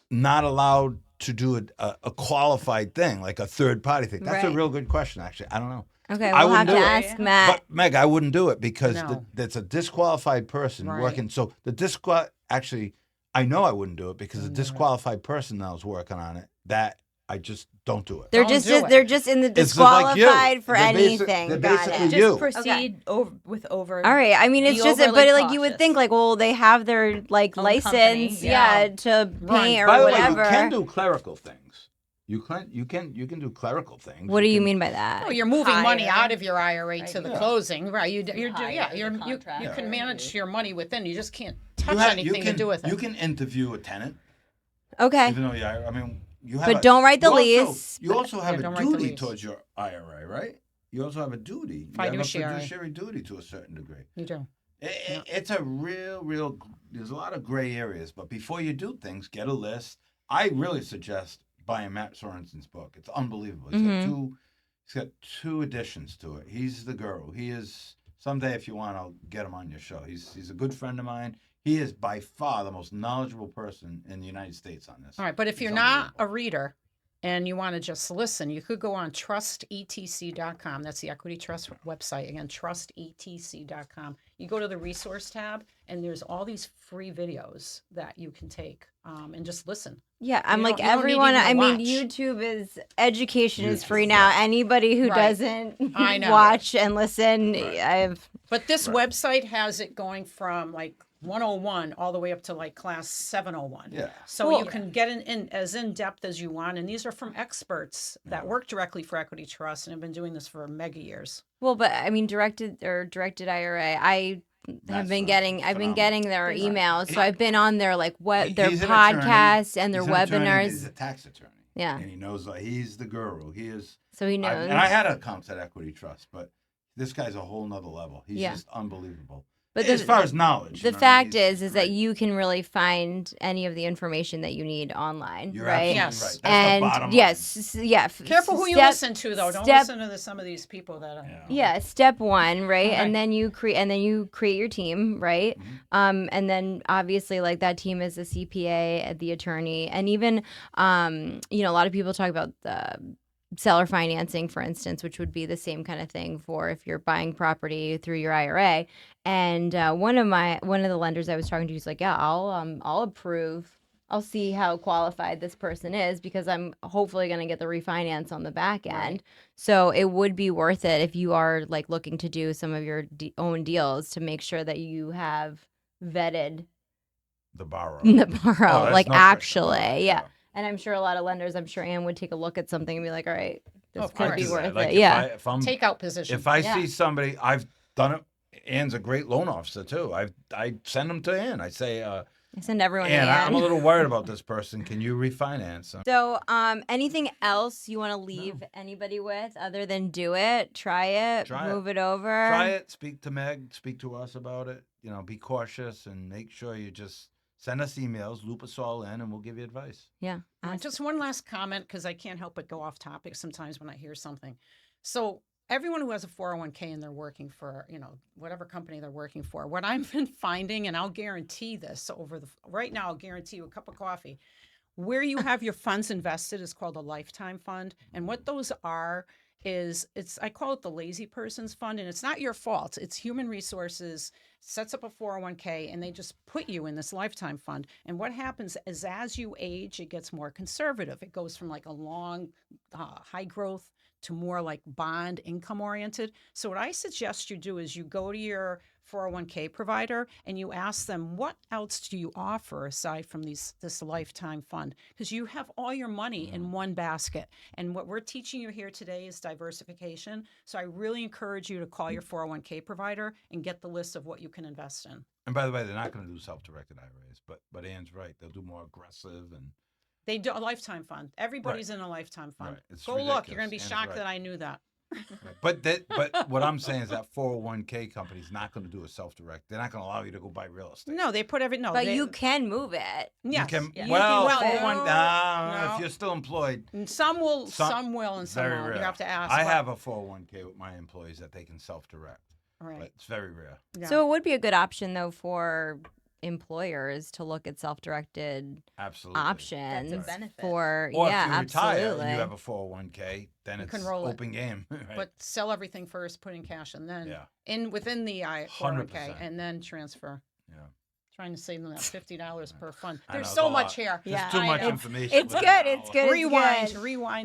[SPEAKER 4] not allowed to do a qualified thing, like a third-party thing? That's a
[SPEAKER 1] Right.
[SPEAKER 4] real good question, actually. I don't know.
[SPEAKER 1] Okay,
[SPEAKER 4] I
[SPEAKER 1] we'll have
[SPEAKER 4] wouldn't
[SPEAKER 1] to
[SPEAKER 4] do it.
[SPEAKER 1] ask Matt.
[SPEAKER 4] But, Meg, I wouldn't do it because
[SPEAKER 2] No.
[SPEAKER 4] that's a disqualified person
[SPEAKER 2] Right.
[SPEAKER 4] working. So actually, I know I wouldn't do it because a disqualified person that was working on it, that I just don't do it.
[SPEAKER 1] They're
[SPEAKER 2] Don't
[SPEAKER 1] just
[SPEAKER 2] do it.
[SPEAKER 1] they're just in the
[SPEAKER 4] It's like you.
[SPEAKER 1] disqualified for
[SPEAKER 4] They're
[SPEAKER 1] anything.
[SPEAKER 4] they're
[SPEAKER 1] Got
[SPEAKER 4] basically
[SPEAKER 1] it.
[SPEAKER 3] Just
[SPEAKER 4] you.
[SPEAKER 3] proceed over.
[SPEAKER 1] All right. I mean, it's
[SPEAKER 3] Be
[SPEAKER 1] just,
[SPEAKER 3] overly
[SPEAKER 1] but like you would
[SPEAKER 3] cautious.
[SPEAKER 1] think, like, well, they have their like
[SPEAKER 3] Own
[SPEAKER 1] license,
[SPEAKER 3] company,
[SPEAKER 1] yeah, to paint or
[SPEAKER 4] By the way,
[SPEAKER 1] whatever.
[SPEAKER 4] you can do clerical things. You can do clerical things.
[SPEAKER 1] What do you
[SPEAKER 4] can-
[SPEAKER 1] mean by that?
[SPEAKER 2] Oh, you're moving money
[SPEAKER 3] Hire.
[SPEAKER 2] out of your IRA to the
[SPEAKER 4] Yeah.
[SPEAKER 2] closing, right? You're
[SPEAKER 3] hire
[SPEAKER 2] yeah.
[SPEAKER 3] the
[SPEAKER 2] You
[SPEAKER 3] contractor.
[SPEAKER 2] can manage your money within. You just can't
[SPEAKER 4] You
[SPEAKER 2] touch
[SPEAKER 4] have-
[SPEAKER 2] anything to do with it.
[SPEAKER 4] You can interview a tenant,
[SPEAKER 1] Okay.
[SPEAKER 4] even though I mean, you have.
[SPEAKER 1] But don't write the
[SPEAKER 4] you also-
[SPEAKER 1] lease.
[SPEAKER 4] You also have
[SPEAKER 2] don't
[SPEAKER 4] a
[SPEAKER 2] write the
[SPEAKER 4] duty
[SPEAKER 2] lease.
[SPEAKER 4] towards your IRA, right? You also have a duty. You
[SPEAKER 2] Fiduciary.
[SPEAKER 4] have a fiduciary duty to a certain degree.
[SPEAKER 2] You do.
[SPEAKER 4] It's a real. There's a lot of gray areas, but before you do things, get a list. I really suggest buying Matt Sorensen's book. It's unbelievable. He's got two editions to it. He's the guru. He is. Someday, if you want, I'll get him on your show. He's a good friend of mine. He is by far the most knowledgeable person in the United States on this.
[SPEAKER 2] All right, but if
[SPEAKER 4] He's
[SPEAKER 2] you're not
[SPEAKER 4] unbelievable.
[SPEAKER 2] a reader and you want to just listen, you could go on trustetc.com. That's the Equity Trust website. Again, trustetc.com. You go to the resource tab, and there's all these free videos that you can take and just listen.
[SPEAKER 1] Yeah, I'm
[SPEAKER 2] You
[SPEAKER 1] like
[SPEAKER 2] don't- you don't need
[SPEAKER 1] everyone.
[SPEAKER 2] even to
[SPEAKER 1] I mean,
[SPEAKER 2] watch.
[SPEAKER 1] YouTube is education is
[SPEAKER 4] YouTube,
[SPEAKER 1] free now. Anybody who
[SPEAKER 2] Right.
[SPEAKER 1] doesn't
[SPEAKER 2] I know.
[SPEAKER 1] watch and listen,
[SPEAKER 4] Right.
[SPEAKER 1] I've
[SPEAKER 2] But this
[SPEAKER 4] Right.
[SPEAKER 2] website has it going from like 101 all the way up to like class 701.
[SPEAKER 4] Yeah.
[SPEAKER 2] So
[SPEAKER 1] Well-
[SPEAKER 2] you can get in as in depth as you want, and these are from experts that work directly for Equity Trust and have been doing this for mega years.
[SPEAKER 1] well, but I mean, directed IRA. I've
[SPEAKER 4] That's
[SPEAKER 1] been
[SPEAKER 4] phenomenal.
[SPEAKER 1] getting their
[SPEAKER 2] Right.
[SPEAKER 1] emails, so I've been on their like their
[SPEAKER 4] He's an attorney.
[SPEAKER 1] podcasts and their
[SPEAKER 4] He's an attorney, and He's
[SPEAKER 1] webinars.
[SPEAKER 4] a tax attorney.
[SPEAKER 1] Yeah.
[SPEAKER 4] And he knows he's the guru. He is.
[SPEAKER 1] So he knows.
[SPEAKER 4] And I had accounts at Equity Trust, but this guy's a whole nother level. He's
[SPEAKER 1] Yeah.
[SPEAKER 4] just unbelievable.
[SPEAKER 1] But
[SPEAKER 4] As far as knowledge.
[SPEAKER 1] the
[SPEAKER 4] you know,
[SPEAKER 1] fact
[SPEAKER 4] he's
[SPEAKER 1] is that
[SPEAKER 4] great.
[SPEAKER 1] you can really find any of the information that you need online,
[SPEAKER 4] You're
[SPEAKER 1] right?
[SPEAKER 4] absolutely
[SPEAKER 2] Yes.
[SPEAKER 4] right. That's
[SPEAKER 1] And
[SPEAKER 4] the bottom
[SPEAKER 1] yes, yeah.
[SPEAKER 2] Careful who you
[SPEAKER 1] step-
[SPEAKER 2] listen to, though. Don't
[SPEAKER 1] step-
[SPEAKER 2] listen to some of these people that are.
[SPEAKER 4] line.
[SPEAKER 1] Yeah, step one, right?
[SPEAKER 2] Okay.
[SPEAKER 1] And then you create your team, right? And then obviously like that team is the CPA, the attorney, and even a lot of people talk about the seller financing, for instance, which would be the same kind of thing for if you're buying property through your IRA. And one of the lenders I was talking to was like, yeah, I'll approve. I'll see how qualified this person is because I'm hopefully going to get the refinance on the back end.
[SPEAKER 2] Right.
[SPEAKER 1] So it would be worth it if you are like looking to do some of your own deals to make sure that you have vetted
[SPEAKER 4] The borrower.
[SPEAKER 1] the borrow,
[SPEAKER 4] Oh, that's
[SPEAKER 1] like
[SPEAKER 4] no
[SPEAKER 1] actually,
[SPEAKER 4] question.
[SPEAKER 1] yeah. And I'm sure a lot of lenders, I'm sure Anne would take a look at something and be like, all right, this
[SPEAKER 2] Of
[SPEAKER 1] could
[SPEAKER 2] course.
[SPEAKER 1] be
[SPEAKER 2] I
[SPEAKER 1] worth
[SPEAKER 4] Like
[SPEAKER 1] it. Yeah.
[SPEAKER 4] If I'm
[SPEAKER 2] Takeout position.
[SPEAKER 4] If I
[SPEAKER 1] Yeah.
[SPEAKER 4] see somebody, I've done it. Anne's a great loan officer too. I send them to Anne. I say,
[SPEAKER 1] I send everyone
[SPEAKER 4] Anne,
[SPEAKER 1] Anne.
[SPEAKER 4] I'm a little worried about this person. Can you refinance?
[SPEAKER 1] So, anything else you want to leave anybody with other than do it, try it,
[SPEAKER 4] Try it.
[SPEAKER 1] move it over?
[SPEAKER 4] Try it. Speak to Meg. Speak to us about it. You know, be cautious and make sure you just send us emails, loop us all in, and we'll give you advice.
[SPEAKER 1] Yeah. ask-
[SPEAKER 2] Just one last comment because I can't help but go off topic sometimes when I hear something. So everyone who has a 401k and they're working for, whatever company they're working for, what I've been finding, and I'll guarantee this right now, I'll guarantee you a cup of coffee, where you have your funds invested is called a lifetime fund. And what those are is I call it the lazy person's fund, and it's not your fault. It's human resources sets up a 401k and they just put you in this lifetime fund. And what happens is as you age, it gets more conservative. It goes from like a long, high growth to more like bond income oriented. So what I suggest you do is you go to your 401k provider and you ask them, what else do you offer aside from this lifetime fund? Because you have all your money in one basket. And what we're teaching you here today is diversification. So I really encourage you to call your 401k provider and get the list of what you can invest in.
[SPEAKER 4] And by the way, they're not going to do self-directed IRAs, but Anne's right. They'll do more aggressive and.
[SPEAKER 2] They do a lifetime fund. Everybody's in a lifetime fund.
[SPEAKER 4] Right. It's
[SPEAKER 2] Go look. You're going to be
[SPEAKER 4] ridiculous.
[SPEAKER 2] shocked
[SPEAKER 4] Anne's
[SPEAKER 2] that
[SPEAKER 4] right.
[SPEAKER 2] I knew that.
[SPEAKER 4] But what I'm saying is that 401k company is not going to do a self-direct. They're not going to allow you to go buy real estate.
[SPEAKER 2] No, they put every no.
[SPEAKER 1] But
[SPEAKER 2] they,
[SPEAKER 1] you can move it.
[SPEAKER 2] yes.
[SPEAKER 4] You can,
[SPEAKER 2] Yeah.
[SPEAKER 4] well,
[SPEAKER 2] You can-
[SPEAKER 4] 401,
[SPEAKER 2] no.
[SPEAKER 4] if you're still employed.
[SPEAKER 2] And some will, some will, and some
[SPEAKER 4] very
[SPEAKER 2] won't.
[SPEAKER 4] rare.
[SPEAKER 2] You have to ask.
[SPEAKER 4] I
[SPEAKER 2] but-
[SPEAKER 4] have a 401k with my employees that they can self-direct, but
[SPEAKER 2] right.
[SPEAKER 4] it's very rare.
[SPEAKER 2] Yeah.
[SPEAKER 1] So it would be a good option though for employers to look at self-directed
[SPEAKER 4] Absolutely.
[SPEAKER 1] options
[SPEAKER 3] That's a benefit.
[SPEAKER 1] for
[SPEAKER 4] Or
[SPEAKER 1] yeah,
[SPEAKER 4] if you retire
[SPEAKER 1] absolutely.
[SPEAKER 4] and you have a 401k, then
[SPEAKER 2] You
[SPEAKER 4] it's
[SPEAKER 2] can roll it.
[SPEAKER 4] open game. Right?
[SPEAKER 2] but sell everything first, put in cash, and then
[SPEAKER 4] Yeah.
[SPEAKER 2] within the 401k,
[SPEAKER 4] 100%.
[SPEAKER 2] and then transfer.
[SPEAKER 4] Yeah.
[SPEAKER 2] Trying to save them that $50 per fund.
[SPEAKER 4] I
[SPEAKER 2] There's
[SPEAKER 4] know,
[SPEAKER 2] so
[SPEAKER 4] it's a
[SPEAKER 2] much
[SPEAKER 4] lot.
[SPEAKER 2] here.
[SPEAKER 4] There's
[SPEAKER 1] Yeah.
[SPEAKER 4] too
[SPEAKER 2] I
[SPEAKER 4] much
[SPEAKER 2] know.
[SPEAKER 4] information.
[SPEAKER 1] It's
[SPEAKER 4] within
[SPEAKER 1] good.
[SPEAKER 4] an
[SPEAKER 1] It's
[SPEAKER 4] hour.
[SPEAKER 1] good.
[SPEAKER 2] Rewind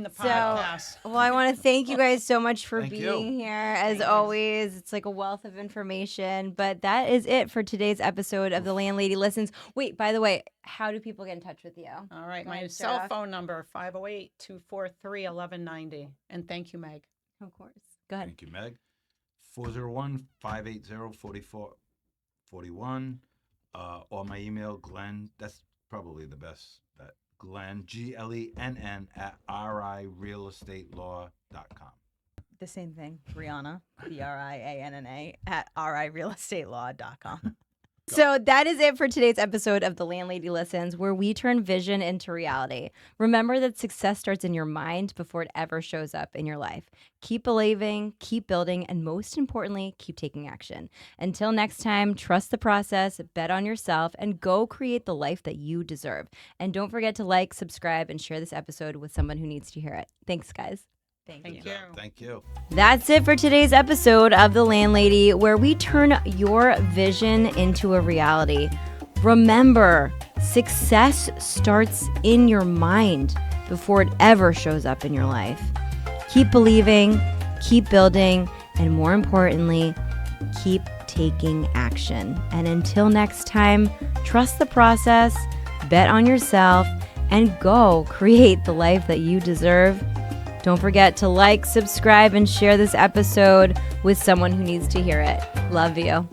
[SPEAKER 2] the
[SPEAKER 1] So,
[SPEAKER 2] podcast.
[SPEAKER 1] well, I want to thank you guys so much for
[SPEAKER 4] Thank
[SPEAKER 1] being
[SPEAKER 4] you.
[SPEAKER 1] here. As always, it's like a wealth of information. But that is it for today's episode of The Landlady Listens. Wait, by the way, how do people get in touch with you?
[SPEAKER 2] All right,
[SPEAKER 1] Go
[SPEAKER 2] my
[SPEAKER 1] ahead,
[SPEAKER 2] cell
[SPEAKER 1] Sarah.
[SPEAKER 2] phone number 508-243-1190. And thank you, Meg.
[SPEAKER 1] Of course. Go ahead.
[SPEAKER 4] Thank you, Meg. 401-580-4441. Or my email, Glenn. That's probably the best. That Glenn, GLENN @rirealestatelaw.com.
[SPEAKER 3] The same thing. Brianna, BRIANNA @rirealestatelaw.com.
[SPEAKER 1] So that is it for today's episode of The Landlady Listens, where we turn vision into reality. Remember that success starts in your mind before it ever shows up in your life. Keep believing, keep building, and most importantly, keep taking action. Until next time, trust the process, bet on yourself, and go create the life that you deserve. And don't forget to like, subscribe, and share this episode with someone who needs to hear it. Thanks, guys.
[SPEAKER 3] Thank
[SPEAKER 2] Thank
[SPEAKER 3] you.
[SPEAKER 2] you.
[SPEAKER 4] Thank you.
[SPEAKER 1] That's it for today's episode of The Landlady, where we turn your vision into a reality. Remember, success starts in your mind before it ever shows up in your life. Keep believing, keep building, and more importantly, keep taking action. And until next time, trust the process, bet on yourself, and go create the life that you deserve. Don't forget to like, subscribe, and share this episode with someone who needs to hear it. Love you.